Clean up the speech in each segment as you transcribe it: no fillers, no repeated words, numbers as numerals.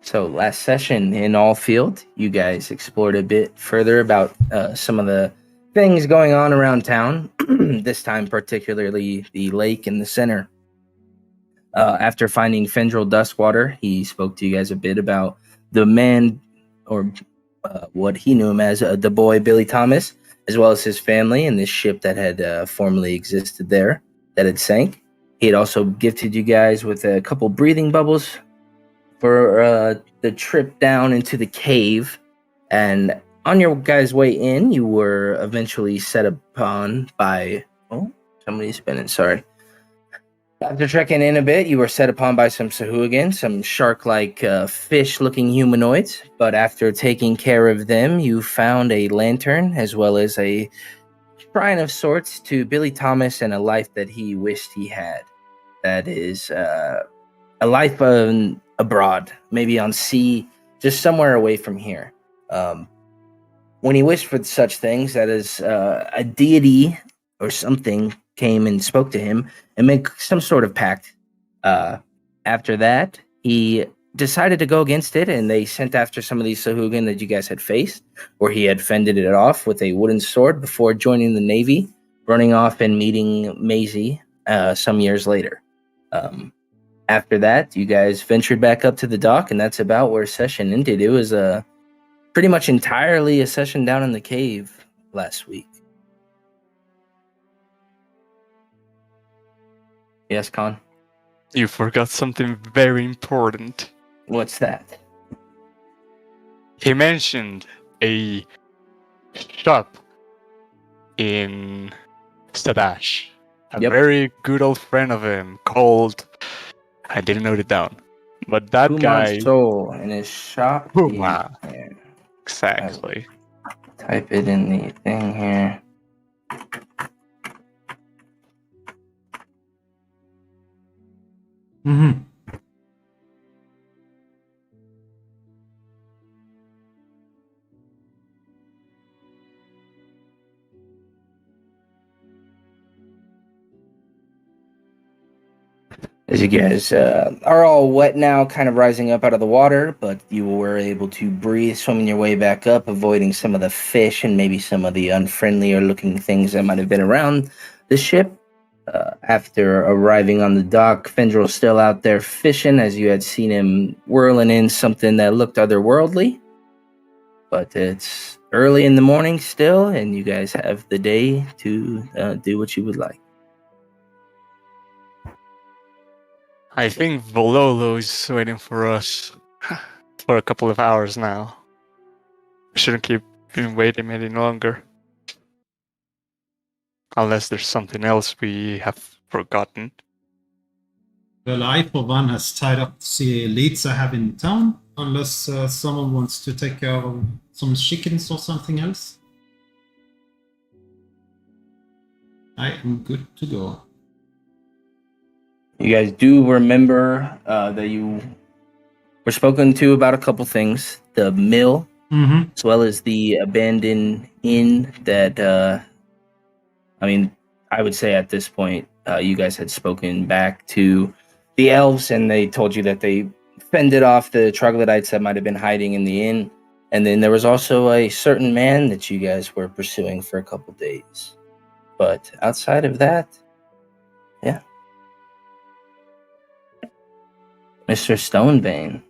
So last session in Alfield, you guys explored a bit further about some of the things going on around town. This time, particularly the lake in the center. After finding Fendril Duskwater, he spoke to you guys a bit about the man, or what he knew him as, the boy Billy Thomas, as well as his family and this ship that had formerly existed there that had sank. He had also gifted you guys with a couple breathing bubbles for the trip down into the cave. And on your guys' way in, you were eventually set upon by... Oh, somebody's spinning, sorry. After trekking in a bit, you were set upon by some Sahuagin, some shark-like fish-looking humanoids. But after taking care of them, you found a lantern as well as a shrine of sorts to Billy Thomas and a life that he wished he had. That is a life abroad, maybe on sea, just somewhere away from here. When he wished for such things, that is a deity or something came and spoke to him and made some sort of pact. After that, he decided to go against it, and they sent after some of these Sahuagin that you guys had faced, where he had fended it off with a wooden sword before joining the Navy, running off and meeting Maisie some years later. After that, you guys ventured back up to the dock, and that's about where session ended. It was pretty much entirely a session down in the cave last week. Yes, Con? You forgot something very important. What's that? He mentioned a shop in Stadash. A very good old friend of him called... I didn't note it down. But that Cobalt guy... Soul in his shop. Puma. Exactly. Type it in the thing here. Mm-hmm. As you guys are all wet now, kind of rising up out of the water, but you were able to breathe, swimming your way back up, avoiding some of the fish and maybe some of the unfriendlier looking things that might have been around the ship. After arriving on the dock, Fendril's still out there fishing, as you had seen him whirling in something that looked otherworldly. But it's early in the morning still, and you guys have the day to do what you would like. I think Vololo is waiting for us for a couple of hours now. We shouldn't keep him waiting any longer. Unless there's something else we have forgotten. Well, I, for one, has tied up the leads I have in town, unless someone wants to take care of some chickens or something else. I am good to go. You guys do remember that you were spoken to about a couple things. The mill, as well as the abandoned inn that... I would say at this point, you guys had spoken back to the elves, and they told you that they fended off the troglodytes that might have been hiding in the inn. And then there was also a certain man that you guys were pursuing for a couple days. But outside of that, yeah. Mr. Stonebane.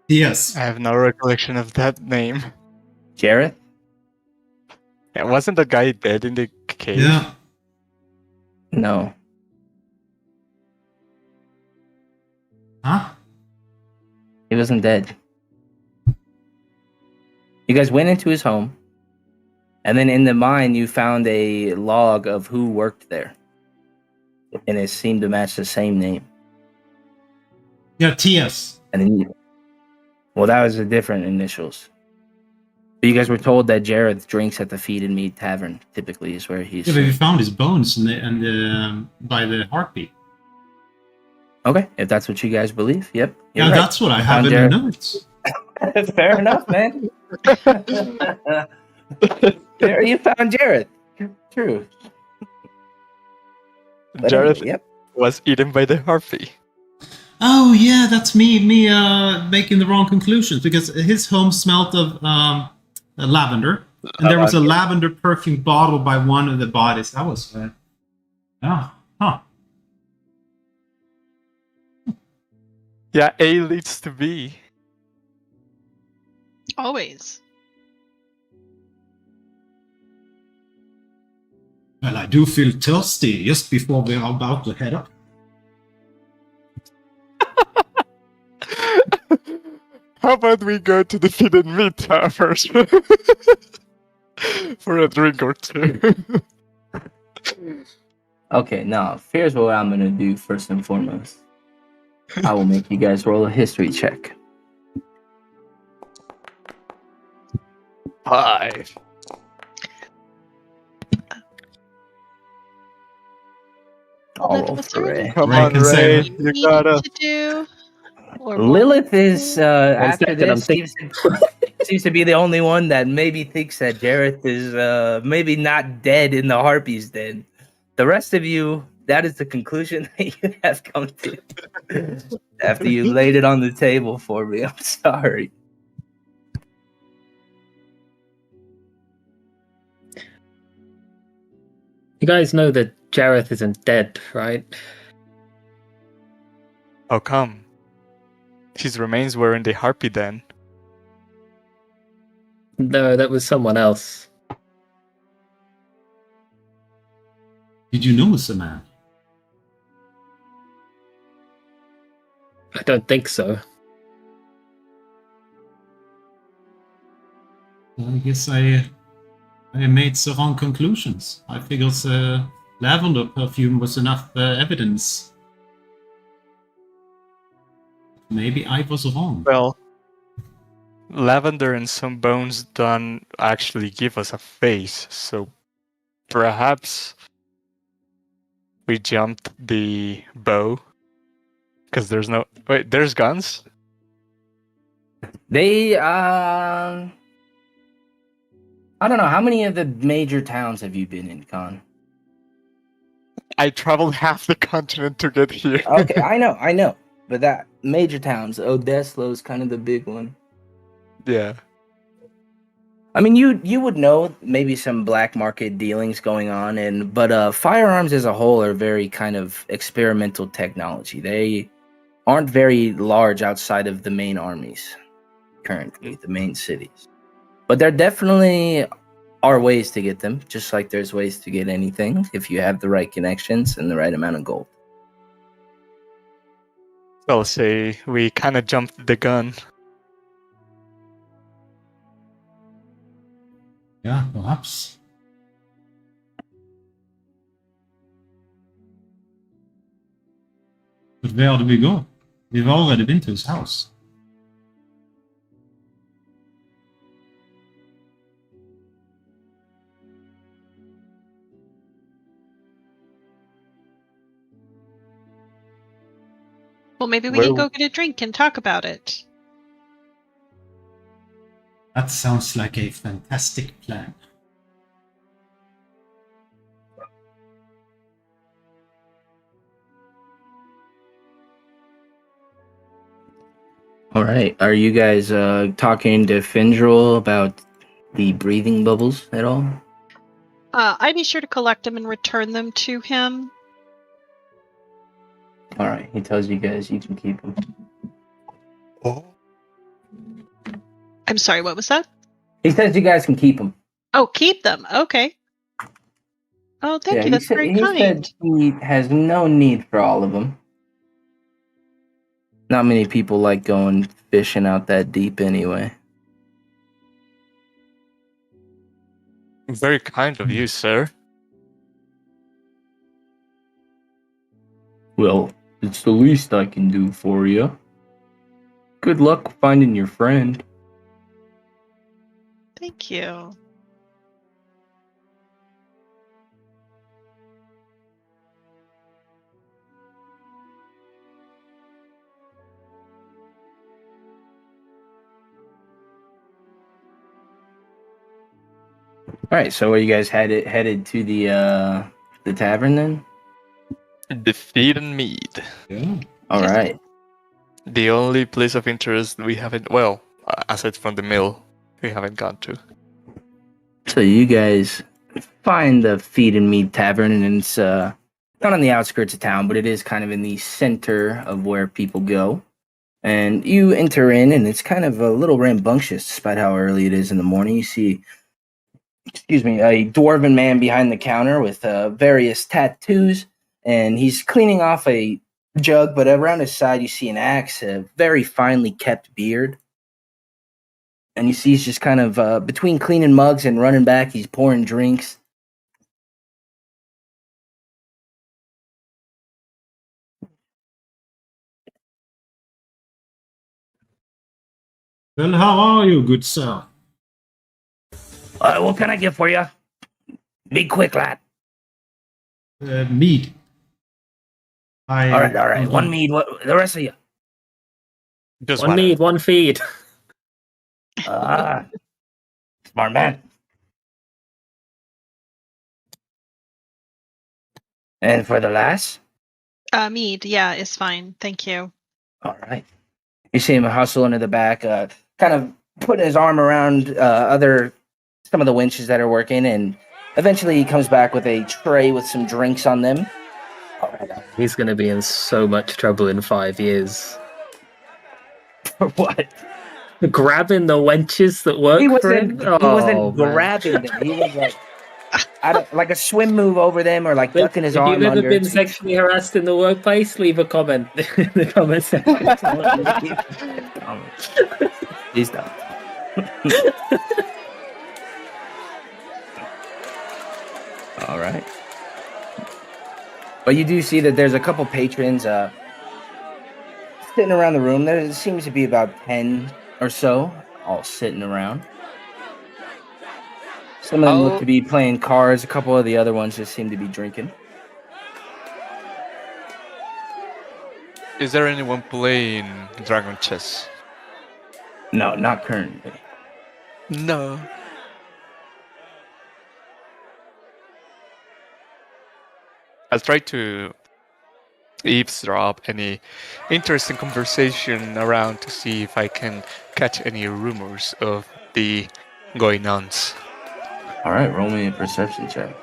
Yes. I have no recollection of that name. Jareth? Yeah, wasn't the guy dead in the cave? Yeah. No. Huh? He wasn't dead. You guys went into his home, and then in the mine you found a log of who worked there. And it seemed to match the same name. Yeah, TS. And then well, that was the different initials. But you guys were told that Jareth drinks at the Feed and Meat Tavern, typically, is where he's... Yeah, but we found his bones and by the heartbeat. Okay, if that's what you guys believe, yep. Yeah, right. that's what I have in the notes. Fair enough, man. There you found Jareth. True. But Jareth anyway, yep. was eaten by the harpy. Oh yeah, that's me making the wrong conclusions because his home smelt of lavender, and there was a lavender perfume bottle by one of the bodies. That was huh. Yeah, A leads to B. Always. Well, I do feel thirsty just before we're about to head up. How about we go to the Feed and Meat first for a drink or two? Okay, now here's what I'm gonna do first and foremost. I will make you guys roll a history check. 5. I'll roll What's for her Ray. name? Come Ray on, can Ray. save You Need gotta. to do. Or Lilith is after second, I'm this seems to be the only one that maybe thinks that Jareth is maybe not dead in the Harpy's den. The rest of you, that is the conclusion that you have come to after you laid it on the table for me. I'm sorry. You guys know that Jareth isn't dead, right? How come? His remains were in the Harpy Den. No, that was someone else. Did you notice a man? I don't think so. I guess I made the wrong conclusions. I figured lavender perfume was enough evidence. Maybe I was wrong. Well, lavender and some bones don't actually give us a face, so perhaps we jumped the bow. Because there's no... Wait, there's guns? They I don't know, how many of the major towns have you been in, Con? I traveled half the continent to get here. Okay, I know. But that major towns, Odeslo's kind of the big one. Yeah. I mean, you would know maybe some black market dealings going on, but firearms as a whole are very kind of experimental technology. They aren't very large outside of the main armies currently, the main cities. But there definitely are ways to get them, just like there's ways to get anything if you have the right connections and the right amount of gold. I'll say we kind of jumped the gun. Yeah, perhaps. But where do we go? We've already been to his house. Well, maybe we Where- can go get a drink and talk about it. That sounds like a fantastic plan. All right, are you guys talking to Findrel about the breathing bubbles at all? I'd be sure to collect them and return them to him. All right, he tells you guys you can keep them. Oh. I'm sorry, what was that? He says you guys can keep them. Oh, keep them. Okay. Oh, thank you. That's very he kind. said he has no need for all of them. Not many people like going fishing out that deep anyway. Very kind of you, sir. Well, it's the least I can do for you. Good luck finding your friend. Thank you. All right, so are you guys headed to the tavern then? The Feed and Mead. Yeah. All Yes. right. The only place of interest we haven't, well, aside from the mill, we haven't gone to. So you guys find the Feed and Mead Tavern, and it's not on the outskirts of town, but it is kind of in the center of where people go. And you enter in, and it's kind of a little rambunctious, despite how early it is in the morning. You see, a dwarven man behind the counter with various tattoos, and he's cleaning off a jug, but around his side you see an axe, a very finely kept beard. And you see he's just kind of between cleaning mugs and running back, he's pouring drinks. Well, how are you, good sir? What can I get for you? Be quick, lad. Mead. All right. One mead. What the rest of you? Just One mead, one feed. Smart man. And for the lass? Mead, yeah, is fine. Thank you. All right. You see him hustle into the back, kind of putting his arm around some of the winches that are working, and eventually he comes back with a tray with some drinks on them. All right. He's going to be in so much trouble in 5 years. For what? Grabbing the wenches that work for him? He wasn't man. grabbing them. He was like a swim move over them, or like ducking his arm If you've ever under. been sexually harassed in the workplace, leave a comment in the comment section. Please don't. All right. But you do see that there's a couple patrons sitting around the room. There seems to be about 10 or so, all sitting around. Some of them look to be playing cards. A couple of the other ones just seem to be drinking. Is there anyone playing Dragon Chess? No, not currently. No. I'll try to eavesdrop any interesting conversation around to see if I can catch any rumors of the going-ons. All right, roll me a perception check.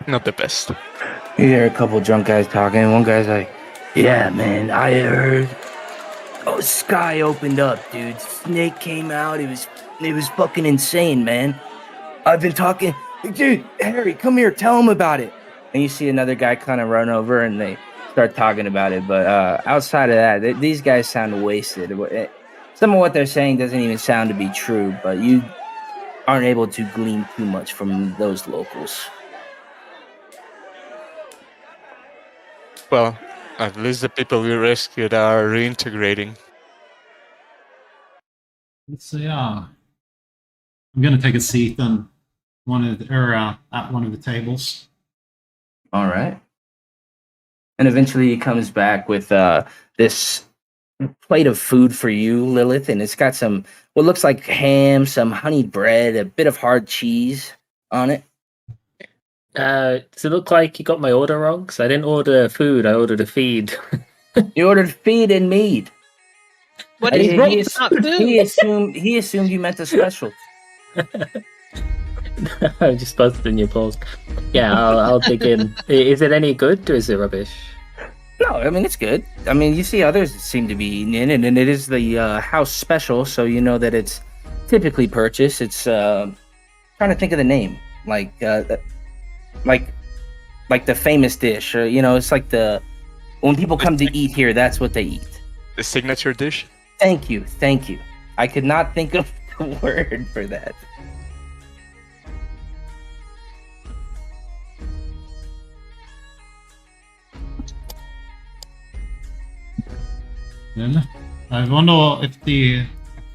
Not the best. You hear a couple drunk guys talking. One guy's like, "Yeah, man, I heard. Oh, sky opened up, dude. Snake came out. It was fucking insane, man. I've been talking, dude. Harry, come here. Tell him about it." And you see another guy kind of run over, and they start talking about it. But outside of that, these guys sound wasted. Some of what they're saying doesn't even sound to be true, but you aren't able to glean too much from those locals. Well, at least the people we rescued are reintegrating. So yeah, I'm gonna take a seat on at one of the tables. All right. And eventually he comes back with this plate of food for you, Lilith, and it's got some what looks like ham, some honeyed bread, a bit of hard cheese on it. Does it look like you got my order wrong? Because I didn't order food, I ordered a feed. You ordered feed and mead. What is wrong? He It's not food. He assumed you meant a special. I just buzzed in your balls. Yeah, I'll dig in. Is it any good or is it rubbish? No, I mean, it's good. I mean, you see others seem to be eating in it, and it is the house special, so you know that it's typically purchased. It's trying to think of the name, like the famous dish, or it's like when people come to eat here, that's what they eat. The signature dish? Thank you. I could not think of the word for that. Well, I wonder if the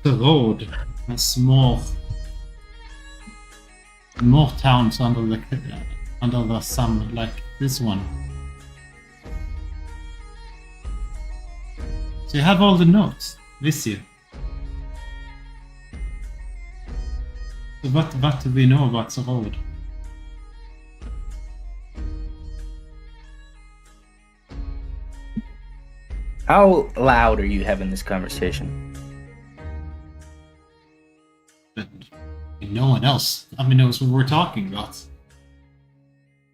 road has more towns under the sun like this one. So you have all the notes with you. So what do we know about the road? How loud are you having this conversation? But no one else knows what we're talking about.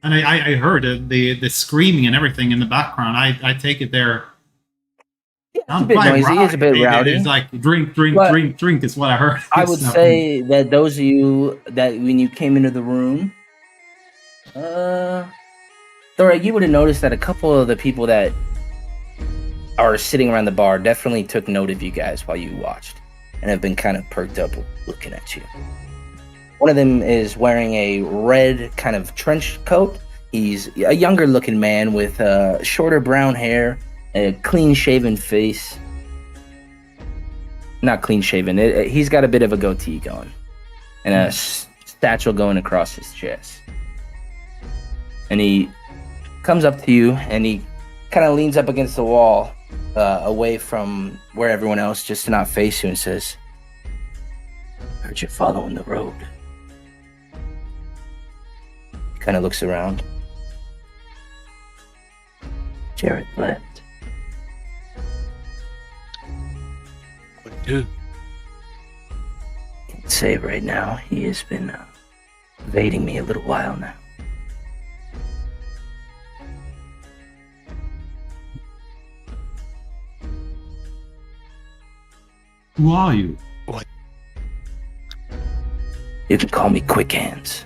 And I heard the screaming and everything in the background. I take it there. It's a bit noisy. It's a bit rowdy. It's like drink is what I heard. I would say that those of you that when you came into the room, Thora, you would have noticed that a couple of the people that are sitting around the bar definitely took note of you guys while you watched and have been kind of perked up looking at you. One of them is wearing a red kind of trench coat. He's a younger looking man with shorter brown hair, a clean shaven face. Not clean shaven. He's got a bit of a goatee going and a satchel going across his chest. And he comes up to you and he kind of leans up against the wall away from where everyone else, just to not face you, and says, "Heard you're following the road." He kind of looks around. Jareth left. What do? Can't say right now. He has been evading me a little while now. Who are you? What? You can call me Quick Hands.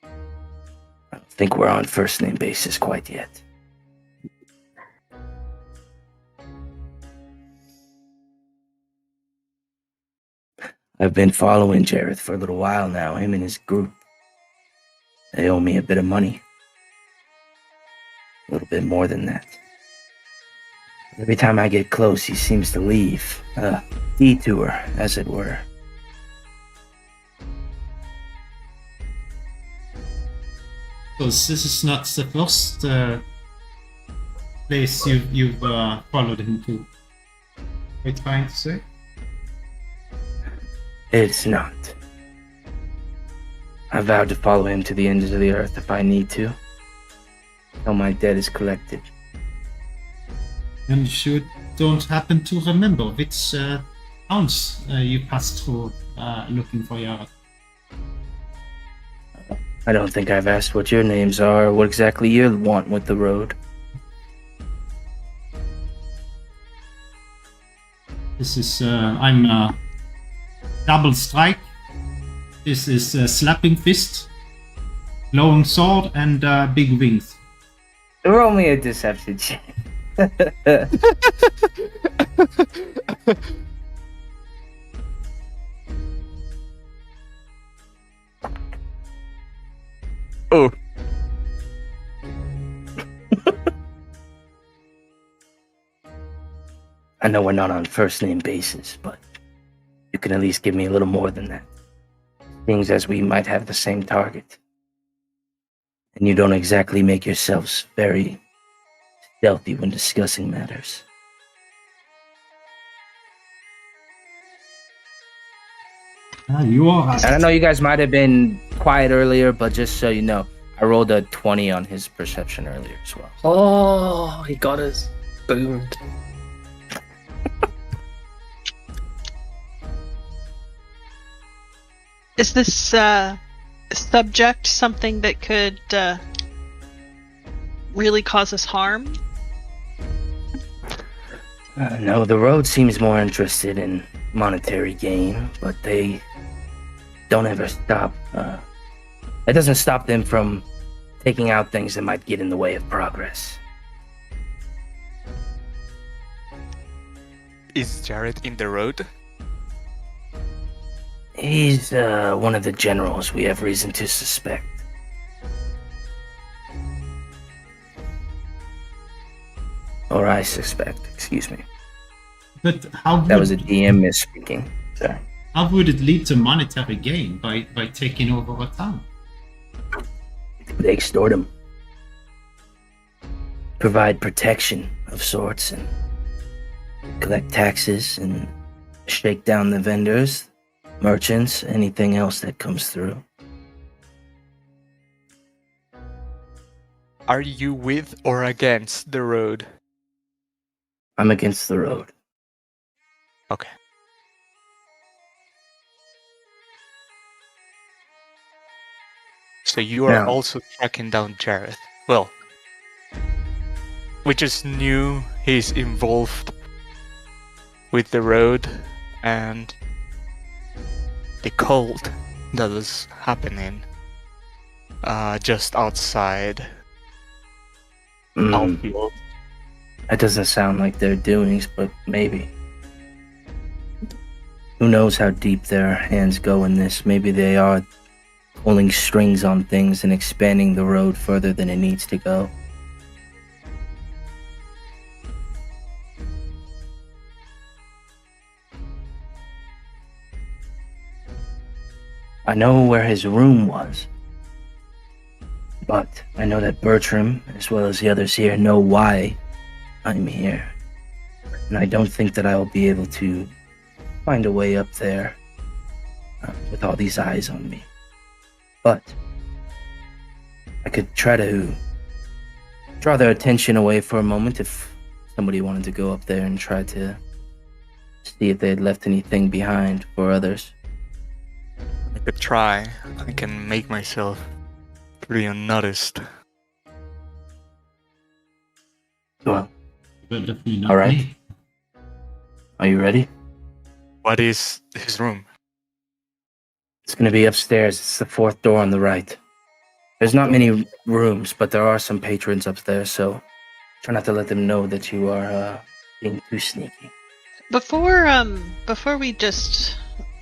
I don't think we're on first name basis quite yet. I've been following Jareth for a little while now, him and his group. They owe me a bit of money. A little bit more than that. Every time I get close, he seems to leave. A detour, as it were. Because this is not the first place you've followed him to. Are you trying to say? It's not. I vowed to follow him to the ends of the earth if I need to. Till my debt is collected. And you don't happen to remember which towns you passed through looking for Jareth. I don't think I've asked what your names are or what exactly you want with the road. This is, I'm Double Strike. This is Slapping Fist, Glowing Sword, and Big Wings. Roll me a deception check. Oh. I know we're not on first name basis, but you can at least give me a little more than that. Things as we might have the same target. And you don't exactly make yourselves very stealthy when discussing matters. You are. And I know you guys might have been quiet earlier, but just so you know, I rolled a 20 on his perception earlier as well. Oh, he got us. Boomed. Is this subject something that could really cause us harm? No, the road seems more interested in monetary gain, but they don't ever stop. It doesn't stop them from taking out things that might get in the way of progress. Is Jareth in the road? He's one of the generals we have reason to suspect. Or I suspect, excuse me. But how That was a DM misspeaking. Sorry. How would it lead to monetary gain by taking over a town? They extort him. Provide protection of sorts and collect taxes and shake down the vendors, merchants, anything else that comes through. Are you with or against the road? I'm against the road. Okay. So you are Now- also tracking down Jareth. Well, we just knew he's involved with the road and the cult that was happening just outside Alfield. That doesn't sound like their doings, but maybe. Who knows how deep their hands go in this? Maybe they are pulling strings on things and expanding the road further than it needs to go. I know where his room was, but I know that Bertram, as well as the others here, know why I'm here. And I don't think that I will be able to find a way up there with all these eyes on me. But I could try to draw their attention away for a moment if somebody wanted to go up there and try to see if they had left anything behind for others. I could try. I can make myself pretty unnoticed. Well, But definitely not All right. me. are you ready? What is his room? It's going to be upstairs. It's the fourth door on the right. There's not many rooms, but there are some patrons up there, so try not to let them know that you are being too sneaky. Before we just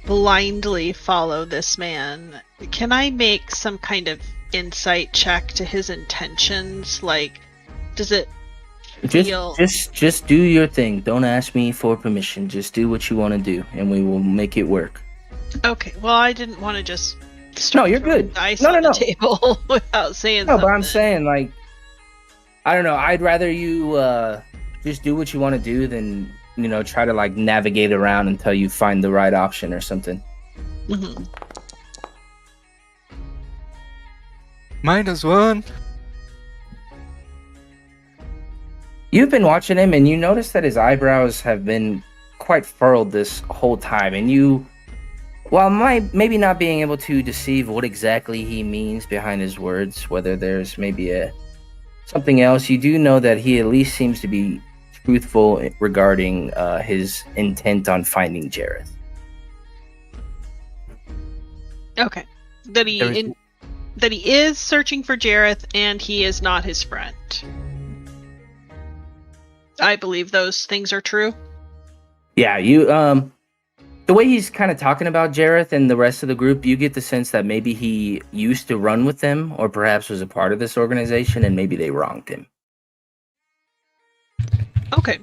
blindly follow this man, can I make some kind of insight check to his intentions? Like, does it feel... Just do your thing. Don't ask me for permission. Just do what you want to do, and we will make it work. Okay, well, I didn't want to just No, start you're throwing good. dice No, on no, the table without saying No, something. but I'm saying, like, I don't know. I'd rather you just do what you want to do than, try to, like, navigate around until you find the right option or something. Mhm. -1. You've been watching him, and you notice that his eyebrows have been quite furrowed this whole time, and you, while maybe not being able to deceive what exactly he means behind his words, whether there's maybe something else, you do know that he at least seems to be truthful regarding his intent on finding Jareth. Okay. That he is searching for Jareth, and he is not his friend. I believe those things are true. Yeah, you the way he's kind of talking about Jareth and the rest of the group, you get the sense that maybe he used to run with them, or perhaps was a part of this organization, and maybe they wronged him. Okay.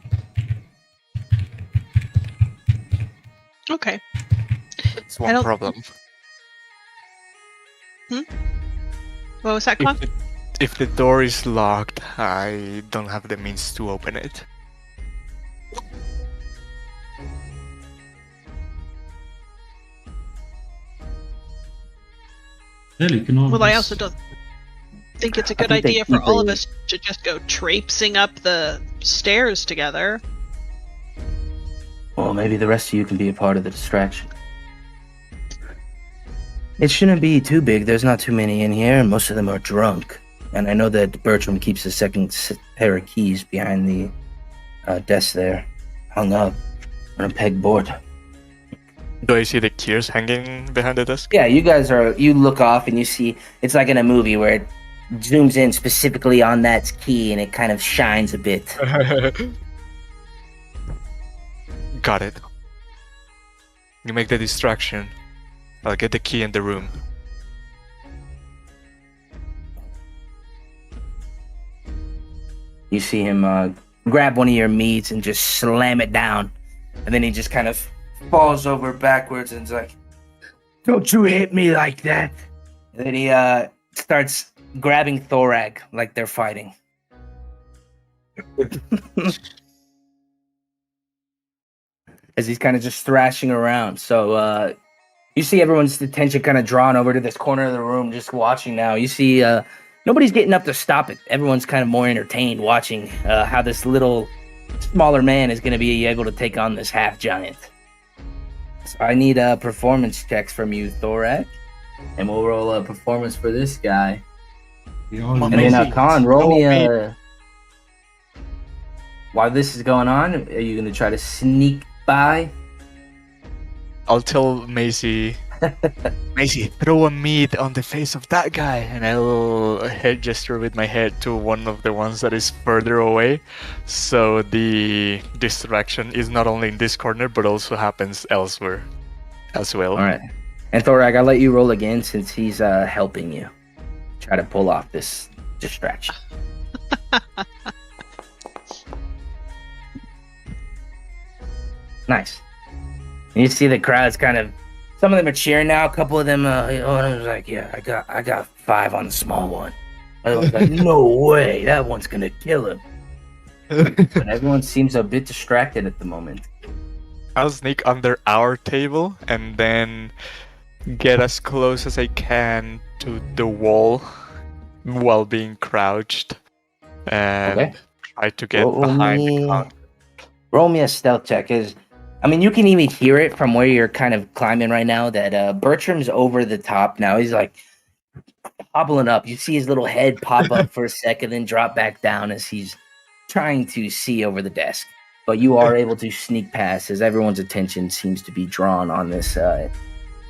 Okay. That's one don't- problem. What was that, Clem? If the door is locked, I don't have the means to open it. Well, you can always... Well, I also don't think it's a good think they idea for keep all of a- us to just go traipsing up the stairs together. Well, maybe the rest of you can be a part of the distraction. It shouldn't be too big. There's not too many in here, and most of them are drunk. And I know that Bertram keeps a second pair of keys behind the desk there, hung up on a pegboard. Do I see the keys hanging behind the desk? Yeah, you look off and you see, it's like in a movie where it zooms in specifically on that key and it kind of shines a bit. Got it. You make the distraction. I'll get the key in the room. You see him grab one of your meats and just slam it down. And then he just kind of falls over backwards and is like, "Don't you hit me like that." And then he starts grabbing Thorag like they're fighting. As he's kind of just thrashing around. So you see everyone's attention kind of drawn over to this corner of the room, just watching now. You see nobody's getting up to stop it. Everyone's kind of more entertained watching how this little smaller man is going to be able to take on this half giant. So I need performance checks from you, Thorak, and we'll roll a performance for this guy. And then Khan, roll me a. While this is going on, are you going to try to sneak by? I'll tell Macy, Macy, throw a meat on the face of that guy, and I will head gesture with my head to one of the ones that is further away, so the distraction is not only in this corner, but also happens elsewhere as well. All right. And Thorak, I'll let you roll again since he's helping you try to pull off this distraction. Nice. And you see the crowd's kind of, some of them are cheering now. A couple of them, one was like, "Yeah, I got 5 on the small one." I was like, "No way, that one's gonna kill him." But everyone seems a bit distracted at the moment. I'll sneak under our table and then get as close as I can to the wall while being crouched and try to get behind the counter. Roll me a stealth check. You can even hear it from where you're kind of climbing right now that Bertram's over the top now. He's like hobbling up. You see his little head pop up for a second, then drop back down as he's trying to see over the desk. But you are able to sneak past as everyone's attention seems to be drawn on this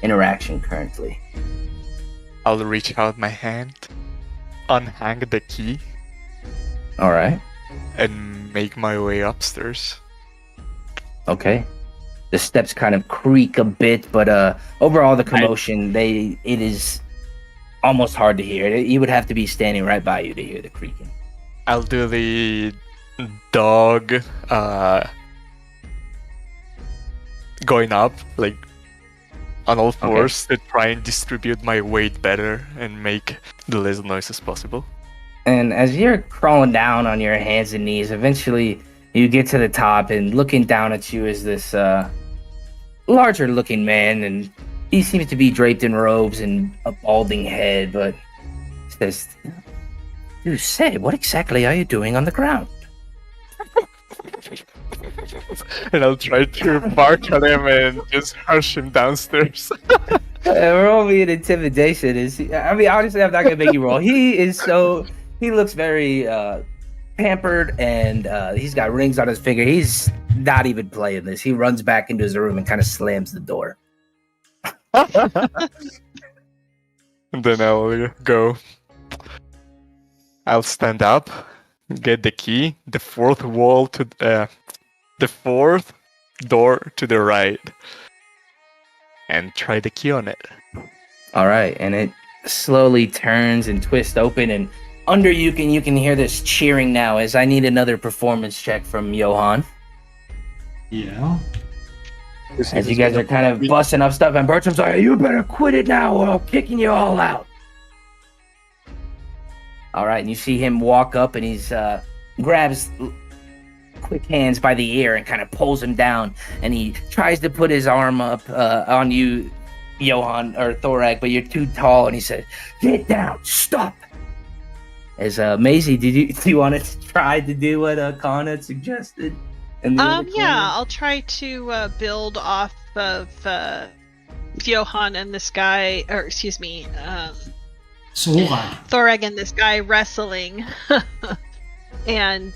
interaction currently. I'll reach out my hand, unhang the key. All right. And make my way upstairs. Okay. The steps kind of creak a bit, but overall the commotion, it is almost hard to hear. You would have to be standing right by you to hear the creaking. I'll do the dog going up, like on all fours, to try and distribute my weight better and make the less noise as possible. And as you're crawling down on your hands and knees, eventually you get to the top, and looking down at you is this larger looking man, and he seems to be draped in robes and a balding head, but says, "You say, what exactly are you doing on the ground?" And I'll try to bark at him and just hush him downstairs. Roll me an intimidation. Honestly, I'm not gonna make you roll. He looks very pampered, and he's got rings on his finger. He's not even playing this. He runs back into his room and kind of slams the door. And then I'll go. I'll stand up, get the key, the fourth door to the right, and try the key on it. All right, and it slowly turns and twists open, and under you can hear this cheering now. As I need another performance check from Johan. Yeah. As you guys are kind of busting up stuff, and Bertram's like, "You better quit it now, or I'm kicking you all out." All right, and you see him walk up, and he's grabs quick hands by the ear and kind of pulls him down, and he tries to put his arm up on you, Johan or Thorak, but you're too tall, and he said, "Get down, stop." As Maisie, do you want to try to do what Khan had suggested? I'll try to build off of Johan and this guy, or excuse me, Thoreg and this guy wrestling, and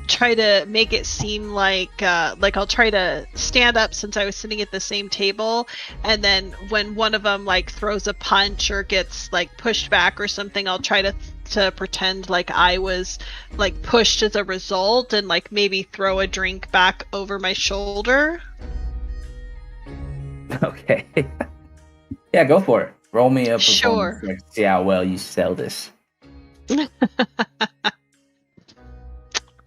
try to make it seem like I'll try to stand up since I was sitting at the same table, and then when one of them like throws a punch or gets like pushed back or something, I'll try to pretend like I was like pushed as a result, and like maybe throw a drink back over my shoulder. Okay. Yeah, go for it. Roll me a performance. Sure. See how well you sell this.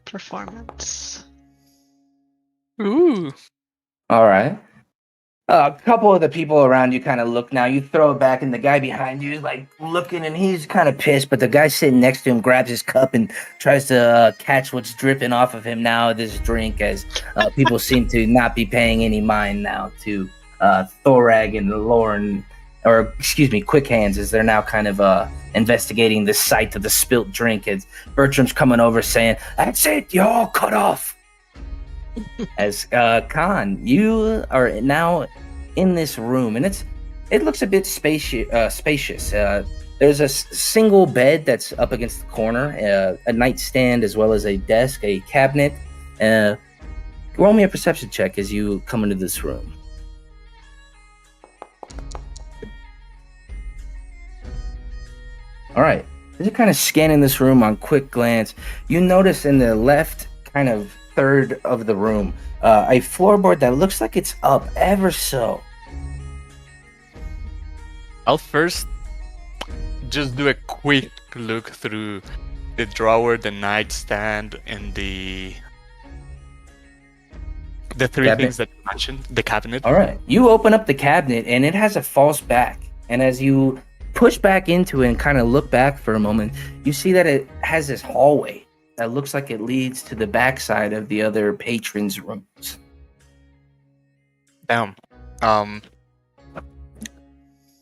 Performance. Ooh. All right. A couple of the people around you kind of look now. You throw it back, and the guy behind you is like looking, and he's kind of pissed. But the guy sitting next to him grabs his cup and tries to catch what's dripping off of him now, this drink, as people seem to not be paying any mind now to Thorag and Lauren or excuse me, quick hands, as they're now kind of investigating the site of the spilt drink. As Bertram's coming over saying, "That's it, you're all cut off." As Khan, you are now in this room, and it looks a bit spacious. There's a single bed that's up against the corner, a nightstand, as well as a desk, a cabinet. Roll me a perception check as you come into this room. All right. As you're kind of scanning this room on quick glance, you notice in the left kind of third of the room a floorboard that looks like it's up ever so. I'll first just do a quick look through the drawer, the nightstand, and the three Cabinet. things that you mentioned, the cabinet. All right. You open up the cabinet, and it has a false back. And as you push back into it and kind of look back for a moment, you see that it has this hallway that looks like it leads to the backside of the other patrons' rooms. Damn.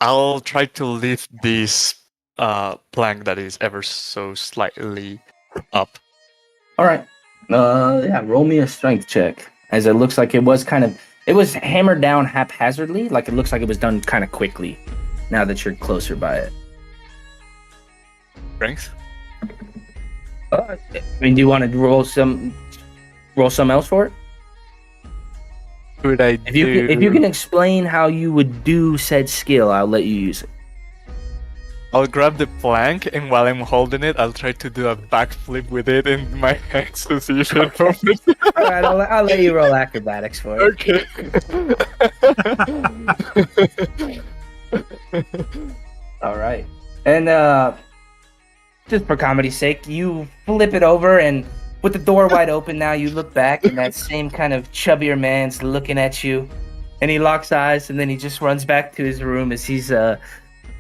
I'll try to lift this plank that is ever so slightly up. All right. Yeah, roll me a strength check, as it looks like it was hammered down haphazardly, like it looks like it was done kind of quickly, now that you're closer by it. Strength? I mean, do you want to roll some else for it? Could I If you can explain how you would do said skill, I'll let you use it. I'll grab the plank, and while I'm holding it, I'll try to do a backflip with it in my hands to see if it opens. All right, I'll let you roll acrobatics for it. Okay. All right. And just for comedy's sake, you flip it over, and with the door wide open now, you look back, and that same kind of chubbier man's looking at you, and he locks eyes, and then he just runs back to his room as he's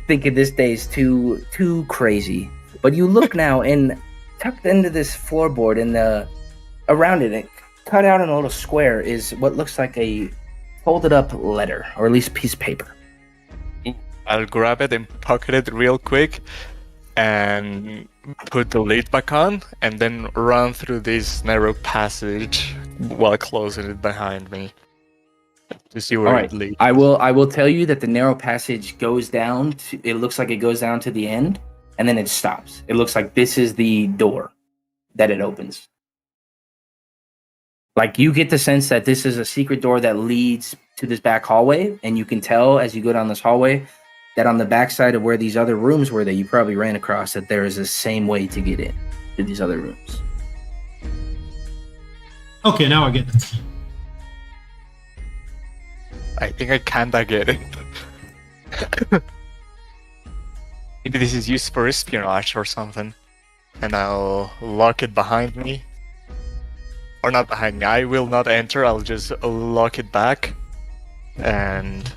thinking this day is too crazy. But you look now, and tucked into this floorboard, and around it, cut out in a little square, is what looks like a folded up letter, or at least piece of paper. I'll grab it and pocket it real quick, and put the lid back on, and then run through this narrow passage while closing it behind me to see where it leads. I will tell you that the narrow passage goes down. It looks like it goes down to the end, and then it stops. It looks like this is the door that it opens. Like, you get the sense that this is a secret door that leads to this back hallway, and you can tell as you go down this hallway that on the backside of where these other rooms were that you probably ran across, that there is the same way to get in to these other rooms. Okay, now I get it. I think I kinda get it. Maybe this is used for espionage or something. And I'll lock it behind me. Or not behind me, I will not enter, I'll just lock it back. And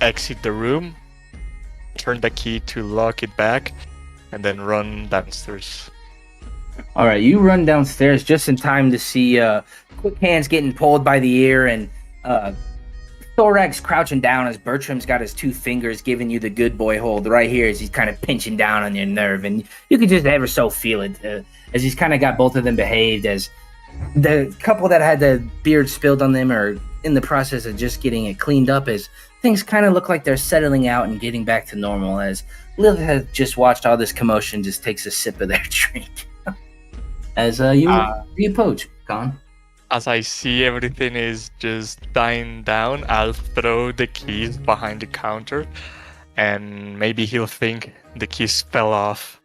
exit the room. Turn the key to lock it back. And then run downstairs. All right, you run downstairs just in time to see Quick Hands getting pulled by the ear, and Thorax crouching down as Bertram's got his two fingers giving you the good boy hold right here as he's kind of pinching down on your nerve, and you can just ever so feel it as he's kind of got both of them behaved, as the couple that had the beard spilled on them are in the process of just getting it cleaned up, as things kind of look like they're settling out and getting back to normal, as Lilith has just watched all this commotion, just takes a sip of their drink. As you approach, Khan. As I see everything is just dying down, I'll throw the keys behind the counter, and maybe he'll think the keys fell off.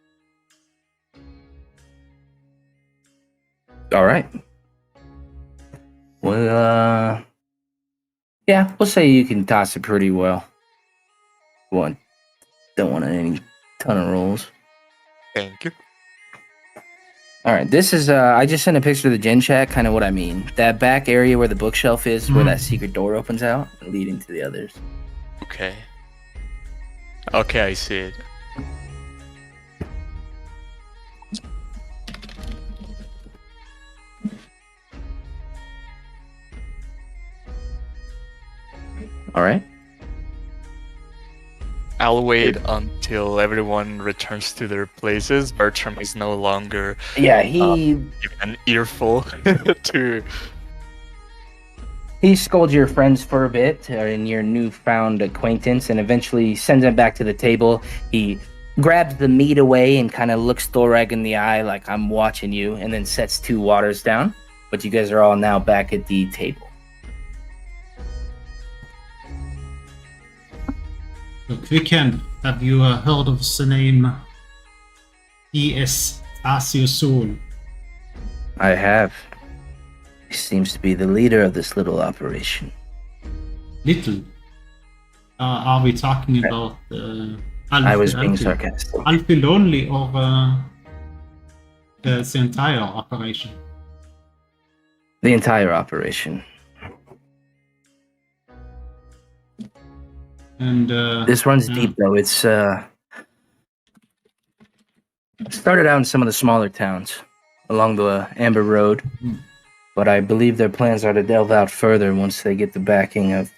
All right. Well, yeah, we'll say you can toss it pretty well. Don't want any ton of rolls. Thank you. All right, this is, I just sent a picture of the gen chat, kind of what I mean. That back area where the bookshelf is, where that secret door opens out, leading to the others. Okay. Okay, I see it. All right. I'll wait until everyone returns to their places. Bertram is no longer Yeah, he given an earful to. he scolds your friends for a bit, in your newfound acquaintance, and eventually sends them back to the table. He grabs the meat away and kind of looks Thorag in the eye like, I'm watching you, and then sets 2 waters down. But you guys are all now back at the table. So, Quicken, have you heard of the name Tasio Sorn? I have. He seems to be the leader of this little operation. Little. Are we talking about I was being Alfield? sarcastic. Alfield only, or the entire operation? The entire operation. And This runs yeah. deep, though. It's started out in some of the smaller towns along the Amber Road, but I believe their plans are to delve out further once they get the backing of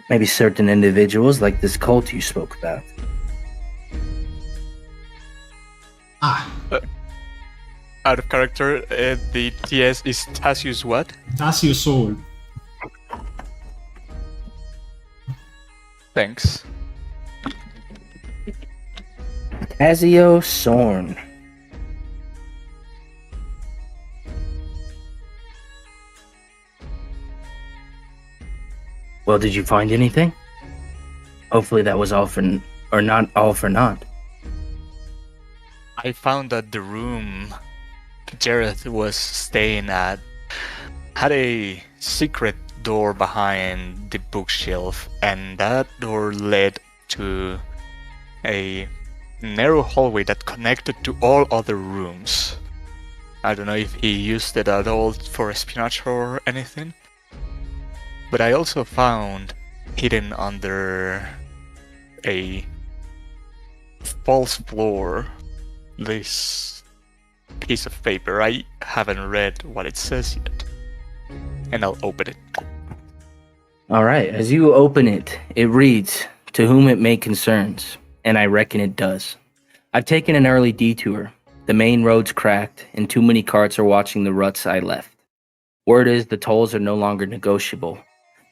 maybe certain individuals like this cult you spoke about. Out of character, the TS is Tasio's what? Tasio Sorn. Thanks. Tasio Sorn. Well, did you find anything? Hopefully that was all for, or not all for naught. I found that the room Jareth was staying at had a secret door behind the bookshelf, and that door led to a narrow hallway that connected to all other rooms. I don't know if he used it at all for espionage or anything, but I also found hidden under a false floor this piece of paper. I haven't read what it says yet, and I'll open it. All right, as you open it, it reads, "To whom it may concerns," and I reckon it does. I've taken an early detour. The main road's cracked, and too many carts are watching the ruts I left. Word is the tolls are no longer negotiable.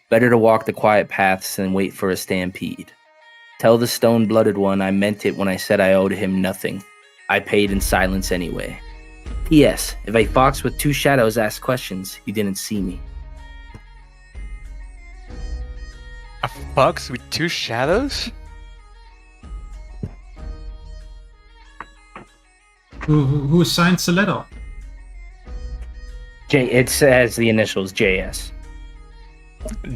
Better to walk the quiet paths than wait for a stampede. Tell the stone-blooded one I meant it when I said I owed him nothing. I paid in silence anyway. P.S. If a fox with 2 shadows asks questions, you didn't see me. A fox with 2 shadows? Who signs the letter? It says the initials JS.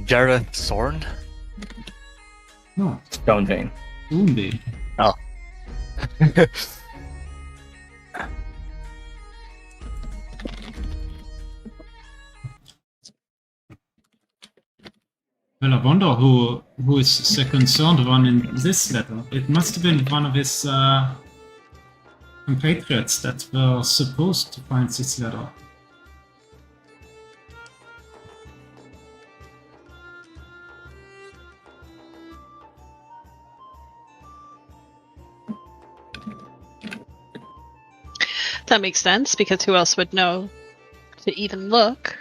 Jareth Sorn? No, Stone Vein. Moonbeam. Oh. Well, I wonder who is the concerned one in this letter. It must have been one of his compatriots that were supposed to find this letter. That makes sense, because who else would know to even look?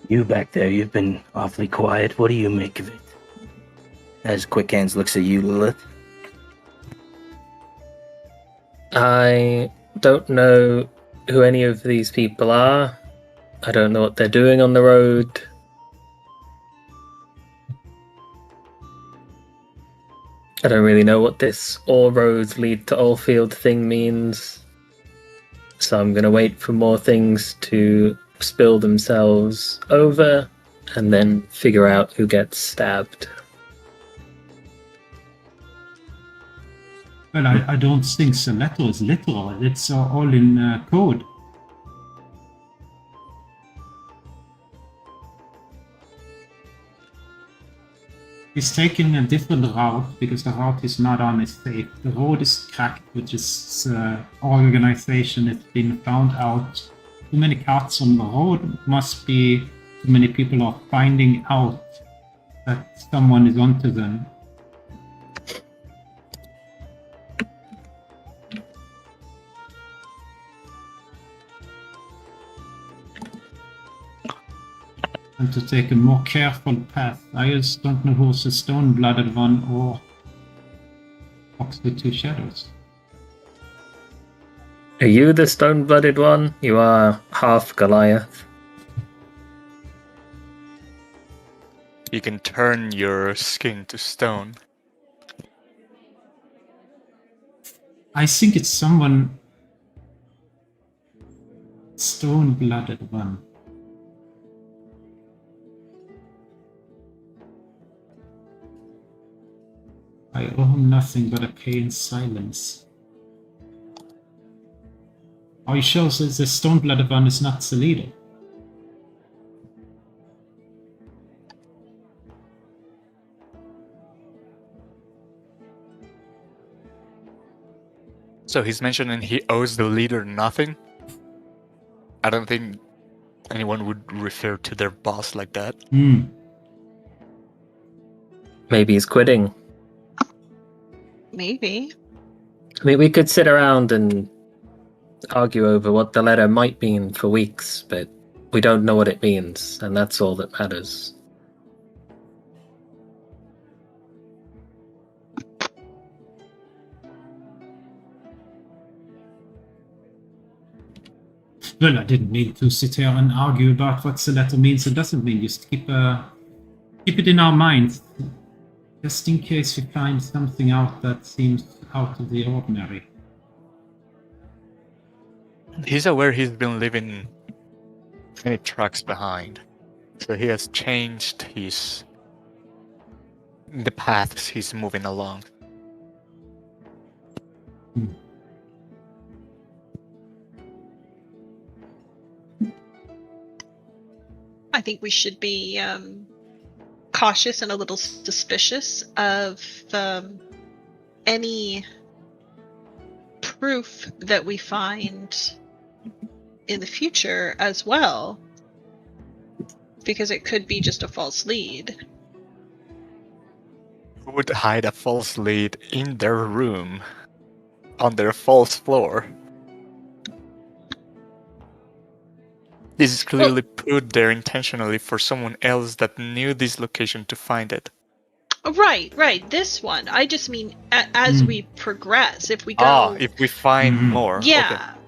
You back there, you've been awfully quiet. What do you make of it? As Quick Hands looks at you, Lilith. I don't know who any of these people are. I don't know what they're doing on the road. I don't really know what this all roads lead to Alfield thing means. So I'm going to wait for more things to spill themselves over and then figure out who gets stabbed. Well, I don't think the letter is literal. It's all in code. He's taking a different route because the route is not on his safe. The road is cracked, which is organization. It's been found out. Too many carts on the road must be too many people are finding out that someone is onto them. And to take a more careful path. I just don't know who's the stone-blooded one or Fox with two shadows. Are you the stone-blooded one? You are half Goliath. You can turn your skin to stone. I think it's someone stone-blooded one. I owe him nothing but a pain silence. Oh, he shows that the stone-blooded one is not the leader. So he's mentioning he owes the leader nothing? I don't think anyone would refer to their boss like that. Maybe he's quitting. Maybe. I mean, we could sit around and argue over what the letter might mean for weeks, but we don't know what it means, and that's all that matters. Well, I didn't mean to sit here and argue about what the letter means and doesn't mean. Just keep it in our minds, just in case we find something out that seems out of the ordinary. He's aware he's been leaving many tracks behind, so he has changed the paths he's moving along. I think we should be cautious and a little suspicious of any proof that we find in the future as well, because it could be just a false lead. Who would hide a false lead in their room on their false floor? This is clearly put there intentionally for someone else that knew this location to find it. Right. This one. I just mean as we progress. If we go... if we find more. Yeah. Okay.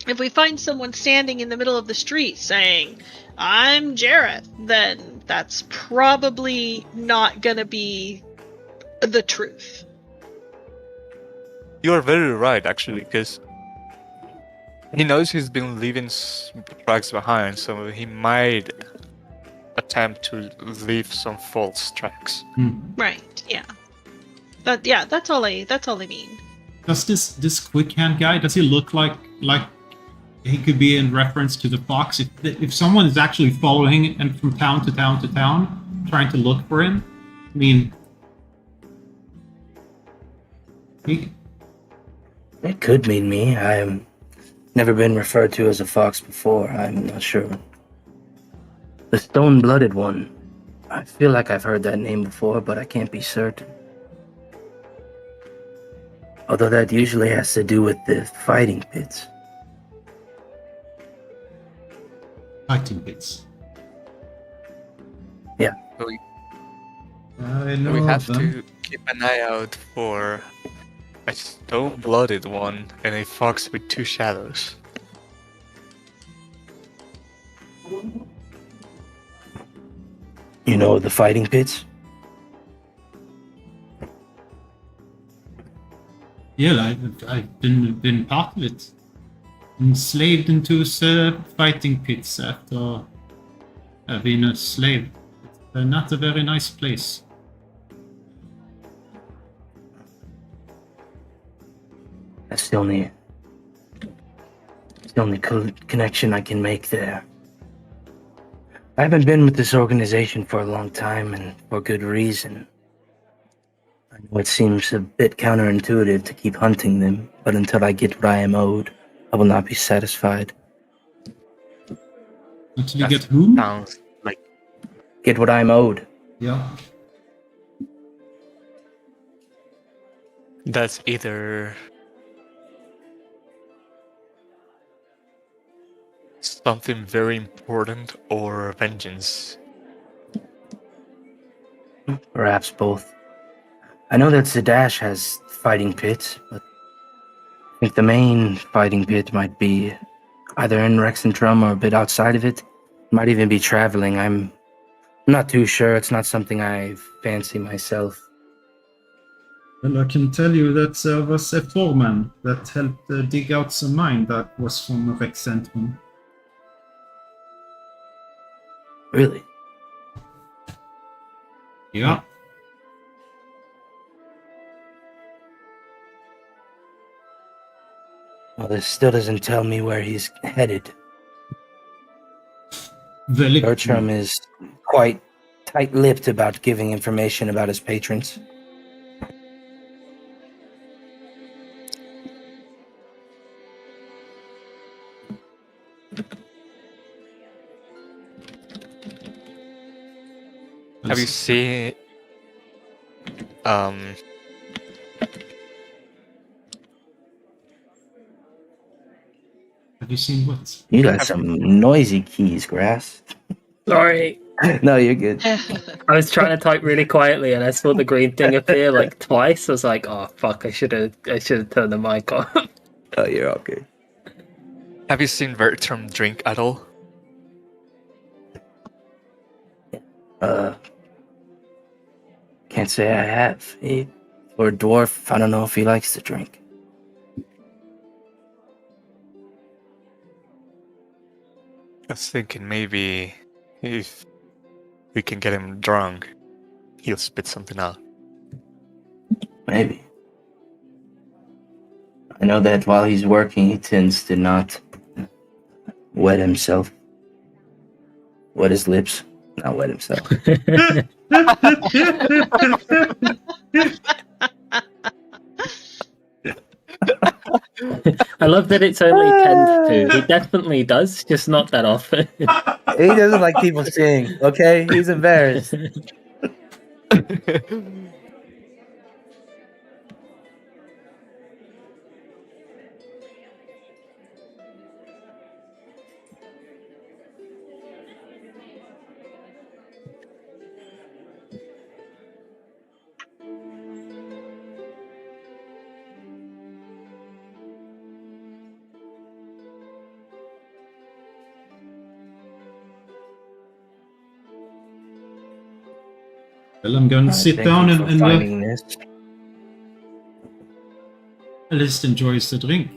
If we find someone standing in the middle of the street saying, "I'm Jareth," then that's probably not gonna be the truth. You are very right, actually, because he knows he's been leaving tracks behind, so he might attempt to leave some false tracks. Right. Yeah. That's all I mean. Does this quick hand guy, does he look like he could be in reference to the fox? If someone is actually following and from town to town to town trying to look for him, I mean, It could mean me. I'm never been referred to as a fox before. I'm not sure. The stone-blooded one. I feel like I've heard that name before, but I can't be certain. Although that usually has to do with the fighting pits. fighting pits. Yeah. I know We have of them. to keep an eye out for a stone-blooded one and a fox with two shadows. You know the fighting pits? Yeah, I've been part of it. Enslaved into fighting pits after being a slave. It's not a very nice place. That's the only connection I can make there. I haven't been with this organization for a long time, and for good reason. I know it seems a bit counterintuitive to keep hunting them, but until I get what I am owed, I will not be satisfied. Until you get whom? Sounds like Get what I'm owed. Yeah. that's either something very important or vengeance. Perhaps both. I know that Zadash has fighting pits, but I think the main fighting pit might be either in Rexentrum or a bit outside of it. Might even be traveling. I'm not too sure. It's not something I fancy myself. Well, I can tell you that there was a foreman that helped dig out some mine that was from Rexentrum. Really? Yeah. Well, this still doesn't tell me where he's headed. Bertram is quite tight-lipped about giving information about his patrons. Have you seen Have you seen what? You got some noisy keys, Grass. Sorry. No, you're good. I was trying to type really quietly and I saw the green thing appear like twice. I was like, oh fuck, I should have turned the mic off. Oh, you're all good. have you seen Bertram drink at all? Can't say I have. For a dwarf, I don't know if he likes to drink. I was thinking maybe if we can get him drunk, he'll spit something out. Maybe. I know that while he's working, he tends to not wet himself. Wet his lips, not wet himself. I love that it's only tends to. He definitely does, just not that often. He doesn't like people seeing, okay? He's embarrassed. Well, I'm going to sit Thank down you and for look. finding this. At least enjoys the drink.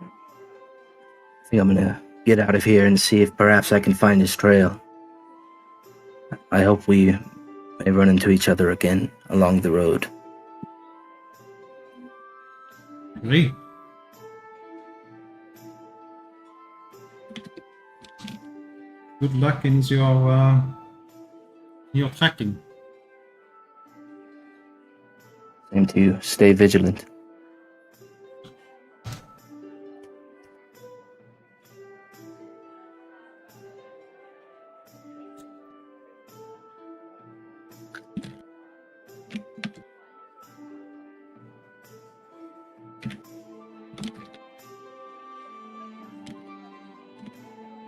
I think I'm gonna get out of here and see if perhaps I can find his trail. I hope we may run into each other again along the road. Agree. Good luck in your tracking. Same to you. Stay vigilant.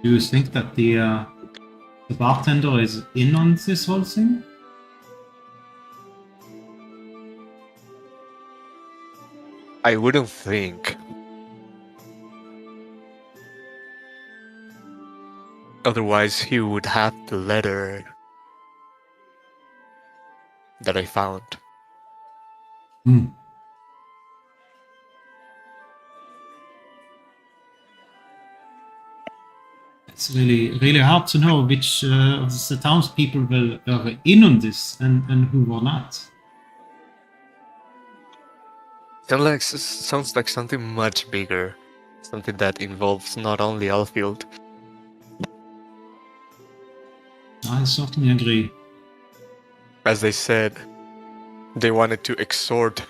Do you think that the bartender is in on this whole thing? I wouldn't think. Otherwise, he would have the letter that I found. Hmm. It's really hard to know which of the townspeople were in on this and who were not. Sounds like something much bigger. Something that involves not only Alfield. I certainly agree. As they said, they wanted to extort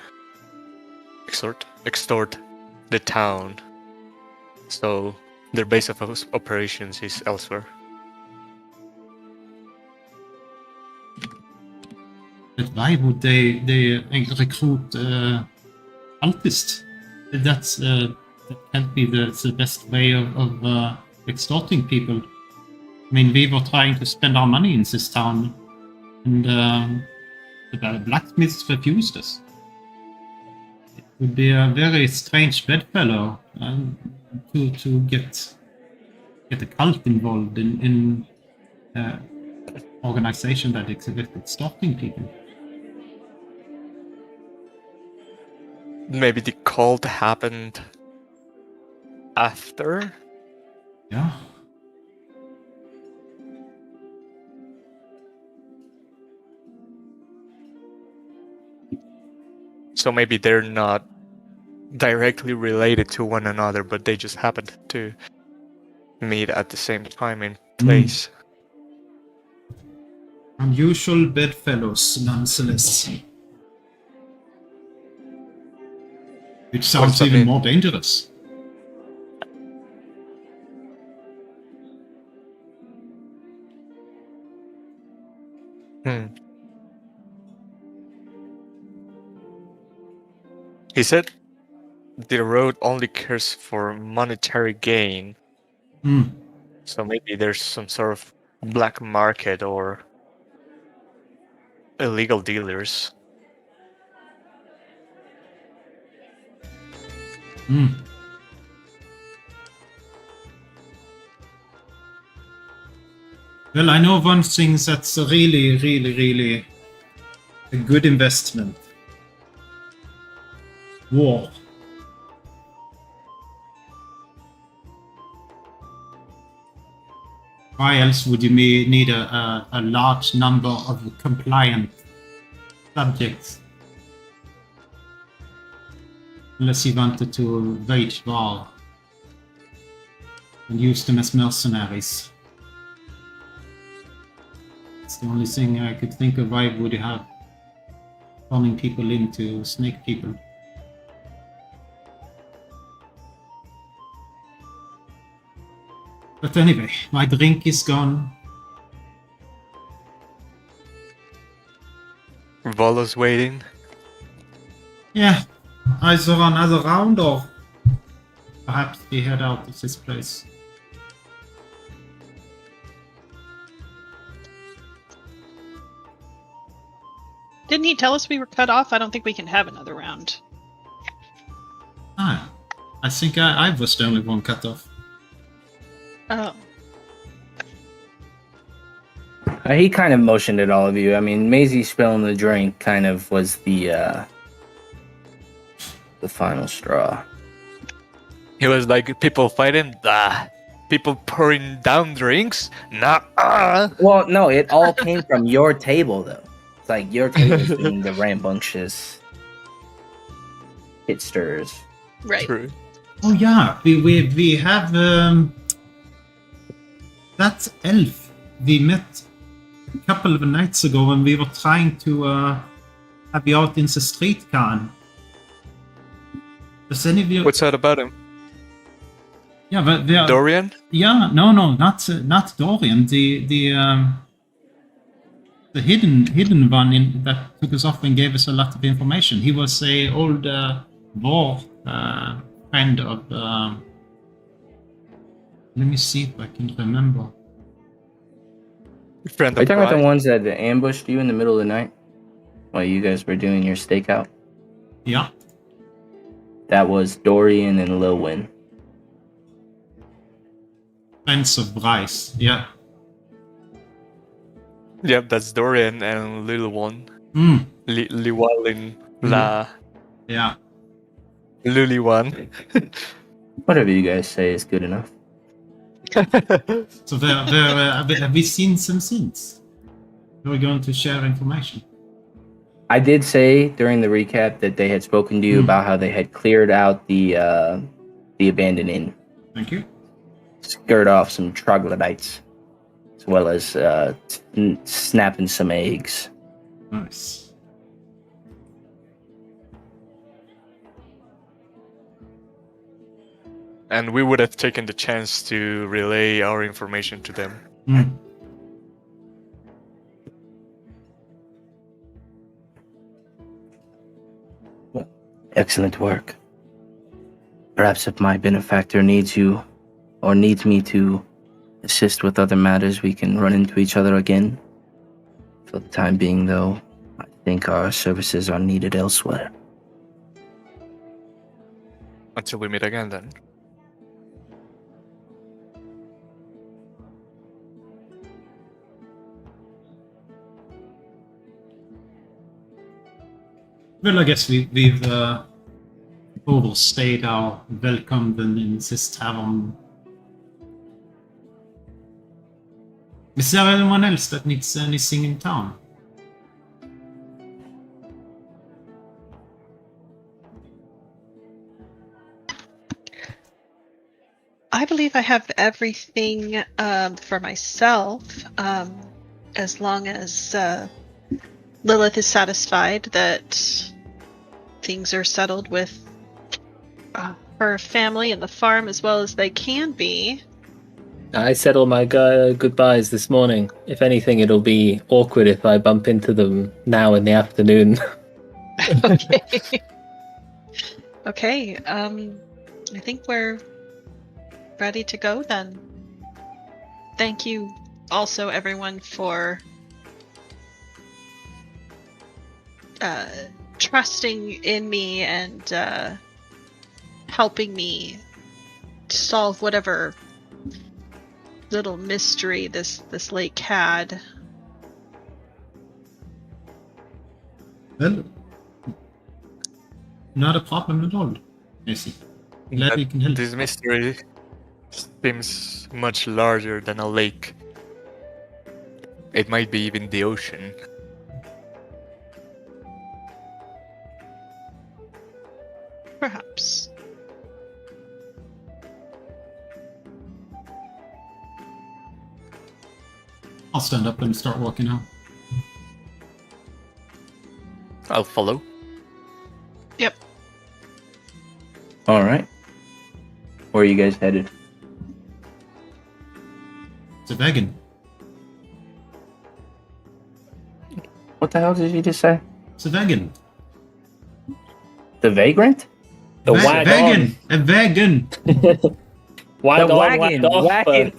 the town So their base of operations is elsewhere. But why would they recruit cultists? That can't be the best way of extorting people. I mean, we were trying to spend our money in this town, and the blacksmiths refused us. It would be a very strange bedfellow to get a cult involved in organization that extorting people. Maybe the cult happened after? Yeah. So maybe they're not directly related to one another, but they just happened to meet at the same time and place. Unusual bedfellows, nonetheless. Which sounds even more dangerous. He said the road only cares for monetary gain. So maybe there's some sort of black market or illegal dealers. Well, I know one thing that's a really a good investment. War. Why else would you need a large number of compliant subjects? Unless you wanted to wage war and use them as mercenaries. It's the only thing I could think of. Why would you have turning people into snake people? But anyway, my drink is gone. Volo's waiting. Yeah, either another round or perhaps we head out of this place. Didn't he tell us we were cut off? I don't think we can have another round. Ah, I think I was the only one cut off. Oh. He kind of motioned at all of you. I mean, Maisie spilling the drink kind of was the final straw. He was like, people fighting? People pouring down drinks? Nah. Well, no, it all came from your table, though. It's like your table's being the rambunctious hit stirs. Right. True. Oh yeah, we have that elf we met a couple of nights ago when we were trying to have you out in the street, Khan. Does any of you? What's that about him? Yeah, but they are... Dorian? Yeah, no, not Dorian. The hidden one that took us off and gave us a lot of information. He was a old war friend of. Let me see if I can remember. Friend Are you of talking about the Pride? ones that ambushed you in the middle of the night while you guys were doing your stakeout? Yeah. That was Dorian and Lilwyn. Friends of Bryce. Yeah. Yep, that's Dorian and Little One. Liwalin La Yeah. Luliwan. Whatever you guys say is good enough. So have we seen some since? We're going to share information. I did say during the recap that they had spoken to you about how they had cleared out the abandoned inn. Thank you. Skirt off some troglodytes, as well as snapping some eggs. Nice. And we would have taken the chance to relay our information to them. Hmm. Excellent work. Perhaps if my benefactor needs you, or needs me to assist with other matters, we can run into each other again. For the time being, though, I think our services are needed elsewhere. Until we meet again, then. Well, I guess we've overstayed our welcome in this tavern. Is there anyone else that needs anything in town? I believe I have everything for myself, as long as Lilith is satisfied that things are settled with her family and the farm as well as they can be. I said all my goodbyes this morning. If anything, it'll be awkward if I bump into them now in the afternoon. Okay. Okay. I think we're ready to go then. Thank you also, everyone, for trusting in me and helping me solve whatever little mystery this lake had. Well, not a problem at all. I see. Glad we can help. This mystery seems much larger than a lake. It might be even the ocean. Perhaps. I'll stand up and start walking out. I'll follow. Yep. All right. Where are you guys headed? It's a vegan. What the hell did you just say? It's a vegan. The vagrant? The vegan. A vegan. Wag The on, wagon, wag off. wagon.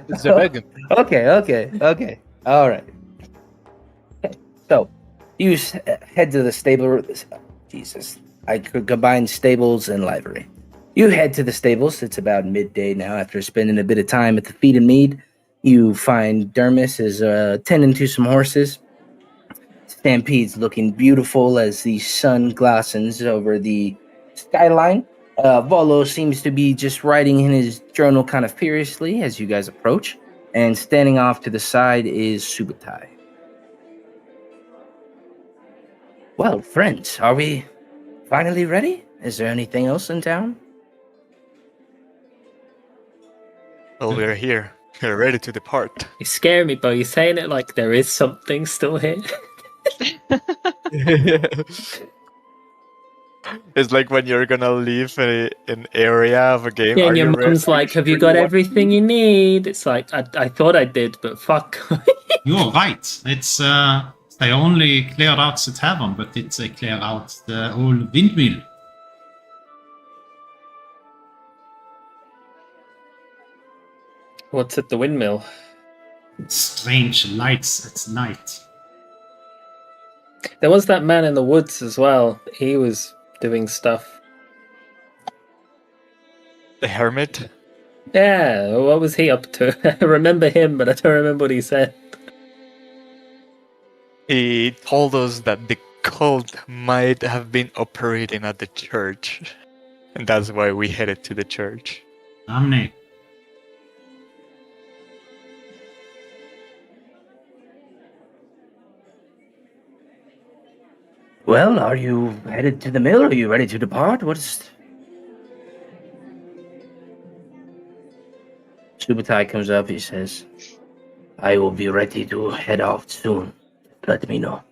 It's a vegan. Okay. All right. Okay. So, you head to the stable. Jesus, I could combine stables and livery. You head to the stables. It's about midday now. After spending a bit of time at the feed and mead, you find Dermis is tending to some horses. Stampede's looking beautiful as the sun glistens over the skyline. Volo seems to be just writing in his journal kind of furiously as you guys approach. And standing off to the side is Subutai. Well, friends, are we finally ready? Is there anything else in town? Well, we're here. We're ready to depart. You scare me, but you're saying it like there is something still here. It's like when you're gonna leave an area of a game. Yeah, Are and your you ready? mum's like, have you got everything you need? It's like, I thought I did, but fuck. You're right. It's they only cleared out the tavern, but it's clear out the whole windmill. What's at the windmill? Strange lights at night. There was that man in the woods as well. He was doing stuff. The hermit? Yeah, what was he up to? I remember him, but I don't remember what he said. He told us that the cult might have been operating at the church. And that's why we headed to the church. Amne. Well, are you headed to the mill? Are you ready to depart? Subutai comes up, he says, I will be ready to head off soon. Let me know.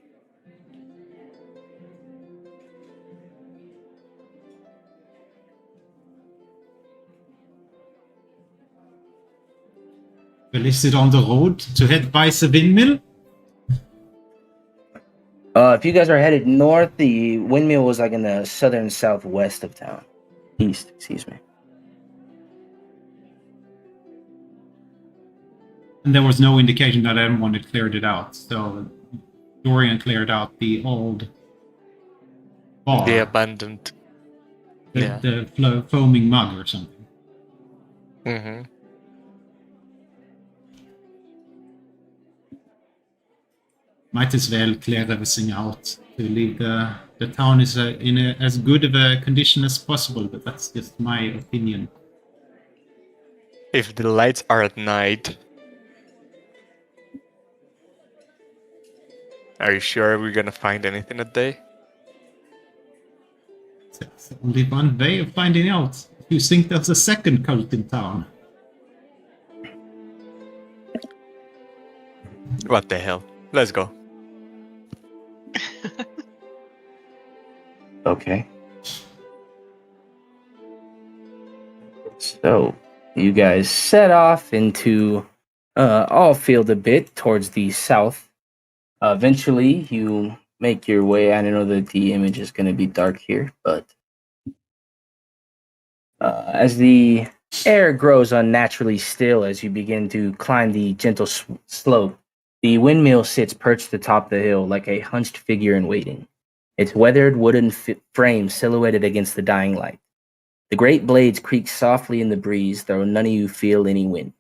Well, is it on the road to head by the windmill? If you guys are headed north, the windmill was like in the southern southwest of town. East, excuse me. And there was no indication that anyone had cleared it out. So Dorian cleared out the old bar. The abandoned. The foaming mug or something. Mm-hmm. Might as well clear everything out to leave the town is in as good of a condition as possible, but that's just my opinion. If the lights are at night, are you sure we're gonna find anything at day? That's only one way of finding out. If you think there's a second cult in town. What the hell? Let's go. Okay. So you guys set off into Alfield a bit towards the south. Eventually, you make your way. I know that the image is going to be dark here, but as the air grows unnaturally still as you begin to climb the gentle slope, the windmill sits perched atop the hill like a hunched figure in waiting, its weathered wooden frame silhouetted against the dying light. The great blades creak softly in the breeze, though none of you feel any wind.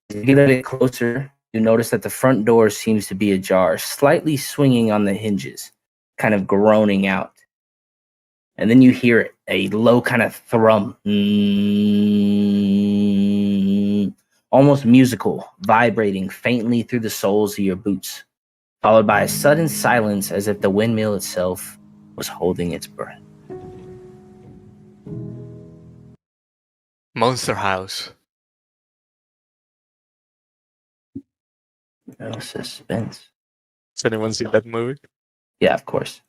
As you get a bit closer, you notice that the front door seems to be ajar, slightly swinging on the hinges, kind of groaning out. And then you hear it, a low kind of thrum, almost musical, vibrating faintly through the soles of your boots, followed by a sudden silence as if the windmill itself was holding its breath. Monster House. No suspense. Has anyone seen that movie? Yeah, of course.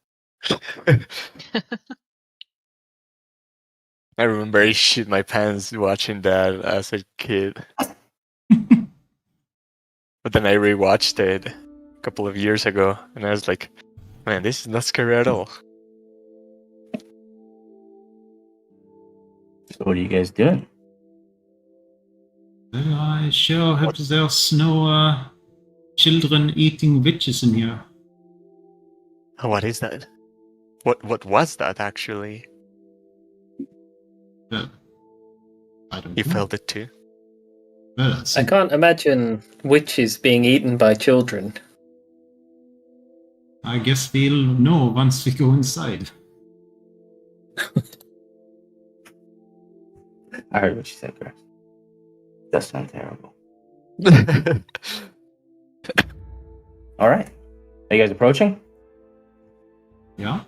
I remember I shit my pants watching that as a kid. But then I rewatched it a couple of years ago, and I was like, man, this is not scary at all. So what are you guys doing? Well, I sure hope there's no children eating witches in here. What is that? What was that actually? Well, I don't You know. felt it too? Well, I can't imagine witches being eaten by children. I guess we'll know once we go inside. I heard what you said, Grass. Does sound terrible. All right. Are you guys approaching? Yeah?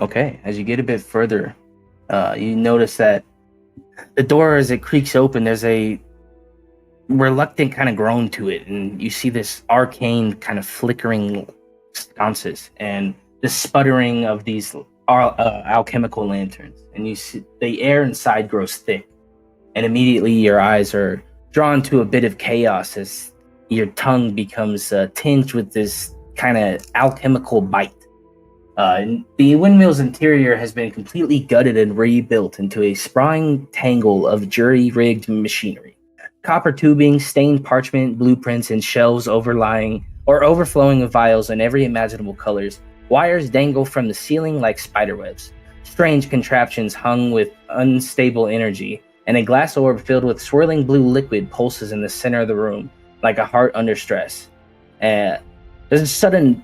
Okay. As you get a bit further, you notice that the door, as it creaks open, there's a reluctant kind of groan to it, and you see this arcane kind of flickering sconces and the sputtering of these alchemical lanterns, and you see the air inside grows thick, and immediately your eyes are drawn to a bit of chaos as your tongue becomes tinged with this kind of alchemical bite. The windmill's interior has been completely gutted and rebuilt into a sprawling tangle of jury-rigged machinery. Copper tubing, stained parchment, blueprints, and shelves overflowing with vials in every imaginable colors. Wires dangle from the ceiling like spiderwebs. Strange contraptions hung with unstable energy, and a glass orb filled with swirling blue liquid pulses in the center of the room, like a heart under stress. There's a sudden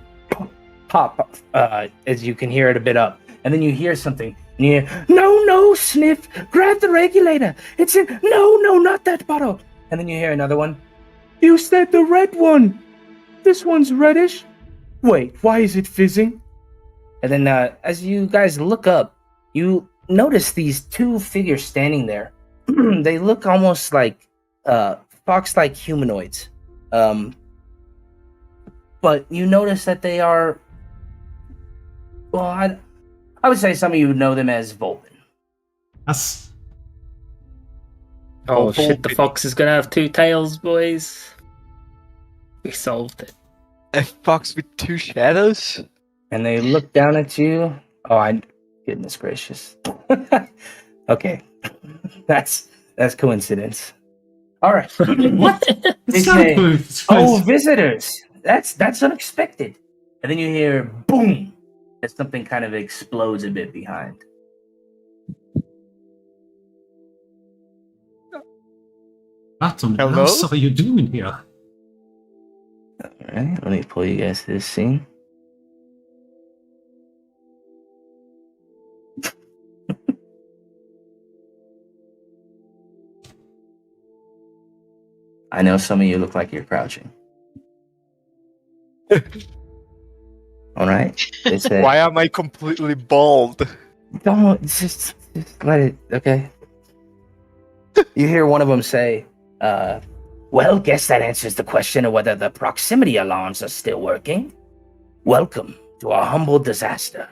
pop as you can hear it a bit up, and then you hear something. And you hear, no, Sniff, grab the regulator. It's in, no, not that bottle. And then you hear another one. You said the red one. This one's reddish. Wait, why is it fizzing? And then as you guys look up, you notice these two figures standing there. They look almost like fox-like humanoids. But you notice that they are, well, I would say some of you would know them as Vulcan. That's... Oh shit, the fox is gonna have 2 tails, boys. We solved it. A fox with 2 shadows? And they look down at you. Oh, goodness gracious. Okay. That's coincidence. All right. What? They It's not say, good. "Oh, visitors. That's unexpected." And then you hear boom as something kind of explodes a bit behind. What on Hello? earth are you doing here? All right, let me pull you guys to this scene. I know some of you look like you're crouching. All right. It's Why am I completely bald? Don't just let it. Okay. You hear one of them say, "Well, guess that answers the question of whether the proximity alarms are still working. Welcome to our humble disaster."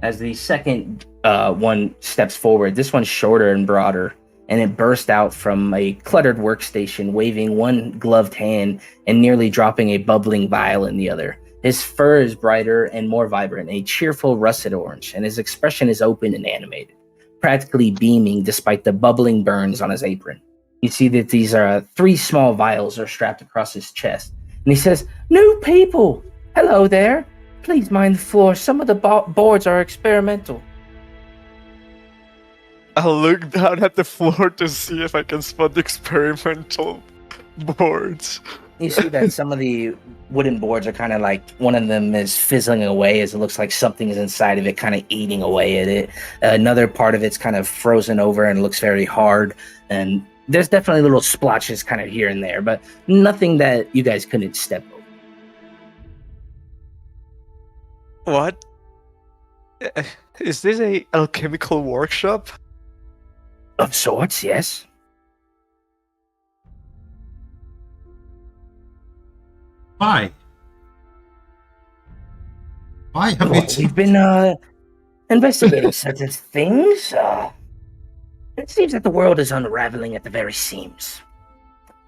As the second one steps forward, this one's shorter and broader, and it burst out from a cluttered workstation, waving one gloved hand and nearly dropping a bubbling vial in the other. His fur is brighter and more vibrant, a cheerful russet orange, and his expression is open and animated, practically beaming despite the bubbling burns on his apron. You see that these are 3 small vials are strapped across his chest, and he says, "New people! Hello there! Please mind the floor. Some of the boards are experimental." I'll look down at the floor to see if I can spot the experimental boards. You see that some of the wooden boards are kind of like, one of them is fizzling away as it looks like something is inside of it kind of eating away at it. Another part of it's kind of frozen over and looks very hard. And there's definitely little splotches kind of here and there, but nothing that you guys couldn't step over. What? Is this a alchemical workshop? Of sorts, yes. Why? Why have Well, it? we've been investigating certain things. It seems that the world is unraveling at the very seams.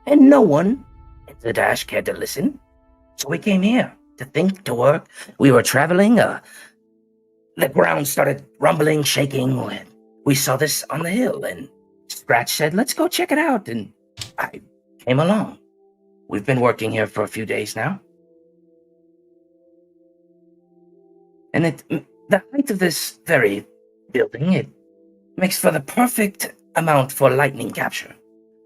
And no one in the Dash cared to listen. So we came here to think, to work. We were traveling. The ground started rumbling, shaking. We saw this on the hill, and Scratch said, "Let's go check it out." And I came along. We've been working here for a few days now. And the height of this very building, it makes for the perfect amount for lightning capture.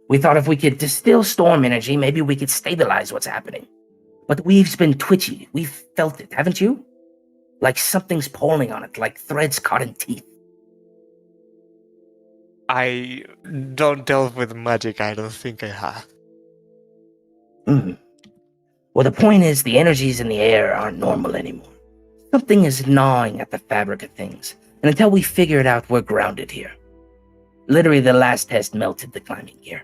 We thought if we could distill storm energy, maybe we could stabilize what's happening. But the weave's been twitchy. We've felt it, haven't you? Like something's pulling on it, like threads caught in teeth. I don't delve with magic, I don't think I have. Well, the point is, the energies in the air aren't normal anymore. Something is gnawing at the fabric of things. And until we figure it out, we're grounded here. Literally, the last test melted the climbing gear.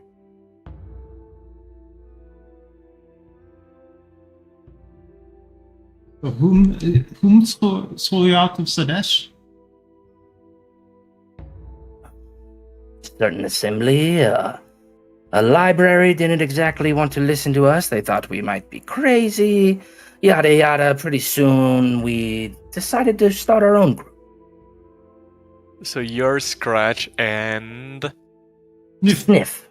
Whom threw you out of Sadesh? Certain assembly, a library didn't exactly want to listen to us. They thought we might be crazy, yada yada. Pretty soon, we decided to start our own group. So you're Scratch and... Sniff.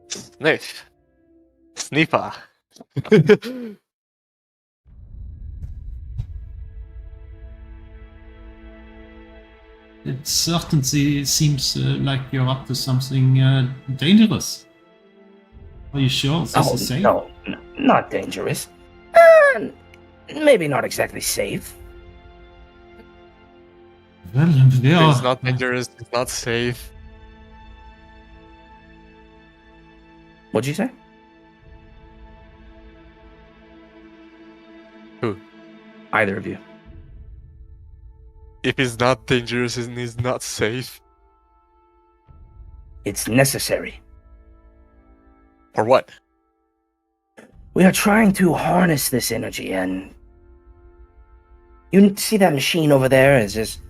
Sniff. Sniffer. It certainly seems like you're up to something dangerous. Are you sure this is safe? No, not dangerous. Maybe not exactly safe. Well, they It's are. not dangerous, it's not safe. What'd you say? Who? Either of you. If it's not dangerous and it's not safe. It's necessary. For what? We are trying to harness this energy, and you see that machine over there is just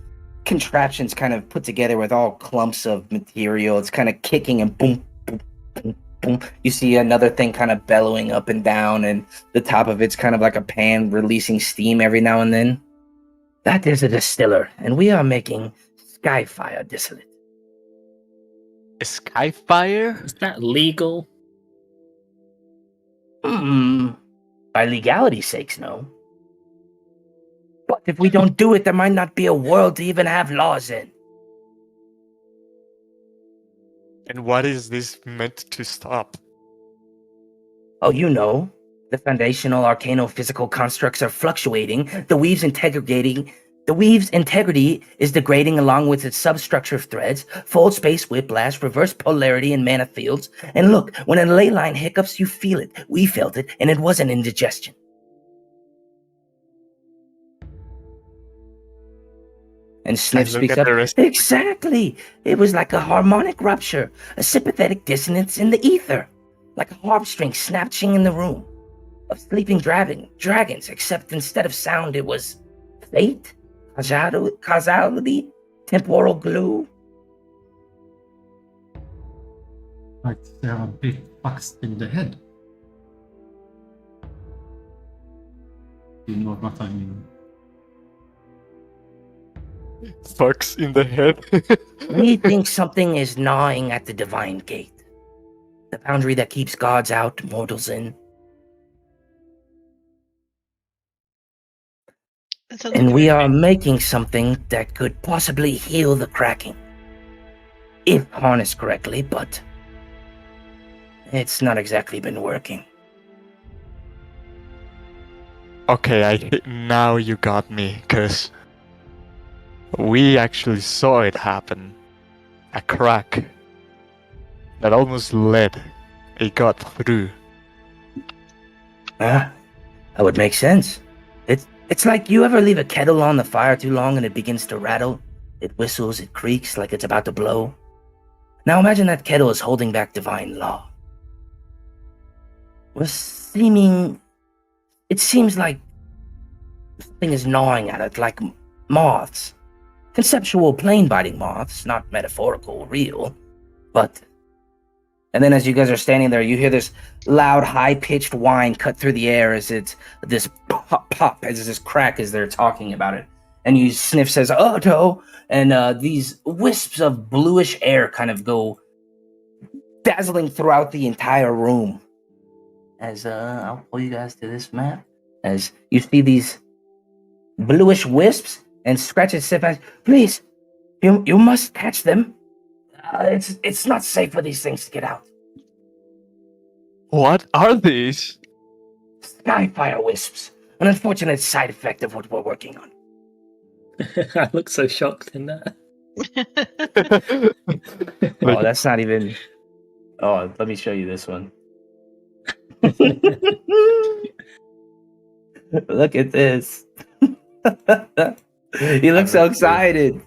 contraption's kind of put together with all clumps of material. It's kind of kicking and boom, boom, boom, boom. You see another thing kind of bellowing up and down, and the top of it's kind of like a pan releasing steam every now and then. That is a distiller, and we are making Skyfire Distillate. Skyfire? Is that legal? By legality's sakes, no. But if we don't do it, there might not be a world to even have laws in. And what is this meant to stop? Oh, you know. The foundational arcano-physical constructs are fluctuating. The weave's integrity is degrading along with its substructure of threads, fold space whiplash, reverse polarity, and mana fields. And look, when a ley line hiccups, you feel it. We felt it, and it wasn't indigestion. And Sniff speaks up. Exactly. It was like a harmonic rupture, a sympathetic dissonance in the ether, like a harp string snatching in the room of sleeping dragons, except instead of sound, it was fate, causality, temporal glue. Like they are a bit fucked in the head. You know what I mean? Fucks in the head. We think something is gnawing at the divine gate, the boundary that keeps gods out, mortals in. And we are making something that could possibly heal the cracking, if harnessed correctly, but it's not exactly been working. Okay, now you got me, cause we actually saw it happen. A crack that almost led a gut through. That would make sense. It's like you ever leave a kettle on the fire too long and it begins to rattle. It whistles, it creaks like it's about to blow. Now imagine that kettle is holding back divine law. It seems like something is gnawing at it, like moths. Conceptual, plane-biting moths, not metaphorical, real. But... And then as you guys are standing there, you hear this loud, high-pitched whine cut through the air as it's this pop, as this crack as they're talking about it. And you Sniff says, Otto! And these wisps of bluish air kind of go dazzling throughout the entire room. As, I'll pull you guys to this map. As you see these bluish wisps, and scratches Sniff, please, you must catch them. It's not safe for these things to get out. What are these? Skyfire wisps. An unfortunate side effect of what we're working on. I look so shocked in that. Oh, that's not even... Oh, let me show you this one. Look at this. You look so excited.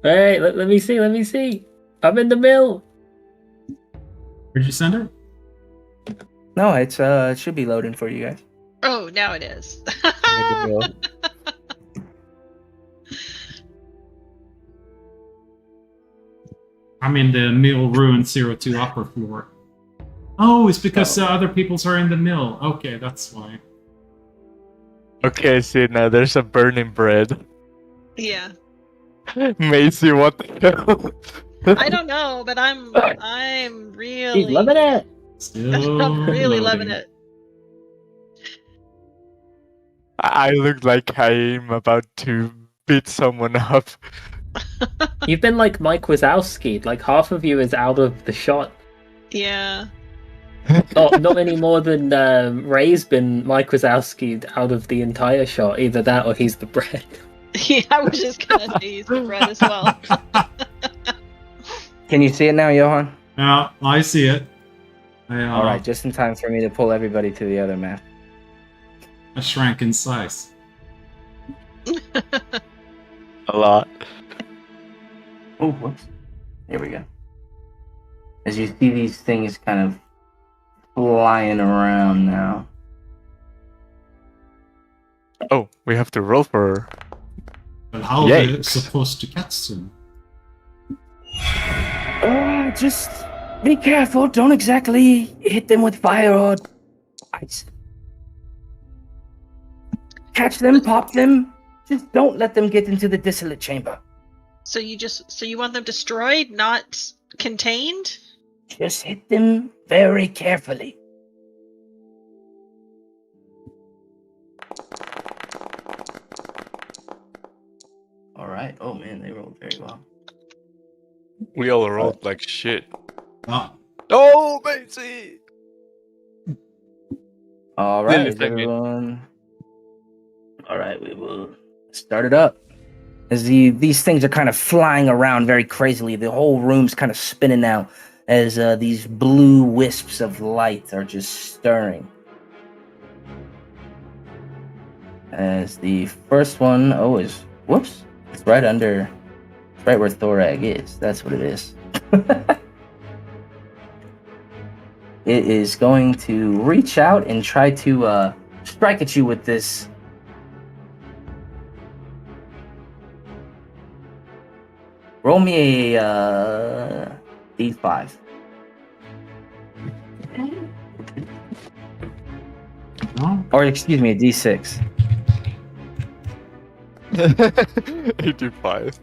Hey, let me see. I'm in the mill. Where'd you send her? No, it should be loading for you guys. Oh, now it is. I'm in the mill ruin 02 upper floor. Oh, it's because other people's are in the mill. Okay, that's why. Okay, see now there's a burning bread. Yeah. Macy, what the hell? I don't know, but I'm really He's loving it. Still I'm really loading. loving it. I look like I'm about to beat someone up. You've been like Mike Wazowski. Like half of you is out of the shot. Yeah. Oh, not any more than Ray's been Mike Wazowski out of the entire shot. Either that or he's the bread. Yeah, I was just gonna say he's the bread as well. Can you see it now, Johan? Yeah, I see it. All right, just in time for me to pull everybody to the other map. I shrank in size. A lot. Oh, whoops. Here we go. As you see these things kind of flying around now. Oh, we have to roll for But how are they supposed to catch them? Just be careful. Don't exactly hit them with fire or ice. Catch them, pop them. Just don't let them get into the distillate chamber. So you want them destroyed, not contained? Just hit them very carefully. All right. Oh man, they rolled very well. We all rolled like shit. Oh. Oh, Macy! All right, Really everyone. All right, we will start it up. As these things are kind of flying around very crazily, the whole room's kind of spinning now as these blue wisps of light are just stirring. As the first one, whoops, it's right under, it's right where Thorag is. That's what it is. It is going to reach out and try to strike at you with this. Roll me a D5. No? Or excuse me, a D6. 85.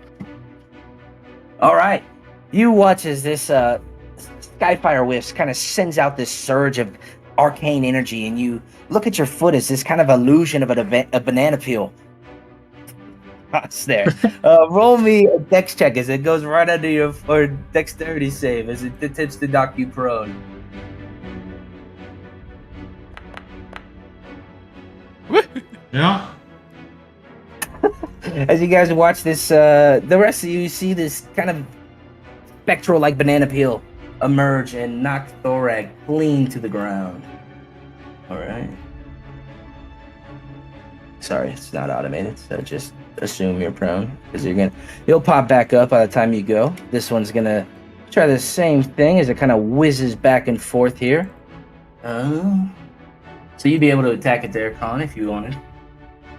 All right. You watch as this Skyfire Wisp kind of sends out this surge of arcane energy, and you look at your foot as this kind of illusion of a banana peel. It's there. Roll me a dex check as it goes right under your or dexterity save as it attempts to knock you prone. Yeah. As you guys watch this, the rest of you see this kind of spectral-like banana peel emerge and knock Thorag clean to the ground. All right. Sorry, it's not automated, so just assume you're prone because you'll pop back up by the time you go. This one's gonna try the same thing as it kind of whizzes back and forth here. So you'd be able to attack it there, Con, if you wanted.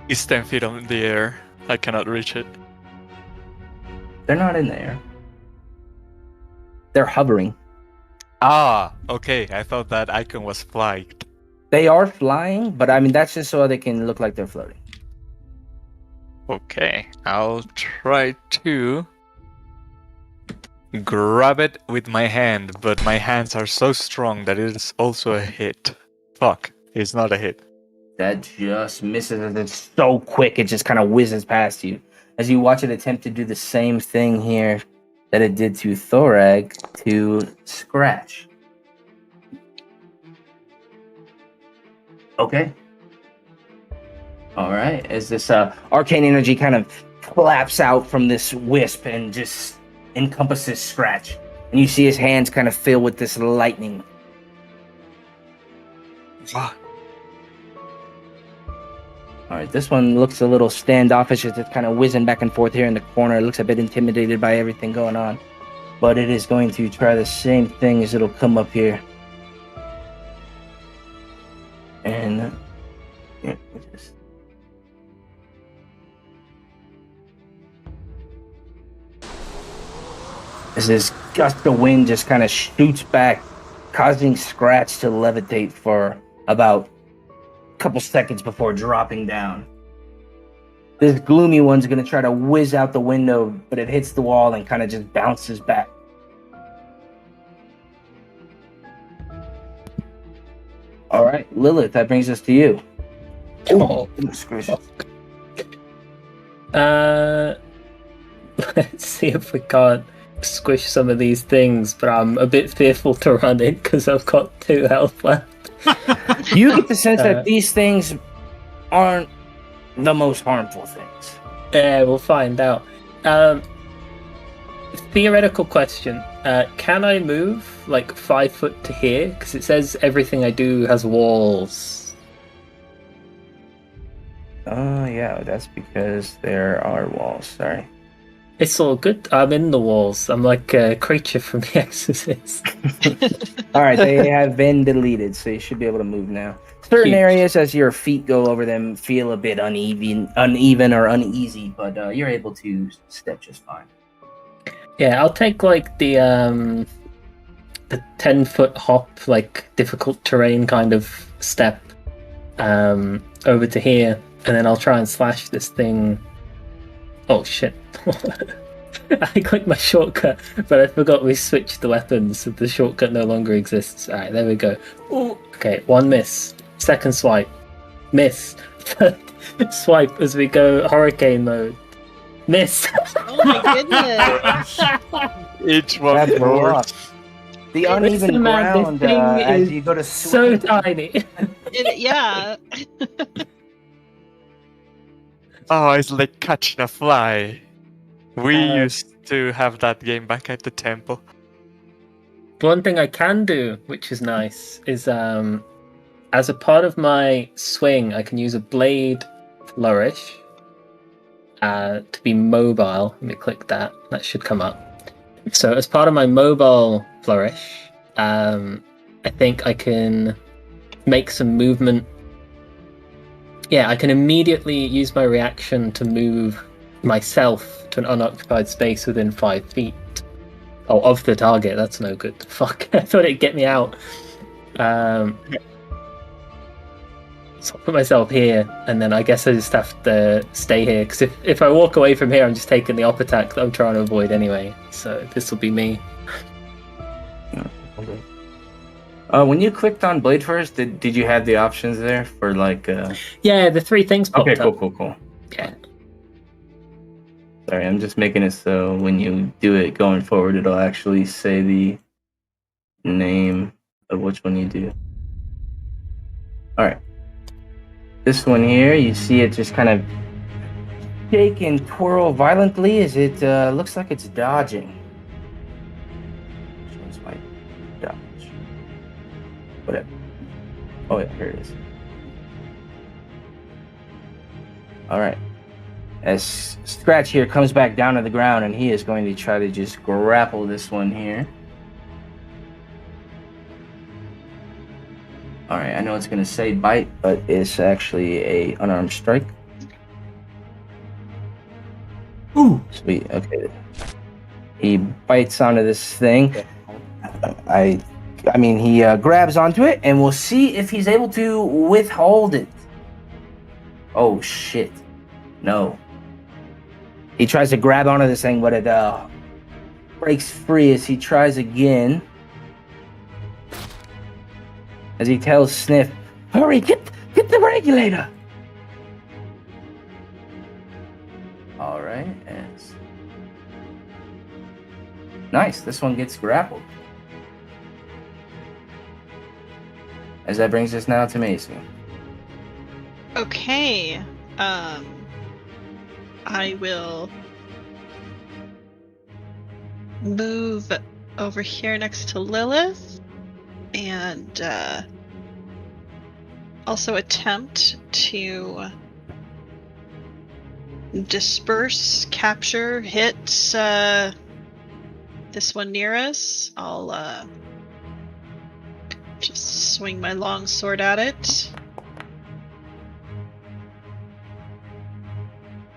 It's 10 feet in the air. I cannot reach it. They're not in the air. They're hovering. Ah, okay. I thought that icon was flagged. They are flying, but I mean that's just so they can look like they're floating. Okay, I'll try to grab it with my hand, but my hands are so strong that it is also a hit. Fuck, it's not a hit. That just misses, and it's so quick it just kind of whizzes past you. As you watch it attempt to do the same thing here that it did to Thorag to Scratch. Okay. All right. As this arcane energy kind of claps out from this wisp and just encompasses Scratch. And you see his hands kind of fill with this lightning. What? All right, this one looks a little standoffish as it's kind of whizzing back and forth here in the corner. It looks a bit intimidated by everything going on. But it is going to try the same thing as it'll come up here. And yeah, just... as this gust of wind just kind of shoots back, causing Scratch to levitate for about couple seconds before dropping down. This gloomy one's gonna try to whiz out the window, but it hits the wall and kind of just bounces back. All right, Lilith, that brings us to you. Oh, goodness gracious. Let's see if we can't squish some of these things, but I'm a bit fearful to run in because I've got 2 health left. You get the sense that these things aren't the most harmful things. Yeah, we'll find out. Theoretical question. Can I move like 5 foot to here? Because it says everything I do has walls. Oh, yeah, that's because there are walls. Sorry. It's all good. I'm in the walls. I'm like a creature from The Exorcist. All right, they have been deleted, so you should be able to move now. Certain Huge. areas, as your feet go over them, feel a bit uneven or uneasy, but you're able to step just fine. Yeah, I'll take like the 10-foot hop, like difficult terrain kind of step over to here, and then I'll try and slash this thing. Oh shit. I clicked my shortcut, but I forgot we switched the weapons, so the shortcut no longer exists. Alright, there we go. Ooh. Okay, one miss. Second swipe. Miss. Third swipe as we go hurricane mode. Miss. Oh my goodness. Each one That's more. rough. The uneven Listen, man, this ground thing as is you go to so swing. tiny. Yeah. Oh, it's like catching a fly. We Uh, used to have that game back at the temple. One thing I can do, which is nice, is as a part of my swing, I can use a blade flourish to be mobile. Let me click that. That should come up. So as part of my mobile flourish, I think I can make some movement. Yeah, I can immediately use my reaction to move myself to an unoccupied space within 5 feet. Oh, of the target. That's no good. Fuck. I thought it'd get me out. So I'll put myself here, and then I guess I just have to stay here, because if I walk away from here, I'm just taking the op attack that I'm trying to avoid anyway. So this will be me. When you clicked on Blade first, did you have the options there for like? Yeah, the 3 things popped Okay, up. cool. Yeah. Sorry, I'm just making it so when you do it going forward, it'll actually say the name of which one you do. All right. This one here, you see it just kind of shake and twirl violently as it looks like it's dodging. Which one's my dodge? Whatever. Oh yeah, here it is. All right. As Scratch here comes back down to the ground, and he is going to try to just grapple this one here. All right, I know it's going to say bite, but it's actually a unarmed strike. Ooh. Sweet. Okay. He bites onto this thing. I mean, he grabs onto it, and we'll see if he's able to withhold it. Oh shit! No. He tries to grab onto this thing, but it breaks free as he tries again. As he tells Sniff, "Hurry, get the regulator!" All right, nice. This one gets grappled. As that brings us now to Macy. Okay. I will move over here next to Lilith and also attempt to disperse, capture, hit this one near us. I'll just swing my long sword at it.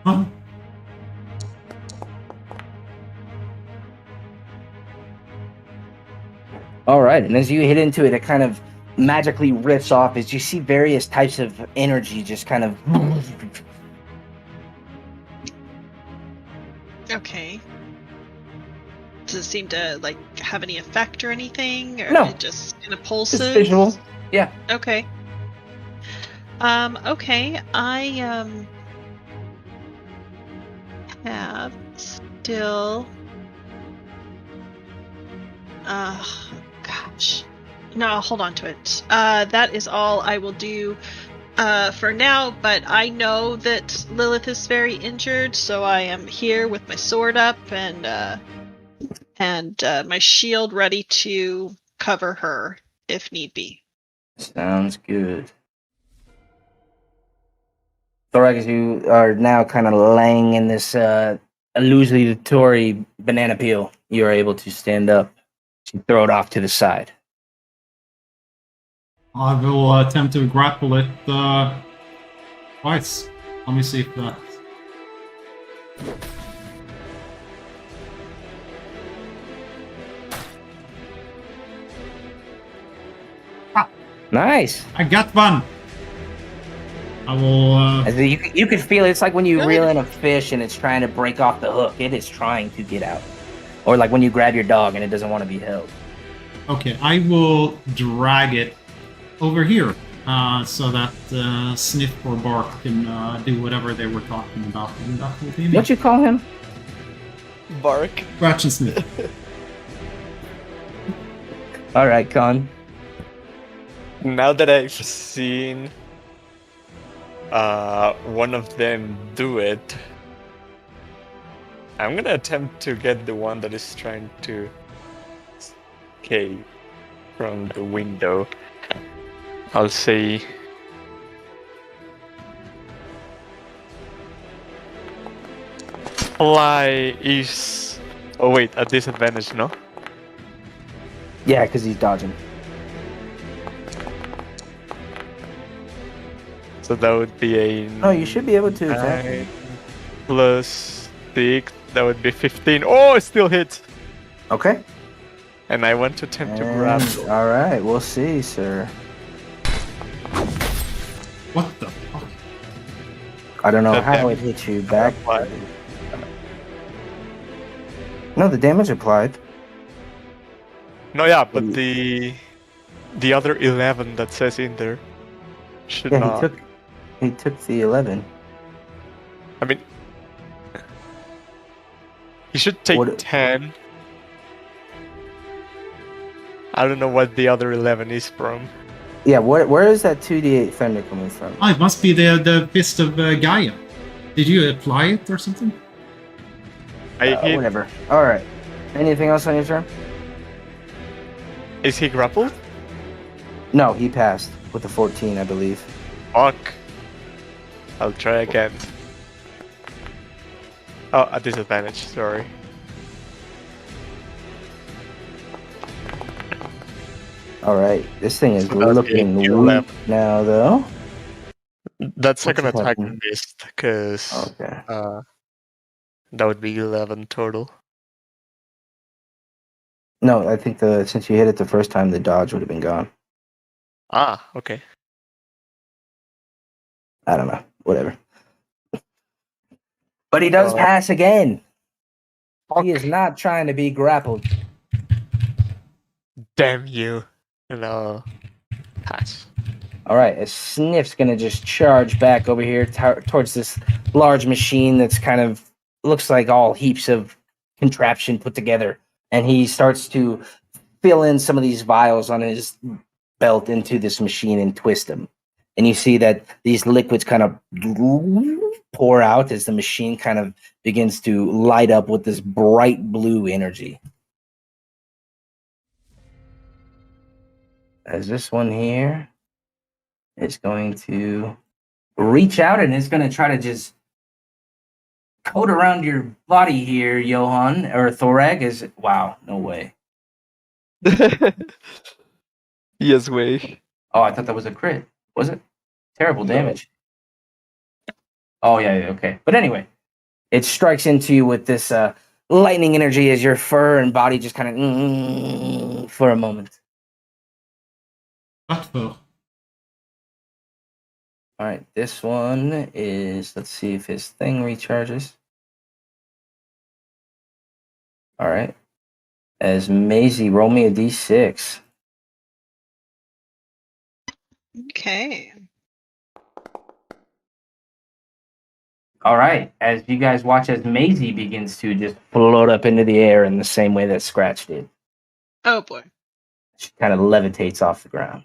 Huh? All right, and as you hit into it, it kind of magically rips off as you see various types of energy just kind of... Okay. Does it seem to like have any effect or anything, or No. it just kind of pulses? Just visual. Yeah. Okay. Okay. I have still. Gosh. No, I'll hold on to it. That is all I will do for now, but I know that Lilith is very injured, so I am here with my sword up and my shield ready to cover her if need be. Sounds good. Thorax, you are now kind of laying in this illusory banana peel, you are able to stand up. You throw it off to the side. I will attempt to grapple it twice. Let me see if that. Nice. I got one. I will. You can feel it. It's like when you Good. reel in a fish and it's trying to break off the hook. It is trying to get out. Or like when you grab your dog and it doesn't want to be held. Okay, I will drag it over here so that Sniff or Bark can do whatever they were talking about. And that will be me. What you call him? Bark. Scratch and Sniff. All right, Con. Now that I've seen one of them do it, I'm gonna attempt to get the one that is trying to escape from the window. I'll say fly is. Oh wait, a disadvantage, no? Yeah, because he's dodging. So that would be a. Oh, you should be able to attack. 9 plus 6. That would be 15. Oh, it still hits. Okay. And I want to attempt to grab. All right, we'll see, sir. What the fuck? I don't know The how damage it hit you back. applied. No, the damage applied. No, yeah, but the other 11 that says in there should Yeah, not. he took the 11. I mean, he should take What- 10. I don't know what the other 11 is from. Yeah, where is that 2d8 thunder coming from? Oh, it must be the fist of Gaia. Did you apply it or something? I hit. Whatever. All right. Anything else on your turn? Is he grappled? No, he passed with a 14, I believe. Fuck. I'll try again. Oh, a disadvantage, sorry. All right. This thing is So that's looking the weak 11. now, though. That second What's attack happening? missed, because Okay. that would be 11 total. No, I think since you hit it the first time, the dodge would have been gone. Ah, okay. I don't know. Whatever. But he does Oh. pass again. Fuck. He is not trying to be grappled. Damn you. No. Pass. All right, as Sniff's gonna just charge back over here towards this large machine that's kind of looks like all heaps of contraption put together, and he starts to fill in some of these vials on his belt into this machine and twist them. And you see that these liquids kind of pour out as the machine kind of begins to light up with this bright blue energy. As this one here is going to reach out and it's going to try to just coat around your body here, Johan, or Thorag. Wow, no way. Yes, way. Oh, I thought that was a crit. Was it? Terrible No. damage. Oh, yeah, okay. But anyway, it strikes into you with this lightning energy as your fur and body just kind of for a moment. What for? All right, this one is, let's see if his thing recharges. All right. As Maisie, roll me a d6. Okay. All right, as you guys watch as Maisie begins to just float up into the air in the same way that Scratch did. Oh boy. She kind of levitates off the ground.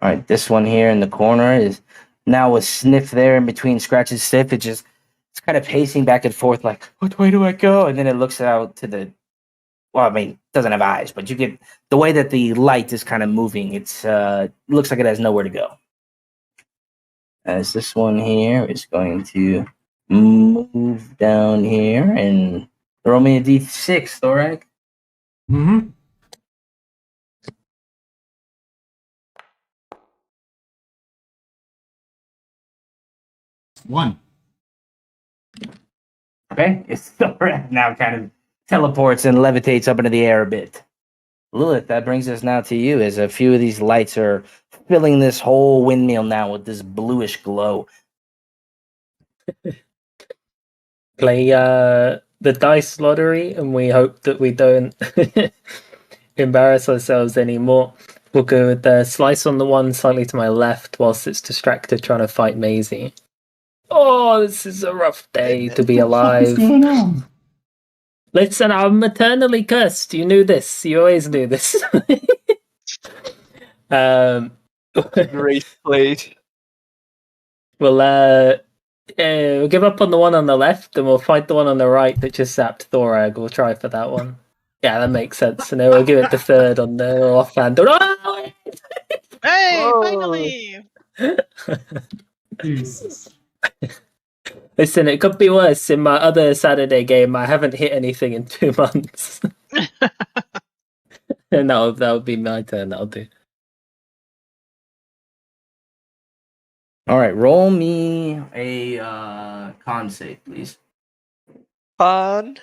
All right, this one here in the corner is now with Sniff there in between Scratch and Sniff. It's kind of pacing back and forth like, what way do I go? And then it looks out to the, well, I mean, it doesn't have eyes, but you get the way that the light is kind of moving. It's looks like it has nowhere to go. As this one here is going to move down here and roll me a d6, Thorag. Mm-hmm. One. Okay, it's Thorag now kind of teleports and levitates up into the air a bit. Lilith, that brings us now to you, as a few of these lights are filling this whole windmill now with this bluish glow. Play the dice lottery, and we hope that we don't embarrass ourselves anymore. We'll go with the slice on the one slightly to my left whilst it's distracted trying to fight Maisie. Oh, this is a rough day to be alive. What's going on? Listen, I'm eternally cursed. You knew this. You always knew this. Great plate. We'll give up on the one on the left, and we'll fight the one on the right that just zapped Thorag. We'll try for that one. Yeah, that makes sense. And then we'll give it the third on the offhand. Oh! Hey, Whoa. finally! Jesus. Listen, it could be worse. In my other Saturday game, I haven't hit anything in 2 months. And that'll be my turn. That'll do. All right, roll me a con save, please. Fun.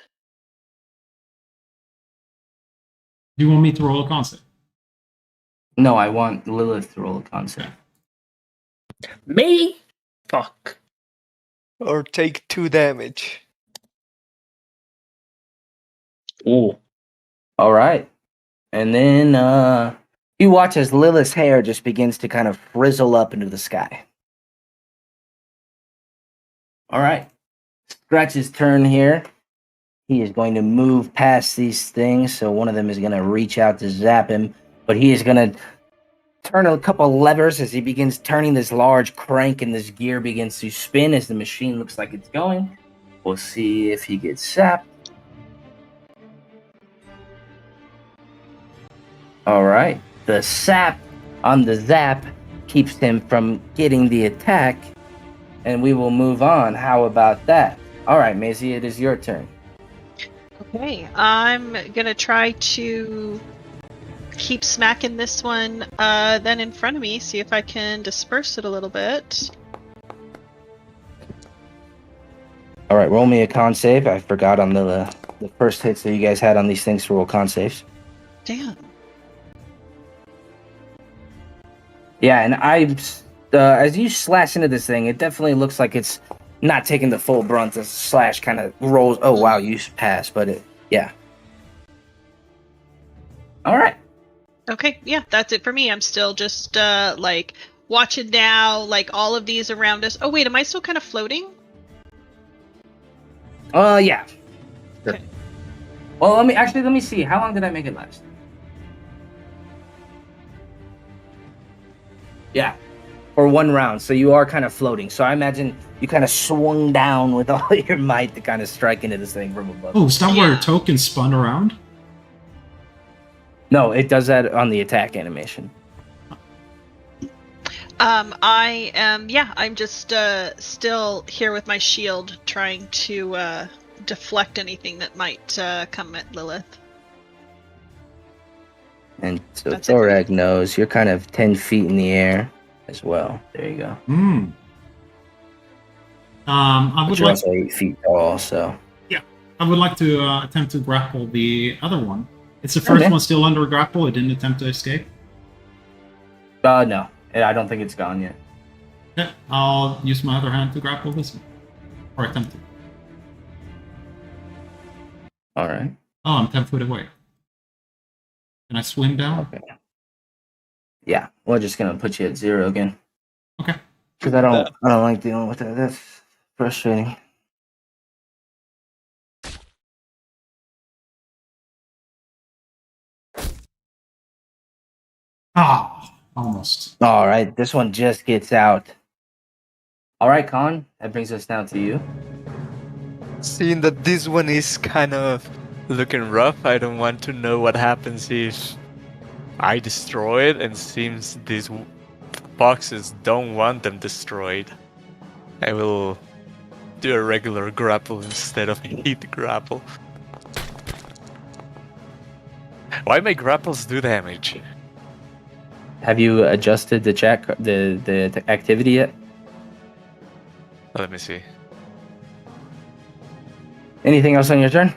Do you want me to roll a concept? No, I want Lilith to roll a con save. Me? Fuck. Or take 2 damage. Ooh. All right. And then you watch as Lilith's hair just begins to kind of frizzle up into the sky. All right. Scratch's turn here. He is going to move past these things, so one of them is going to reach out to zap him, but he is going to turn a couple levers as he begins turning this large crank, and this gear begins to spin as the machine looks like it's going. We'll see if he gets zapped. All right. The sap on the zap keeps him from getting the attack, and we will move on. How about that? All right, Maisie, it is your turn. Okay, I'm gonna try to keep smacking this one then in front of me, see if I can disperse it a little bit. All right, roll me a con save. I forgot on the first hits that you guys had on these things to roll con saves. Damn. Yeah, and as you slash into this thing, it definitely looks like it's not taking the full brunt. The slash kind of rolls. Oh, wow, you passed, but yeah. All right. Okay, yeah, that's it for me. I'm still just like watching now, like all of these around us. Oh wait, am I still kind of floating? Yeah. Sure. Okay. Well, let me see. How long did I make it last? Yeah. For 1 round. So you are kind of floating. So I imagine you kind of swung down with all your might to kind of strike into this thing from above. Oh, is that where a token spun around? No, it does that on the attack animation. I am, I'm just still here with my shield trying to deflect anything that might come at Lilith. And so That's it for Thorag knows you're kind of 10 feet in the air as well. There you go. I But would you're like also 8 feet tall, so. I would like to attempt to grapple the other one. It's the first Okay. one still under grapple. It didn't attempt to escape. No. I don't think it's gone yet. Yeah, I'll use my other hand to grapple this one. Or attempt to. All right. Oh, I'm 10 foot away. Can I swim down? Okay. Yeah, we're just gonna put you at 0 again. Okay. Because I don't like dealing with that. That's frustrating. Ah, almost. All right, this one just gets out. All right, Con, that brings us down to you. Seeing that this one is kind of looking rough, I don't want to know what happens if I destroy it, and seems these foxes don't want them destroyed. I will do a regular grapple instead of heat grapple. Why make grapples do damage? Have you adjusted the check, the activity yet? Let me see. Anything else on your turn?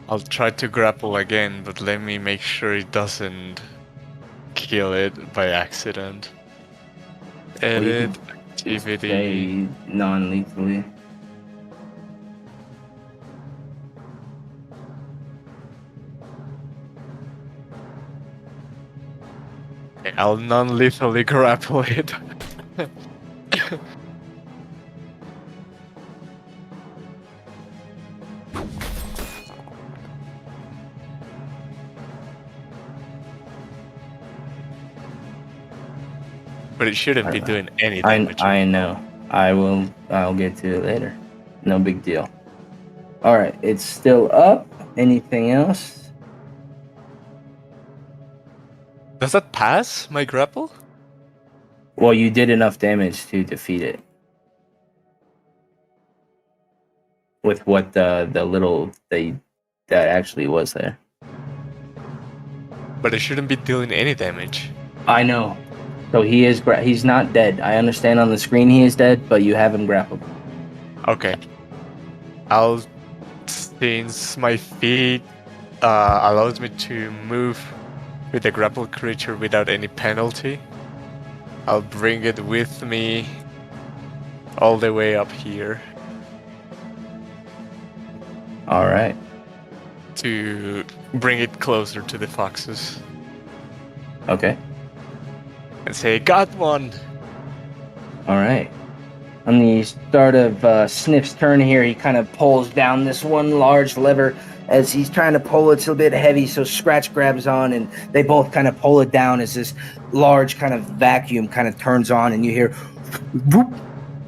I'll try to grapple again, but let me make sure it doesn't kill it by accident. Edit activity. Say non-lethally. I'll non-lethally grapple it. But it shouldn't be doing any damage. I know. I'll get to it later. No big deal. Alright, it's still up. Anything else? Does that pass my grapple? Well, you did enough damage to defeat it. With what the little that actually was there. But it shouldn't be dealing any damage. I know. So he's not dead. I understand on the screen he is dead, but you have him grappled. Okay. Since my feet allows me to move with a grappled creature without any penalty, I'll bring it with me all the way up here. Alright. To bring it closer to the foxes. Okay. And say, got one! Alright. On the start of Sniff's turn here, he kind of pulls down this one large lever. As he's trying to pull, it's a bit heavy, so Scratch grabs on, and they both kind of pull it down as this large kind of vacuum kind of turns on, and you hear whoop,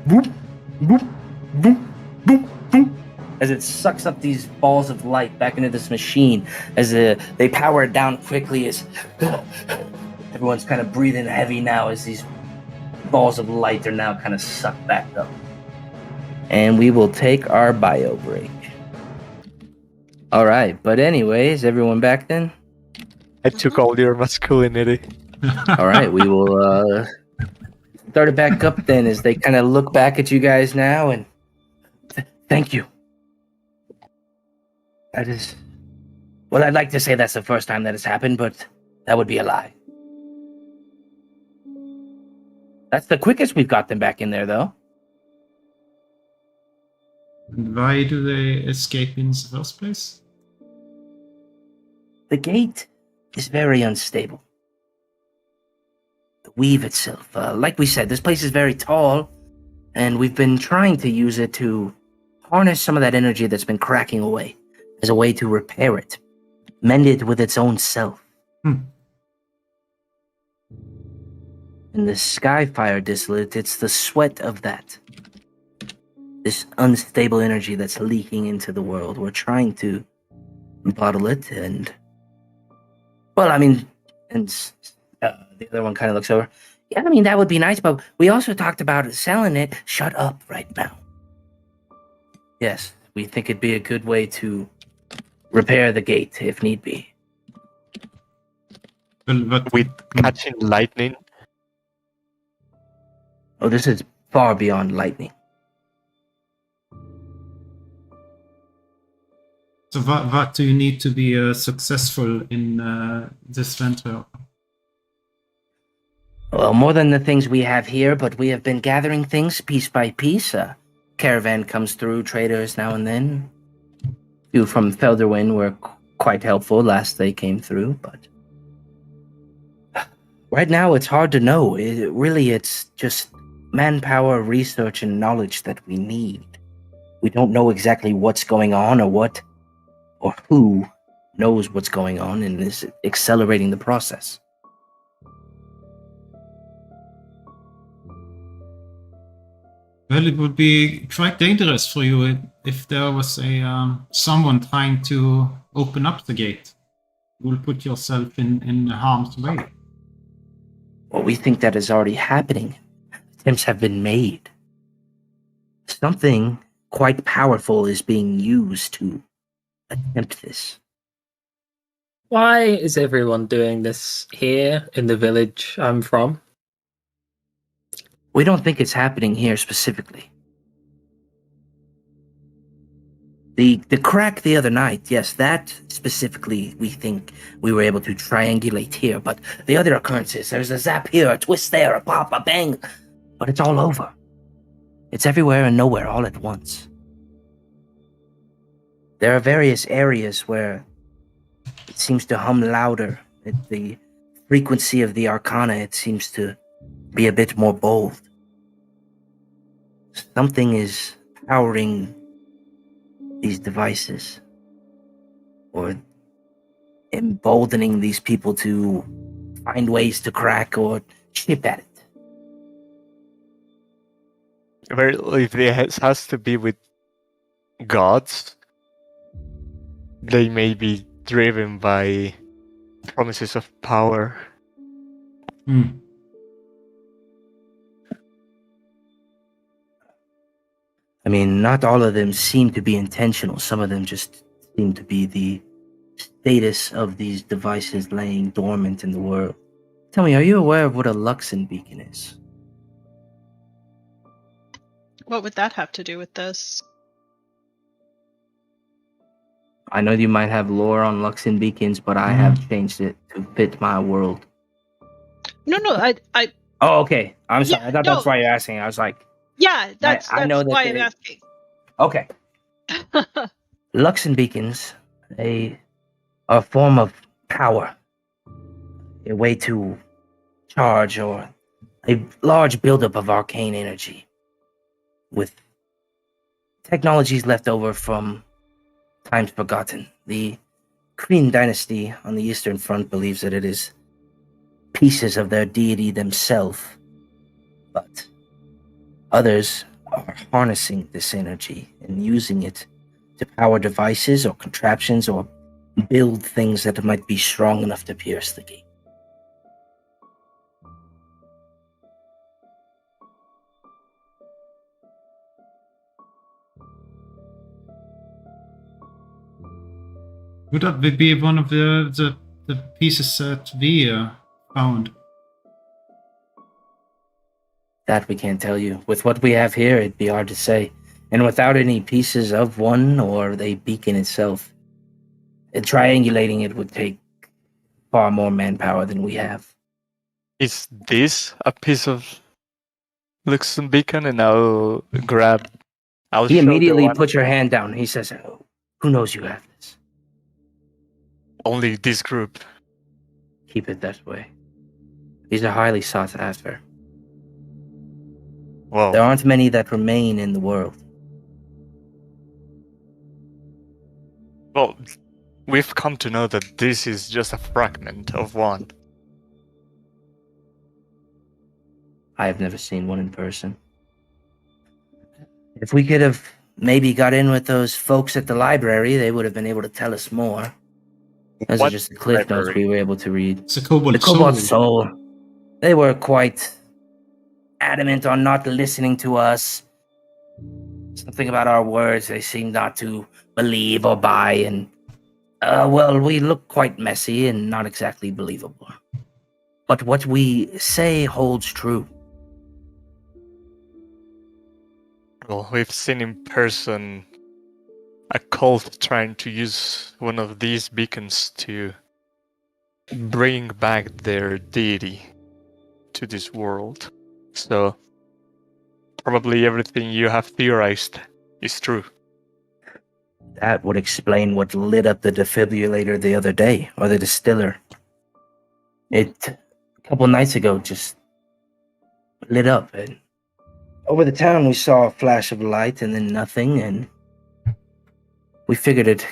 whoop, whoop, whoop, whoop, whoop, as it sucks up these balls of light back into this machine. As they power it down quickly, as everyone's kind of breathing heavy now as these balls of light are now kind of sucked back up. And we will take our bio break. All right, but anyways, everyone back then? I took all your masculinity. All right, we will start it back up then as they kind of look back at you guys now, and thank you. That is... Well, I'd like to say that's the first time that has happened, but that would be a lie. That's the quickest we've got them back in there, though. Why do they escape in the first place? The gate is very unstable. The weave itself, like we said, this place is very tall, and we've been trying to use it to harness some of that energy that's been cracking away as a way to repair it, mend it with its own self. And the Skyfire Distillate, it's the sweat of that. This unstable energy that's leaking into the world. We're trying to bottle it and... Well, I mean, and the other one kind of looks over. Yeah, I mean, that would be nice, but we also talked about selling it. Shut up right now. Yes, we think it'd be a good way to repair the gate if need be. Well, but With catching lightning. Oh, this is far beyond lightning. so what do you need to be successful in this venture? Well, more than the things we have here, but we have been gathering things piece by piece. A caravan comes through, traders now and then. You from Felderwin were quite helpful last they came through, but... Right now, it's hard to know. It's just manpower, research, and knowledge that we need. We don't know exactly what's going on or what, or who knows what's going on and is accelerating the process. Well, it would be quite dangerous for you if there was someone trying to open up the gate. You will put yourself in harm's way. Well, we think that is already happening. Attempts have been made. something quite powerful is being used to attempt this. Why is everyone doing this here in the village I'm from? We don't think it's happening here specifically. The crack the other night, yes, that specifically we think we were able to triangulate here, but the other occurrences, there's a zap here, a twist there, a pop, a bang, but it's all over. It's everywhere and nowhere all at once. There are various areas where it seems to hum louder. The frequency of the arcana, it seems to be a bit more bold. Something is powering these devices, or emboldening these people to find ways to crack or chip at it. Well, if it has to be with gods, they may be driven by promises of power. Hmm. I mean, not all of them seem to be intentional. Some of them just seem to be the status of these devices laying dormant in the world. Tell me, are you aware of what a Luxon beacon is? What would that have to do with this? I know you might have lore on Luxon beacons, but I have changed it to fit my world. No, I Oh, okay. I'm sorry. Yeah, I thought that's why you're asking. I was like, yeah, that's I know that why they- I'm asking. okay. Luxon beacons, a form of power, a way to charge or a large buildup of arcane energy with technologies left over from times forgotten. The Kryn dynasty on the Eastern Front believes that it is pieces of their deity themselves, but others are harnessing this energy and using it to power devices or contraptions or build things that might be strong enough to pierce the gate. Would that be one of the pieces that we found? That we can't tell you. With what we have here, it'd be hard to say. And without any pieces of one or the beacon itself, triangulating it would take far more manpower than we have. Is this a piece of Luxon beacon? And I'll grab. I'll He show the immediately one- puts your hand down. He says, "Oh, who knows you have this? only this group. Keep it that way. These are highly sought after. Whoa. There aren't many that remain in the world." Well, we've come to know that this is just a fragment of one. I have never seen one in person. If we could have maybe got in with those folks at the library, they would have been able to tell us more. Those What are just the cliff notes library? we were able to read. It's a Cobalt The Cobalt Soul. Soul. They were quite adamant on not listening to us. Something about our words they seemed not to believe or buy, and well, we look quite messy and not exactly believable. But what we say holds true. Well, we've seen in person a cult trying to use one of these beacons to bring back their deity to this world. So, probably everything you have theorized is true. That would explain what lit up the defibrillator the other day, or the distiller. It, a couple nights ago, just lit up, and over the town we saw a flash of light and then nothing, and we figured it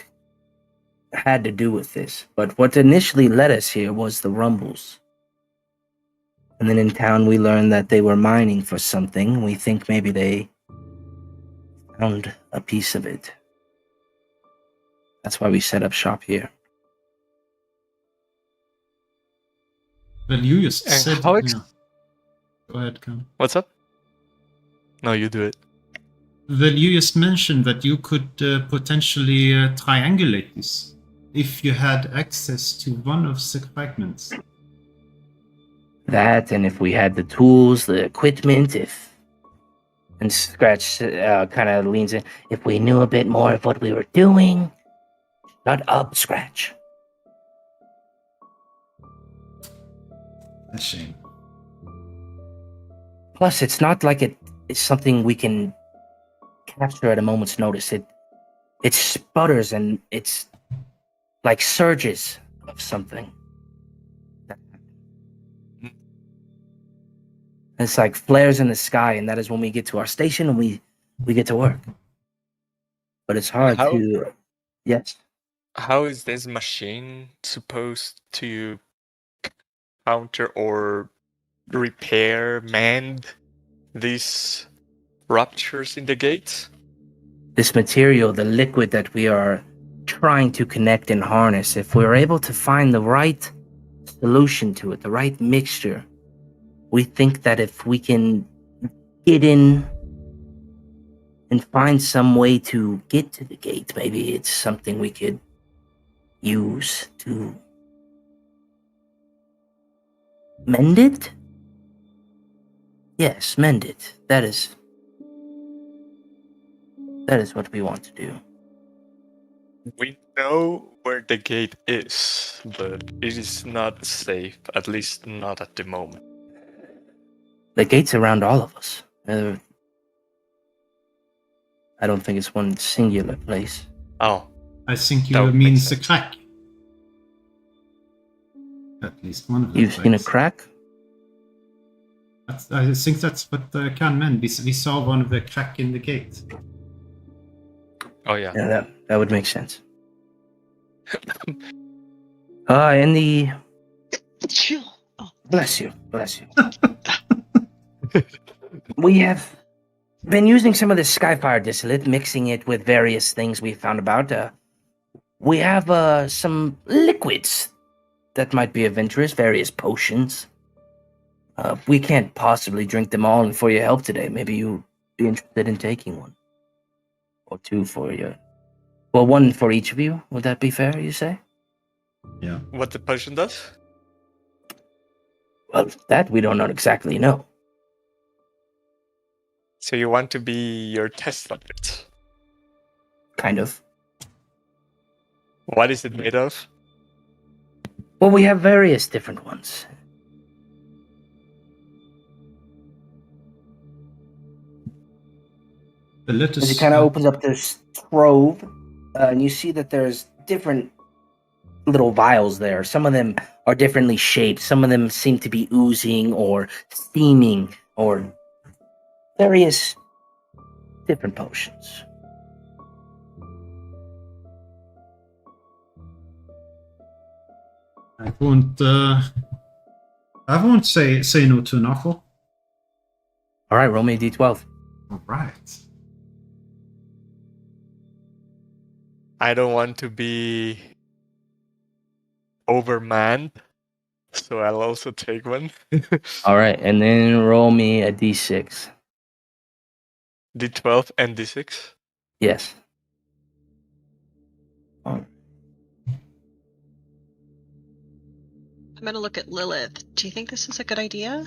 had to do with this. But what initially led us here was the rumbles. And then in town we learned that they were mining for something. We think maybe they found a piece of it. That's why we set up shop here. Well, you just And said. how Yeah. Go ahead, Cam. What's up? No, you do it. Well, you just mentioned that you could potentially triangulate this if you had access to one of the fragments. That, and if we had the tools, the equipment, and Scratch kind of leans in. If we knew a bit more of what we were doing. Shut up, Scratch. A shame. Plus, it's not like it's something we can capture at a moment's notice. It sputters and it's like surges of something. It's like flares in the sky, and that is when we get to our station and we get to work. But it's hard to... Yes? How is this machine supposed to counter or repair, mend these ruptures in the gates? This material, the liquid that we are trying to connect and harness, if we're able to find the right solution to it, the right mixture, we think that if we can get in and find some way to get to the gate, maybe it's something we could use to mend it? Yes, mend it. That is what we want to do. We know where the gate is, but it is not safe, at least not at the moment. The gate's around all of us. I don't think it's one singular place. Oh, I think That you would mean make the sense. crack. At least one of them. You've seen a crack? I think that's what Can meant. We saw one of the crack in the gate. oh yeah. Yeah, that would make sense. In the... Oh, Bless you. We have been using some of this Skyfire Distillate, mixing it with various things we found about. We have some liquids that might be of interest, various potions. We can't possibly drink them all, and for your help today, maybe you'd be interested in taking one. Or two for you. Well, one for each of you. Would that be fair, you say? Yeah. What the potion does? Well, that we don't exactly know. So you want to be your test subject? Kind of. What is it made of? Well, we have various different ones. As he kind of opens up this trove, and you see that there's different little vials there. Some of them are differently shaped. Some of them seem to be oozing or steaming or various different potions. I won't say no to an offer. All right, roll me a d12. All right. I don't want to be overmanned, so I'll also take one. All right, and then roll me a d6. D12 and D6. Yes. Oh. I'm gonna look at Lilith. Do you think this is a good idea?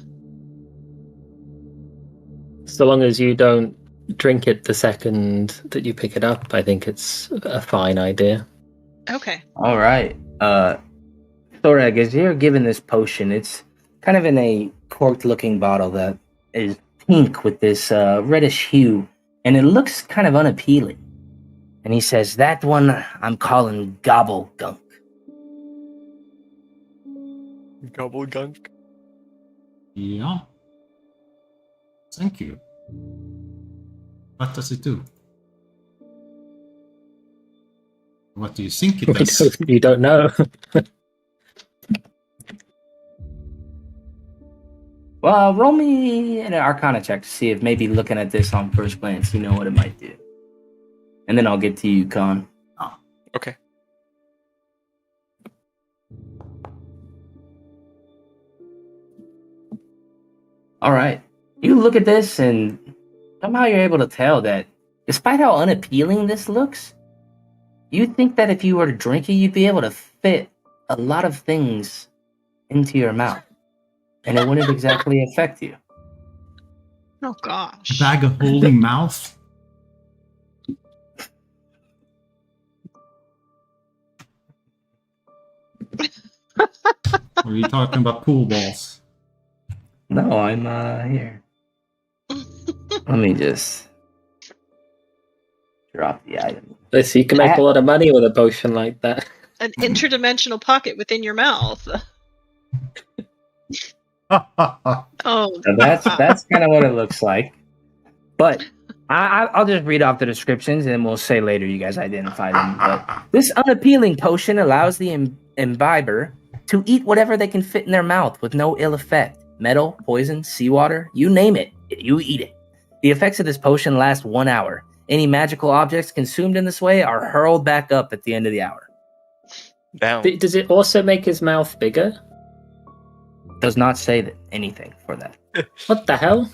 So long as you don't drink it the second that you pick it up, I think it's a fine idea. Okay. All right. Thorag, as you're given this potion, it's kind of in a corked-looking bottle that is pink with this reddish hue, and it looks kind of unappealing. And he says, that one I'm calling Gobble Gunk. Gobble gunk. Yeah. Thank you. What does it do? What do you think it does? You don't know. Well, roll me an Arcana check to see if maybe looking at this on first glance, you know what it might do. And then I'll get to you, Con. Okay. All right. You look at this, and somehow you're able to tell that Despite how unappealing this looks, you'd think that if you were to drink it, you'd be able to fit a lot of things into your mouth, and it wouldn't exactly affect you. Oh gosh. Bag of holding mouth. Or are you talking about pool balls? No, I'm here. Let me just drop the item. So you can make a lot of money with a potion like that. An interdimensional pocket within your mouth. Oh, So that's kind of what it looks like. But I'll just read off the descriptions and we'll say later you guys identify them. But this unappealing potion allows the imbiber to eat whatever they can fit in their mouth with no ill effect. Metal, poison, seawater, you name it, you eat it. The effects of this potion last 1 hour. Any magical objects consumed in this way are hurled back up at the end of the hour. Damn. Does it also make his mouth bigger? Does not say anything for that. What the hell?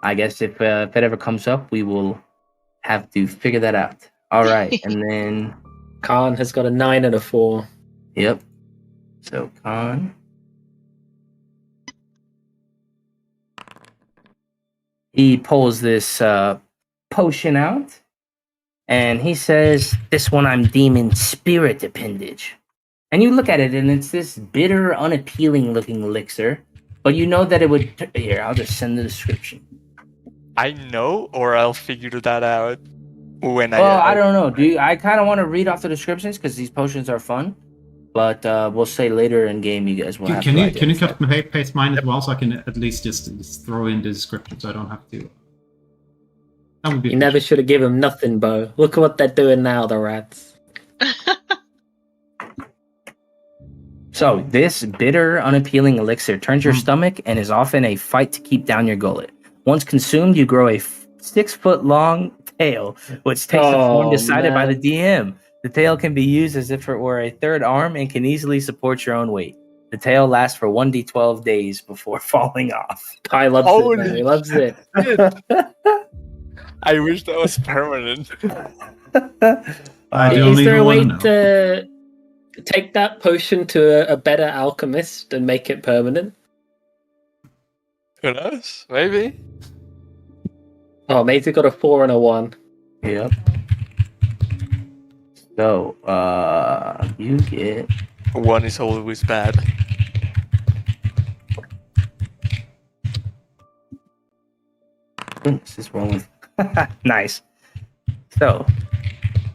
I guess if it ever comes up, we will have to figure that out. All right, and then Khan has got a 9 and a 4. yep. So Khan. He pulls this potion out, and he says, "This one I'm deeming spirit appendage." And you look at it, and it's this bitter, unappealing-looking elixir. But you know that it would. Here, I'll just send the description. I know, or I'll figure that out when Well, I don't know. I kind of want to read off the descriptions because these potions are fun. But we'll say later in game, you guys will have Can to you identify. cut and paste mine as well, so I can at least just throw in the description, so I don't have to. That would be. You never should have given him nothing, Bo. Look at what they're doing now, the rats. So, this bitter, unappealing elixir turns your stomach and is often a fight to keep down your gullet. Once consumed, you grow a 6-foot-long tail, which takes the form decided by the DM. The tail can be used as if it were a third arm and can easily support your own weight. The tail lasts for 1d12 days before falling off. Kai loves it, man. He loves it. I wish that was permanent. Is there a way to take that potion to a better alchemist and make it permanent? Who knows? Maybe. Oh, Maisie got a 4 and a 1. Yep. So, you get... 1 is always bad. This is rolling. Nice. So,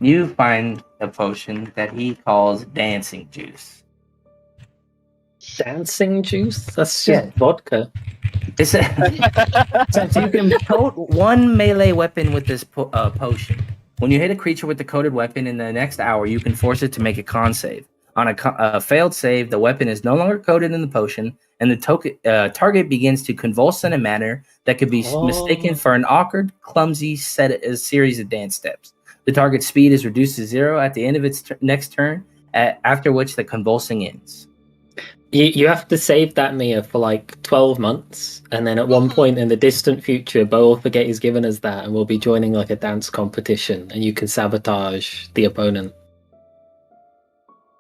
you find a potion that he calls dancing juice. Dancing juice? That's just vodka. It's so you can coat one melee weapon with this potion. When you hit a creature with the coated weapon in the next hour, you can force it to make a con save. On a failed save, the weapon is no longer coated in the potion, and the target begins to convulse in a manner that could be mistaken for an awkward, clumsy series of dance steps. The target's speed is reduced to 0 at the end of its next turn, after which the convulsing ends. You have to save that Mia for like 12 months, and then at one point in the distant future, Bo will forget he's given us that, and we'll be joining like a dance competition, and you can sabotage the opponent.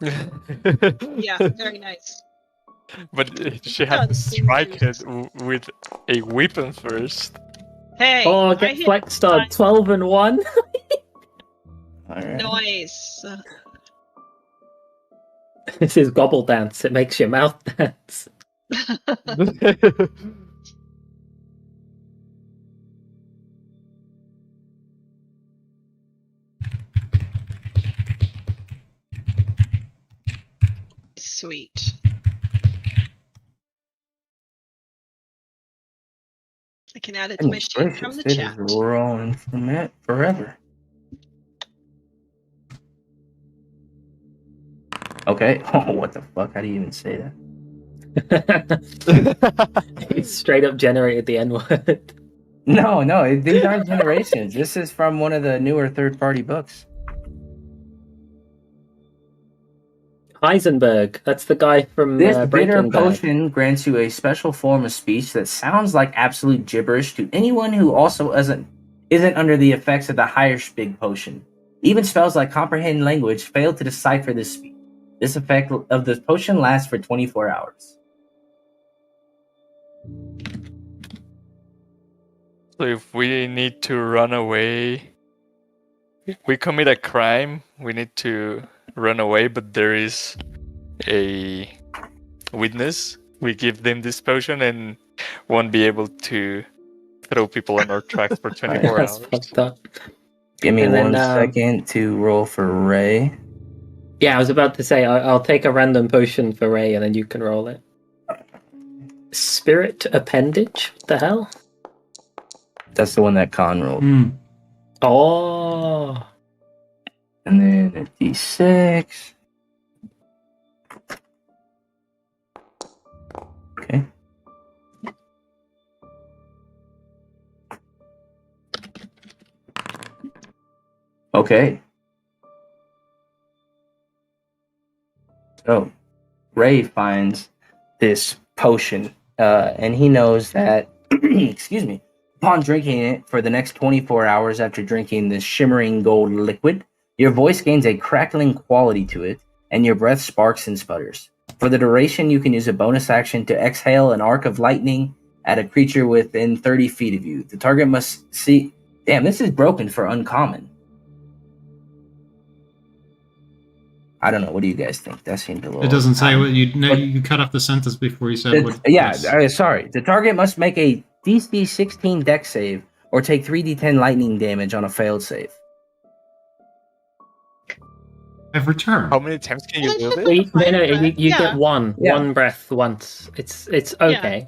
Yeah, very nice. But she had to strike it with a weapon first. Hey, Oh, get flexed on 12 and 1. All right. Nice. This is gobble dance. It makes your mouth dance. Sweet. I can add it to my sheet from the chat. It is rolling from it forever. Okay. Oh, what the fuck? How do you even say that? He straight up generated the N-word. No, these aren't generations. This is from one of the newer third-party books. Heisenberg. That's the guy from This bitter Breaking Bad. potion grants you a special form of speech that sounds like absolute gibberish to anyone who also isn't under the effects of the higher spig potion. Even spells like comprehend language fail to decipher this speed. This effect of the potion lasts for 24 hours. So if we need to run away, if we commit a crime, we need to run away, but there is a witness. We give them this potion and won't be able to throw people on our tracks for 24 That's hours. fucked up. Give me And then, 1 second to roll for Ray. Yeah, I was about to say I'll take a random potion for Ray, and then you can roll it. Spirit appendage. What the hell? That's the one that Khan rolled. Oh. And then a D6. Okay. Okay. So, Ray finds this potion, and he knows that, excuse me, upon drinking it for the next 24 hours after drinking this shimmering gold liquid, your voice gains a crackling quality to it, and your breath sparks and sputters. For the duration, you can use a bonus action to exhale an arc of lightning at a creature within 30 feet of you. The target must see... Damn, this is broken for uncommon. I don't know. What do you guys think? That seemed a little... It doesn't say what you... No, you cut off the sentence before you said what... Yeah, sorry. The target must make a DC 16 dex save or take 3d10 lightning damage on a failed save. I've returned. How many times can you do Wait, it? no, you get one Yeah. breath once. It's okay.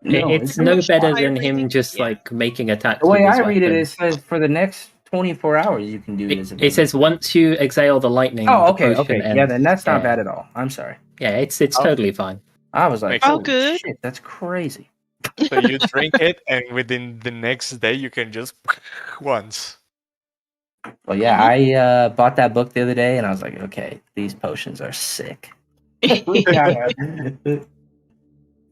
No, It's no better I than really him think- just yeah. like making attacks. The way with his I read it, weapon. it says for the next 24 hours you can do it as a It says once you exhale the lightning. Oh, the okay, potion okay. ends. Yeah, then that's not Yeah. bad at all. I'm sorry. Yeah, it's Oh. totally fine. I was like, Oh, holy good. shit, that's crazy. So you drink it, and within the next day you can just once. Well, yeah, I bought that book the other day, and I was like, okay, these potions are sick.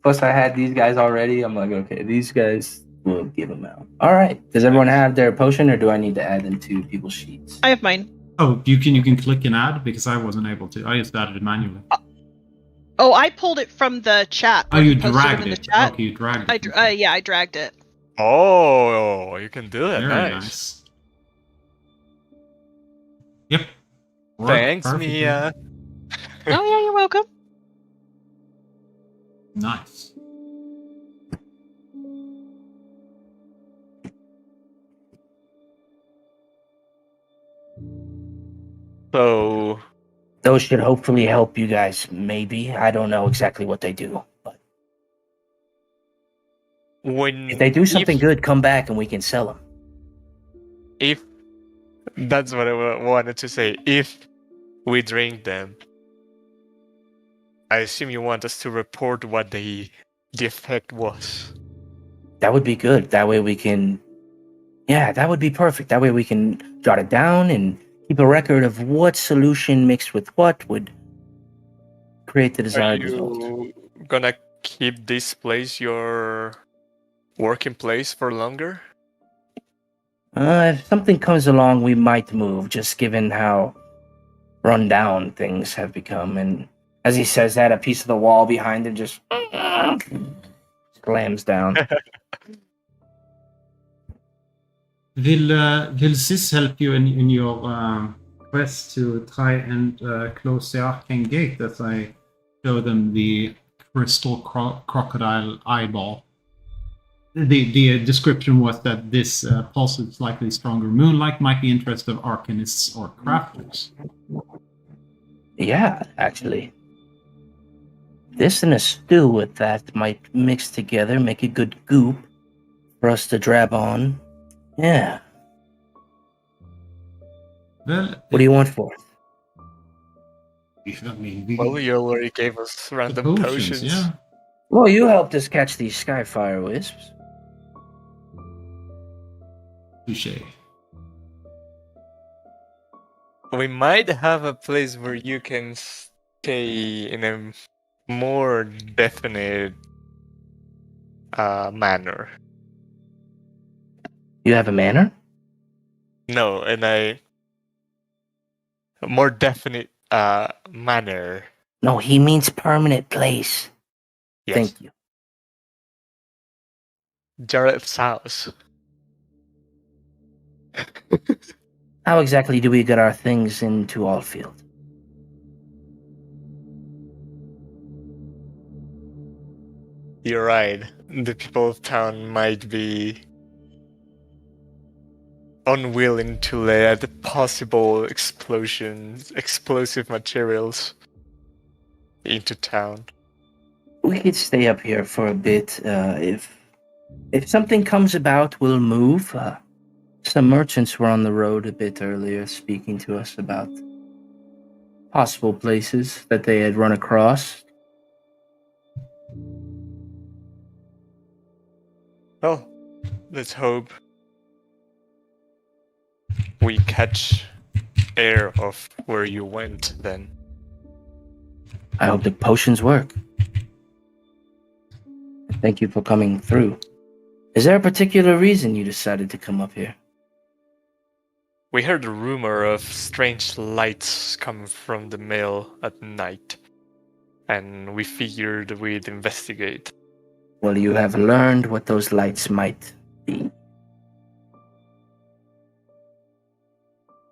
Plus, I had these guys already. I'm like, okay, these guys will give them out. All right. Does everyone have their potion, or do I need to add them to people's sheets? I have mine. Oh, you can click and add because I wasn't able to. I just added it manually. Oh, I pulled it from the chat. Oh, when you posted dragged them in it. the chat. Okay, you dragged I it. yeah, I dragged it. Oh, you can do that. Very Nice. nice. Yep. Worked Thanks, perfectly. Mia. Oh yeah, you're welcome. Nice. So, Those should hopefully help you guys, maybe. I don't know exactly what they do. But when if they do something if, good, come back and we can sell them. if that's what I wanted to say, if we drink them, I assume you want us to report what the effect was. That would be good. That way we can... Yeah, that would be perfect. That way we can jot it down and keep a record of what solution mixed with what would create the Are desired result. you gonna keep this place your working place for longer? If something comes along, we might move, just given how run down things have become. And as he says that, a piece of the wall behind him just slams down. Will Sis help you in your quest to try and close the arcane gate as I show them the crystal crocodile eyeball? The description was that this pulse is likely stronger moonlight might be interest of arcanists or crafters. Yeah, actually. This and a stew with that might mix together, make a good goop for us to drab on. Yeah. Well, What do you want for it? I mean, Well, you already gave us random potions. yeah. Well, you helped us catch these Skyfire wisps. Touché. We might have a place where you can stay in a more definite manner. You have a manor? No, in a more definite manner. No, he means permanent place. Yes. Thank you. Jareth's house. How exactly do we get our things into Alfield? You're right. The people of town might be unwilling to let possible explosions, explosive materials into town. We could stay up here for a bit. If something comes about, we'll move. Some merchants were on the road a bit earlier, speaking to us about possible places that they had run across. Well, let's hope we catch air of where you went then. I hope the potions work. Thank you for coming through. Is there a particular reason you decided to come up here? We heard a rumor of strange lights coming from the mill at night, and we figured we'd investigate. Well, you have learned what those lights might be.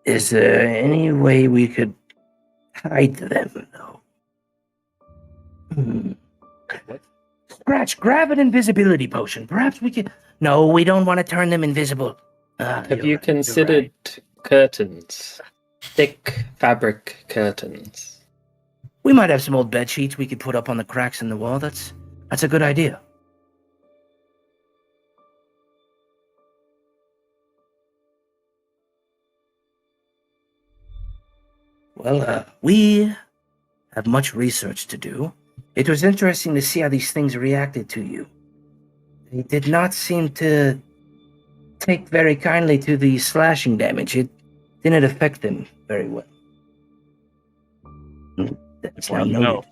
Is there any way we could hide them, though? Scratch, grab an invisibility potion. Perhaps we could... No, we don't want to turn them invisible. Have you considered curtains? Thick fabric curtains. We might have some old bed sheets we could put up on the cracks in the wall. That's a good idea. Well, we have much research to do. It was interesting to see how these things reacted to you. They did not seem to take very kindly to the slashing damage. It didn't affect them very well. That's now noted. No.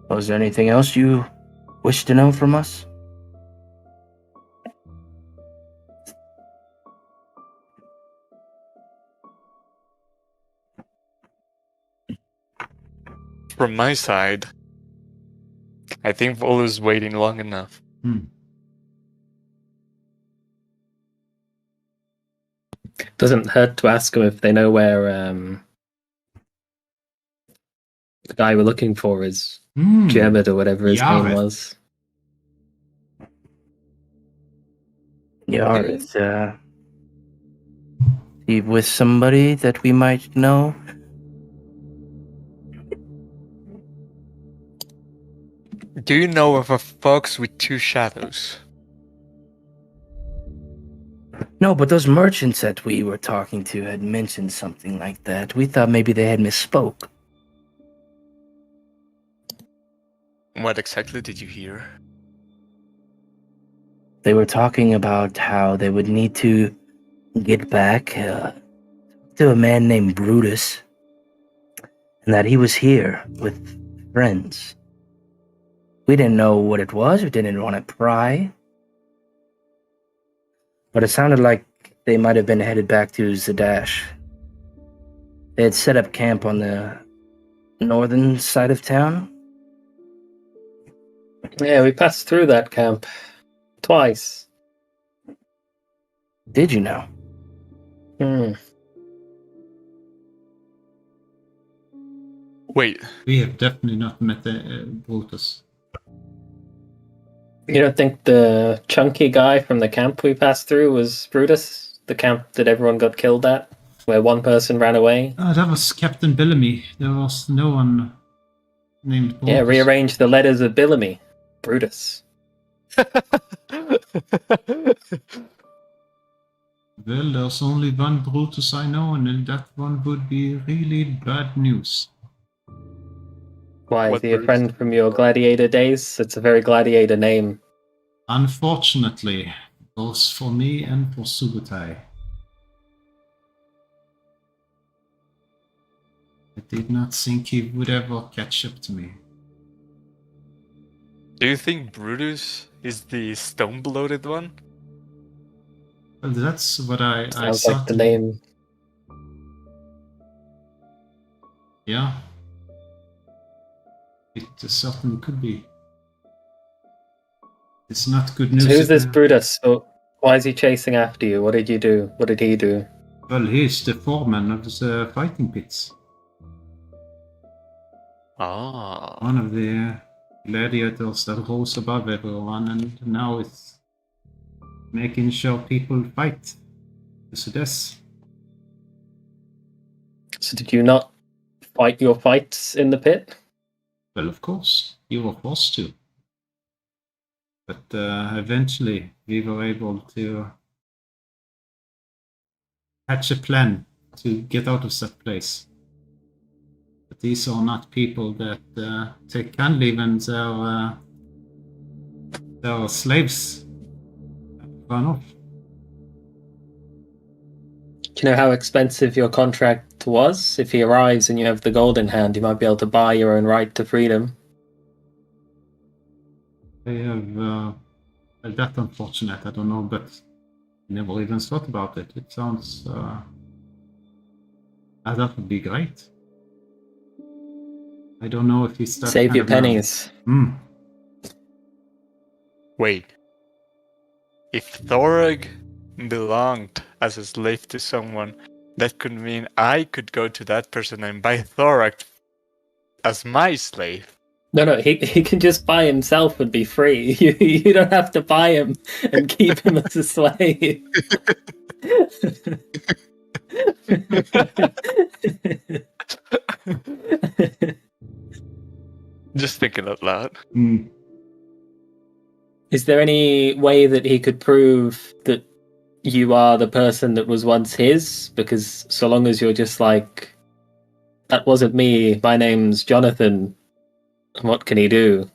Was there anything else you wish to know from us? From my side, I think Volo's waiting long enough. Doesn't hurt to ask them if they know where the guy we're looking for is. Jareth or whatever his name was. Jareth, he with somebody that we might know? Do you know of a fox with two shadows? No, but those merchants that we were talking to had mentioned something like that. We thought maybe they had misspoke. What exactly did you hear? They were talking about how they would need to get back to a man named Brutus, and that he was here with friends. We didn't know what it was. We didn't want to pry. But it sounded like they might have been headed back to Zadash. They had set up camp on the northern side of town. Yeah, we passed through that camp twice. Did you know? Wait. We have definitely not met the Brutus. You don't think the chunky guy from the camp we passed through was Brutus? The camp that everyone got killed at? Where one person ran away? That was Captain Bellamy. There was no one named Brutus. Yeah, rearrange the letters of Bellamy. Brutus. Well, there's only one Brutus I know, and that one would be really bad news. Why, What is he a Brutus? friend from your gladiator days? It's a very gladiator name. Unfortunately, both for me and for Subutai. I did not think he would ever catch up to me. Do you think Brutus is the stone-bloated one? Well, that's what I Sounds like the thought. name. Yeah. It certainly could be. It's not good news. So who's this if- Brutus? So why is he chasing after you? What did you do? What did he do? Well, he's the foreman of the fighting pits. Ah. One of the gladiators that rose above everyone, and now it's making sure people fight to death. So did you not fight your fights in the pit? Well, of course, you were forced to. But eventually, we were able to hatch a plan to get out of that place. But these are not people that take kindly when their slaves run off. Do you know how expensive your contract was? If he arrives and you have the gold in hand, you might be able to buy your own right to freedom. They have, well, that's unfortunate, I don't know, but never even thought about it. It sounds, that would be great. I don't know if he's that Save kind your of man. pennies. Wait. If Thorag belonged as a slave to someone, that could mean I could go to that person and buy Thorag as my slave. No, he can just buy himself and be free. You don't have to buy him and keep him as a slave. Just thinking out loud. Is there any way that he could prove that you are the person that was once his? Because so long as you're just like, that wasn't me, my name's Jonathan, what can he do?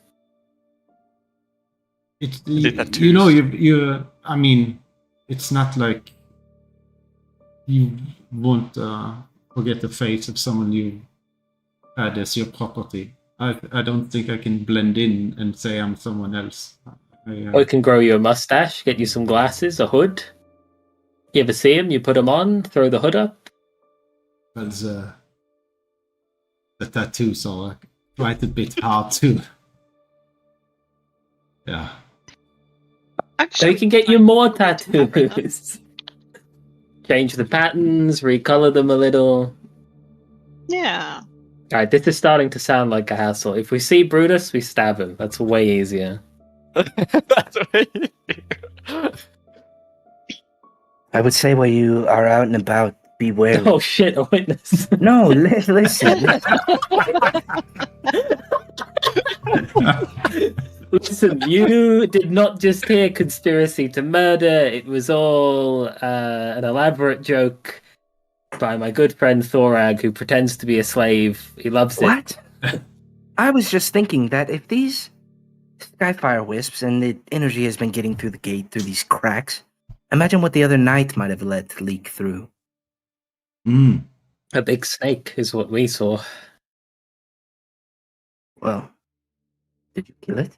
You know, you. I mean, it's not like you won't forget the face of someone you had as your property. I don't think I can blend in and say I'm someone else. Or he can grow you a mustache, get you some glasses, a hood. You ever see him? You put him on, throw the hood up. Well, the tattoos are quite a bit hard to. Yeah. So Actually, he can get you more tattoos. Change the patterns, recolor them a little. yeah. Alright, this is starting to sound like a hassle. If we see Brutus, we stab him. That's way easier. That's amazing. I would say while you are out and about, be wary. Oh shit, a witness. No, listen. Listen, you did not just hear conspiracy to murder. It was all an elaborate joke by my good friend Thorag, who pretends to be a slave. He loves it. What? I was just thinking that if these Skyfire wisps and the energy has been getting through the gate, through these cracks, imagine what the other night might have let leak through. A big snake is what we saw. Well, did you kill it?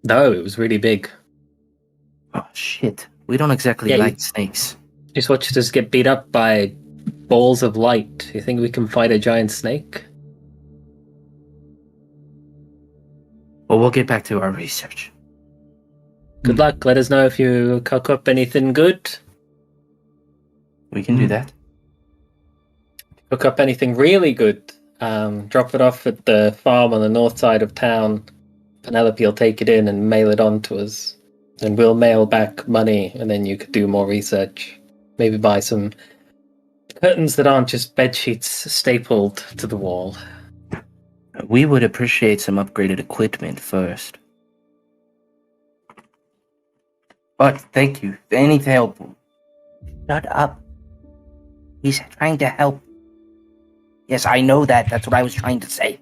No, it was really big. Oh, shit. We don't exactly Yeah, like snakes. Just watched us get beat up by balls of light. You think we can fight a giant snake? Well, we'll get back to our research. Good luck. Let us know if you cook up anything good. We can do that. Cook up anything really good. Drop it off at the farm on the north side of town. Penelope will take it in and mail it on to us. And we'll mail back money, and then you could do more research. Maybe buy some curtains that aren't just bed sheets stapled to the wall. We would appreciate some upgraded equipment first. But thank you. Any help? Shut up. He's trying to help. Yes, I know that. That's what I was trying to say.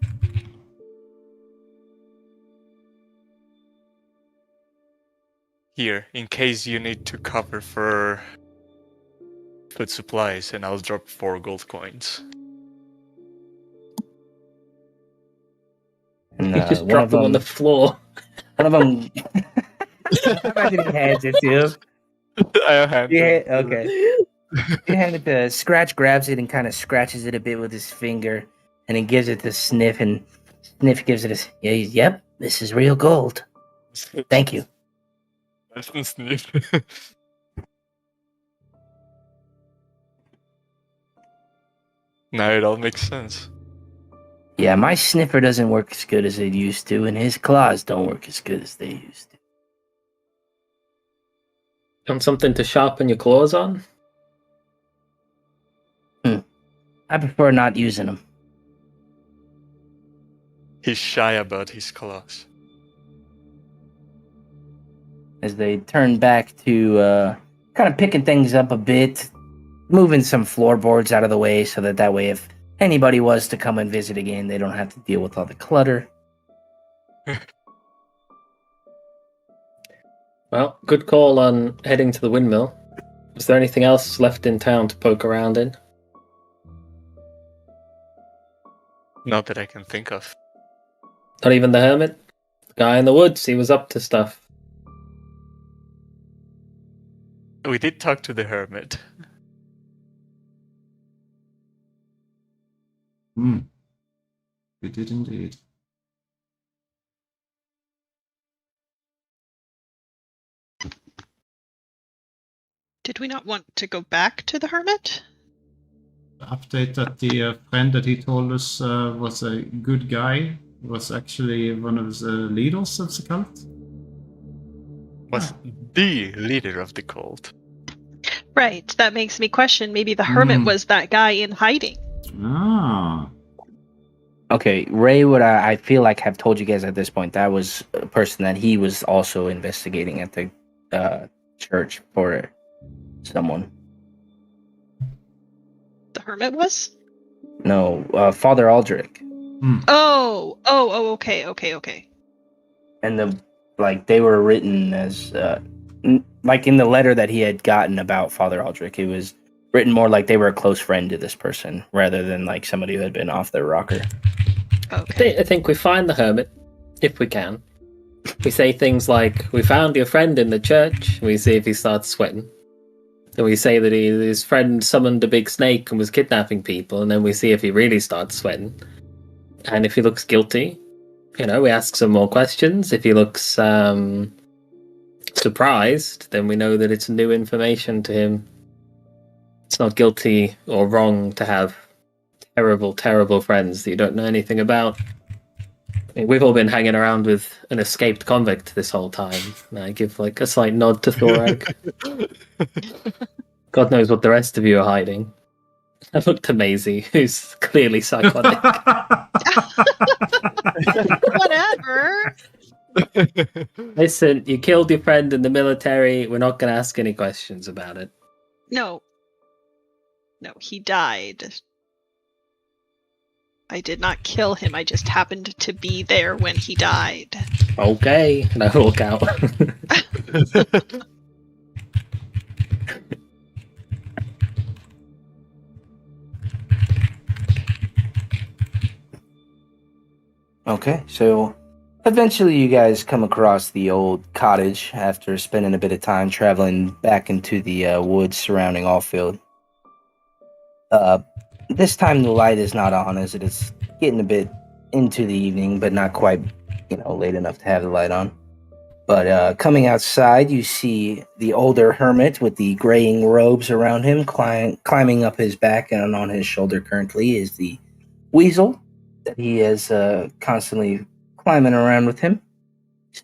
Here, in case you need to cover for food supplies, and I'll drop 4 gold coins. just one drop of them on the floor. One of them. Imagine he hands it to him. I hand Yeah. them. Okay. You hand it to Scratch, grabs it and kind of scratches it a bit with his finger, and he gives it to Sniff, and Sniff gives it yep, this is real gold. Thank you. That's not Sniff. Now it all makes sense. Yeah, my sniffer doesn't work as good as it used to, and his claws don't work as good as they used to. Want something to sharpen your claws on? I prefer not using them. He's shy about his claws. As they turn back to kind of picking things up a bit, moving some floorboards out of the way so that way if anybody was to come and visit again, they don't have to deal with all the clutter. Well, good call on heading to the windmill. Is there anything else left in town to poke around in? Not that I can think of. Not even the hermit? The guy in the woods, he was up to stuff. We did talk to the hermit. We did indeed. Did we not want to go back to the hermit? The update that the friend that he told us was a good guy was actually one of the leaders of the cult. Was the leader of the cult. Right, that makes me question maybe the hermit was that guy in hiding. Ah. Okay, Ray would I feel like have told you guys at this point that was a person that he was also investigating at the church for someone. The hermit was? No, Father Aldrich. Oh, okay. And they were written as like in the letter that he had gotten about Father Aldrich, it was written more like they were a close friend to this person rather than like somebody who had been off their rocker. Okay. I think we find the hermit, if we can. We say things like, we found your friend in the church, we see if he starts sweating. Then we say that his friend summoned a big snake and was kidnapping people, and then we see if he really starts sweating. And if he looks guilty, we ask some more questions. If he looks surprised, then we know that it's new information to him. It's not guilty or wrong to have terrible, terrible friends that you don't know anything about. I mean, we've all been hanging around with an escaped convict this whole time. And I give a slight nod to Thorak. God knows what the rest of you are hiding. I looked to Maisie, who's clearly psychotic. Whatever. Listen, you killed your friend in the military. We're not going to ask any questions about it. No, he died. I did not kill him. I just happened to be there when he died. Okay, and I walk out. Okay, so eventually you guys come across the old cottage after spending a bit of time traveling back into the woods surrounding Alfield. This time the light is not on as it is getting a bit into the evening, but not quite, late enough to have the light on. But coming outside, you see the older hermit with the graying robes around him, climbing up his back, and on his shoulder currently is the weasel that he is constantly climbing around with him.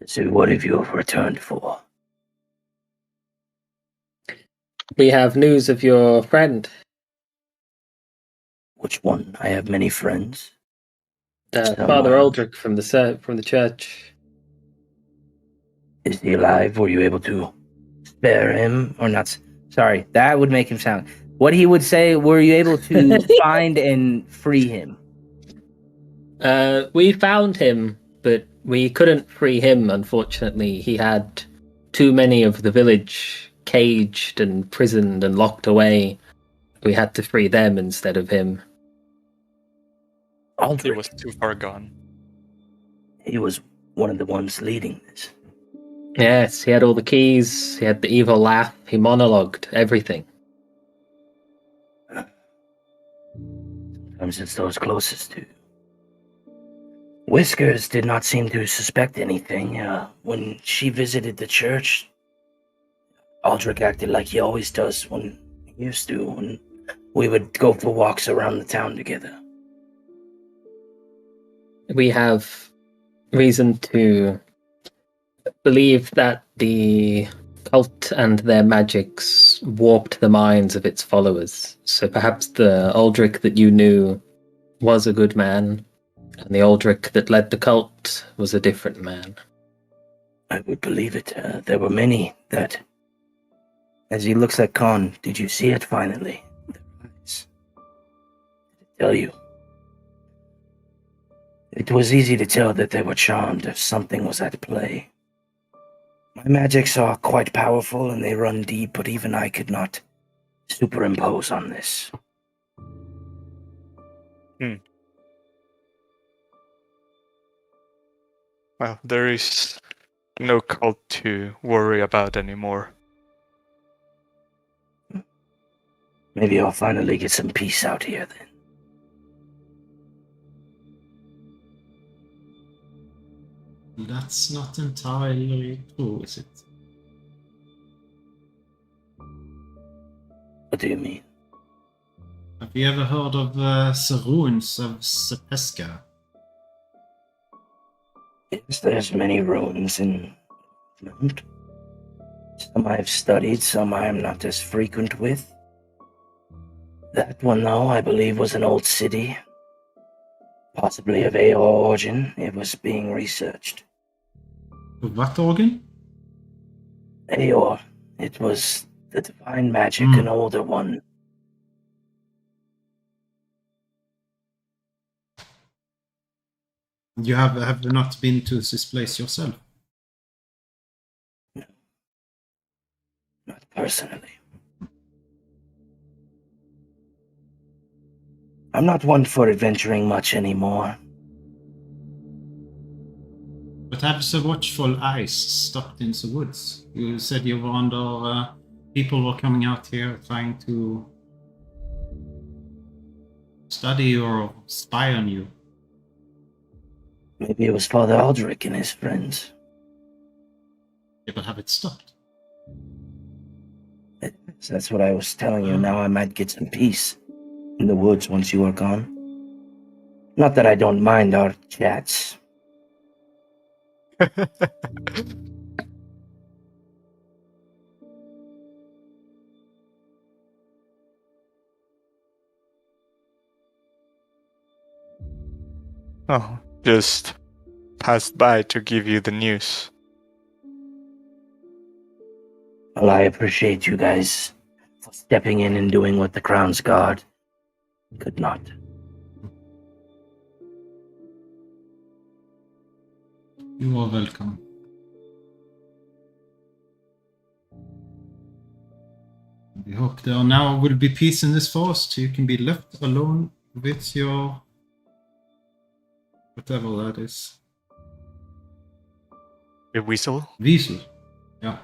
So what have you returned for? We have news of your friend. Which one? I have many friends. Father Aldrich from the church. Is he alive? Were you able to spare him or not? Sorry, that would make him sound. What he would say, were you able to find and free him? We found him, but we couldn't free him, unfortunately. He had too many of the village caged and imprisoned and locked away. We had to free them instead of him. He was too far gone. He was one of the ones leading this. Yes, he had all the keys, he had the evil laugh, he monologued everything. Sometimes it's those closest to. Whiskers did not seem to suspect anything. When she visited the church, Aldrich acted like he always does when he used to, when we would go for walks around the town together. We have reason to believe that the cult and their magics warped the minds of its followers. So perhaps the Aldrich that you knew was a good man, and the Aldrich that led the cult was a different man. I would believe it. There were many that... As he looks at Khan, did you see it finally? Their eyes. Did it tell you? It was easy to tell that they were charmed if something was at play. My magics are quite powerful and they run deep, but even I could not superimpose on this. Well, there is no cult to worry about anymore. Maybe I'll finally get some peace out here then. That's not entirely true, is it? What do you mean? Have you ever heard of the ruins of Sepeska? Yes, there's many ruins in Wildemount. Some I've studied, some I am not as frequent with. That one, though, I believe was an old city. Possibly of Aor origin. It was being researched. What organ? Aor. It was the divine magic, an older one. You have not been to this place yourself? No. Not personally. I'm not one for adventuring much anymore. But have the watchful eyes stopped in the woods? You said you were under... people were coming out here trying to study or spy on you. Maybe it was Father Aldrich and his friends. Yeah, but have it stopped? That's what I was telling you. Now I might get some peace in the woods once you are gone. Not that I don't mind our chats. Oh, just passed by to give you the news. Well, I appreciate you guys for stepping in and doing what the Crown's Guard could not. You are welcome. We hope there now will be peace in this forest. You can be left alone with your... whatever that is. A whistle? Weasel. Yeah.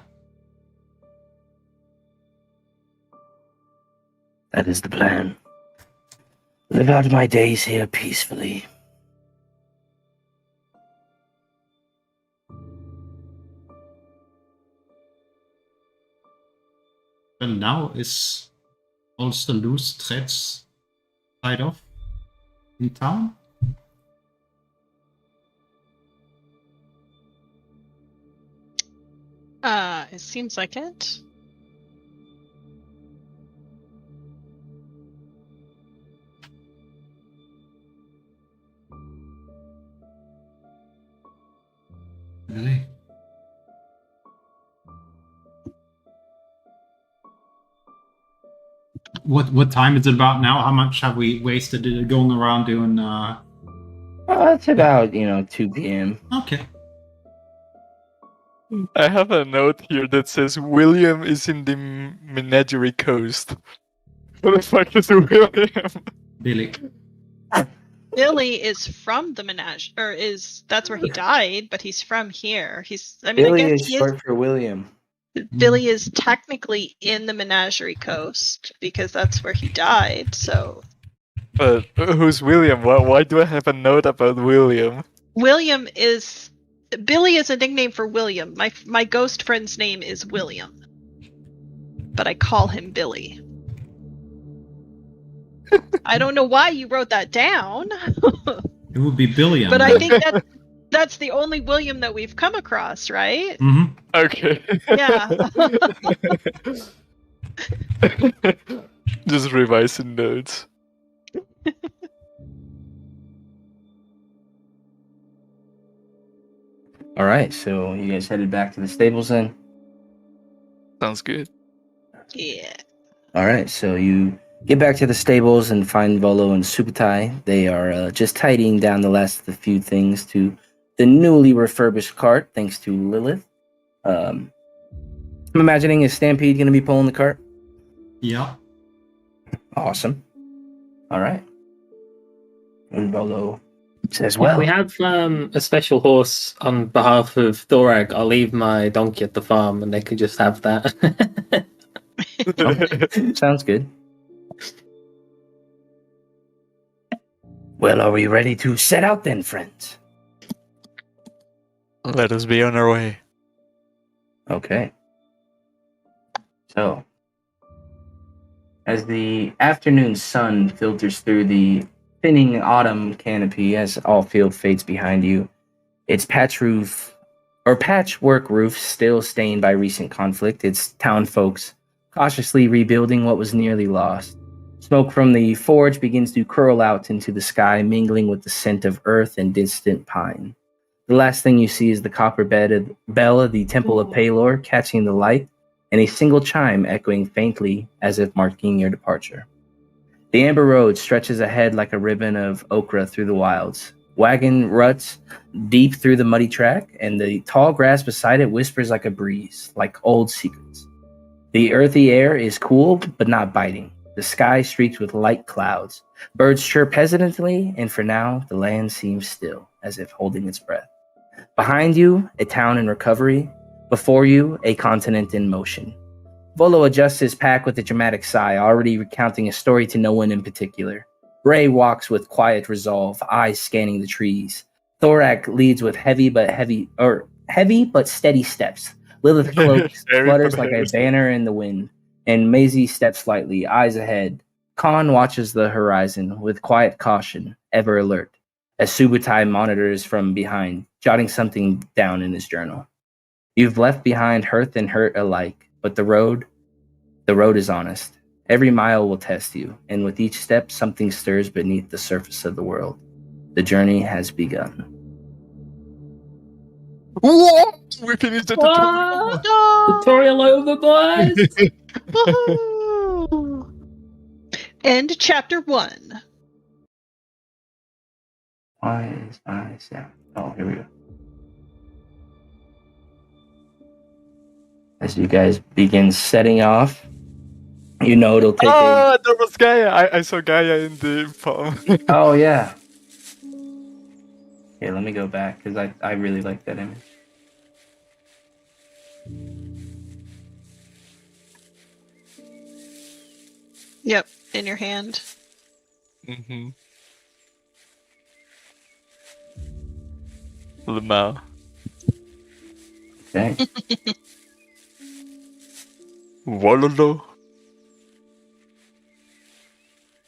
That is the plan. Live out my days here peacefully. Well, now is also loose threads tied off in town? It seems like it. Really? What time is it about now? How much have we wasted going around doing? It's about 2 p.m. Okay. I have a note here that says William is in the Menagerie Coast. What the fuck is William? Billy. Billy is from the that's where he died, but he's from here. I Billy guess is short for William. Billy is technically in the Menagerie Coast because that's where he died. So But who's William? Why do I have a note about William? Billy is a nickname for William. My ghost friend's name is William, but I call him Billy. I don't know why you wrote that down. It would be Billy. But I think that's the only William that we've come across, right? Mm-hmm. Okay. Yeah. Just revising notes. All right, so you guys headed back to the stables then? Sounds good. Yeah. All right, so you get back to the stables and find Volo and Subutai. They are just tidying down the last of the few things to the newly refurbished cart, thanks to Lilith. I'm imagining is Stampede going to be pulling the cart? Yeah. Awesome. All right. And Volo says, Well, well, we have a special horse on behalf of Thorag. I'll leave my donkey at the farm and they can just have that. sounds good. Well, are we ready to set out then, friends? Let us be on our way. Okay. So, as the afternoon sun filters through the thinning autumn canopy as Alfield fades behind you, its patchwork roof still stained by recent conflict, its town folks cautiously rebuilding what was nearly lost. Smoke from the forge begins to curl out into the sky, mingling with the scent of earth and distant pine. The last thing you see is the copper bell of the Temple of Palor catching the light, and a single chime echoing faintly as if marking your departure. The amber road stretches ahead like a ribbon of ochre through the wilds. Wagon ruts deep through the muddy track, and the tall grass beside it whispers like a breeze, like old secrets. The earthy air is cool, but not biting. The sky streaked with light clouds. Birds chirp hesitantly, and for now, the land seems still, as if holding its breath. Behind you, a town in recovery. Before you, a continent in motion. Volo adjusts his pack with a dramatic sigh, already recounting a story to no one in particular. Ray walks with quiet resolve, eyes scanning the trees. Thorak leads with heavy but steady steps. Lilith cloaks, flutters like a banner in the wind, and Maisie steps lightly, eyes ahead. Khan watches the horizon with quiet caution, ever alert, as Subutai monitors from behind, jotting something down in his journal. You've left behind hearth and hurt alike, but the road is honest. Every mile will test you, and with each step, something stirs beneath the surface of the world. The journey has begun. Whoa! We finished the tutorial. Tutorial over, boys! Woohoo! End chapter 1. Why is my sound? Oh, here we go. As you guys begin setting off, you know it'll take There was Gaia. I saw Gaia in the poem. Oh, yeah. Okay, let me go back, because I really like that image. Yep, in your hand. Mm-hmm. Lamau. Okay. Wololo.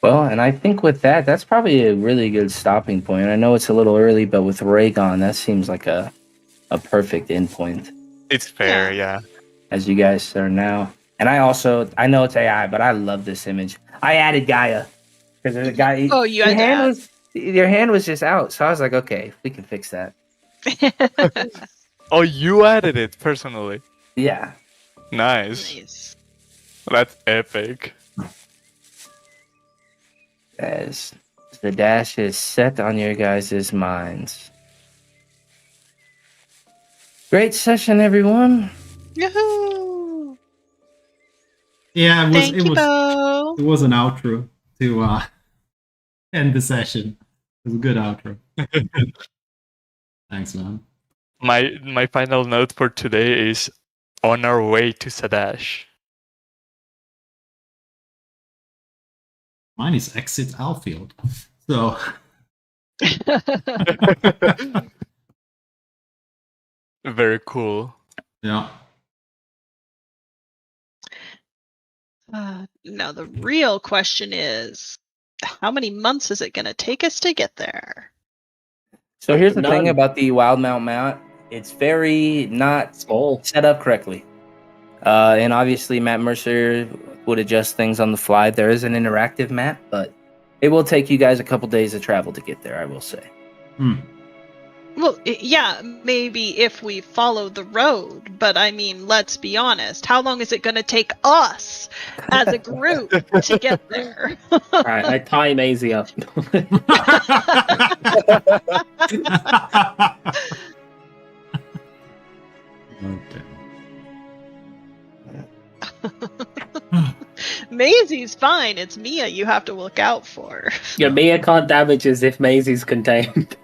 Well, and I think with that, that's probably a really good stopping point. I know it's a little early, but with Ray gone, that seems like a perfect endpoint. It's fair, yeah. As you guys are now. And I know it's AI, but I love this image. I added Gaia. Because there's a guy. Oh, you had your hand was just out. So I was like, okay, we can fix that. Oh, you added it personally. Yeah. Nice. Nice. That's epic. As the dash is set on your guys' minds. Great session, everyone. Yahoo! Yeah, Thank you, Bo. it was an outro to end the session. was a good outro. Thanks, man. My final note for today is on our way to Sadash. Mine is exit Alfield. So Very cool. yeah. Now the real question is, how many months is it going to take us to get there? So here's the thing None. about the Wildemount map. It's very not Small. set up correctly. And obviously Matt Mercer would adjust things on the fly. There is an interactive map, but it will take you guys a couple days of travel to get there, I will say. Well, yeah, maybe if we follow the road, but I mean, let's be honest. How long is it going to take us as a group to get there? Alright, I tie Maisie up. Okay. Maisie's fine. It's Mia you have to look out for. Yeah, Mia can't damage us if Maisie's contained.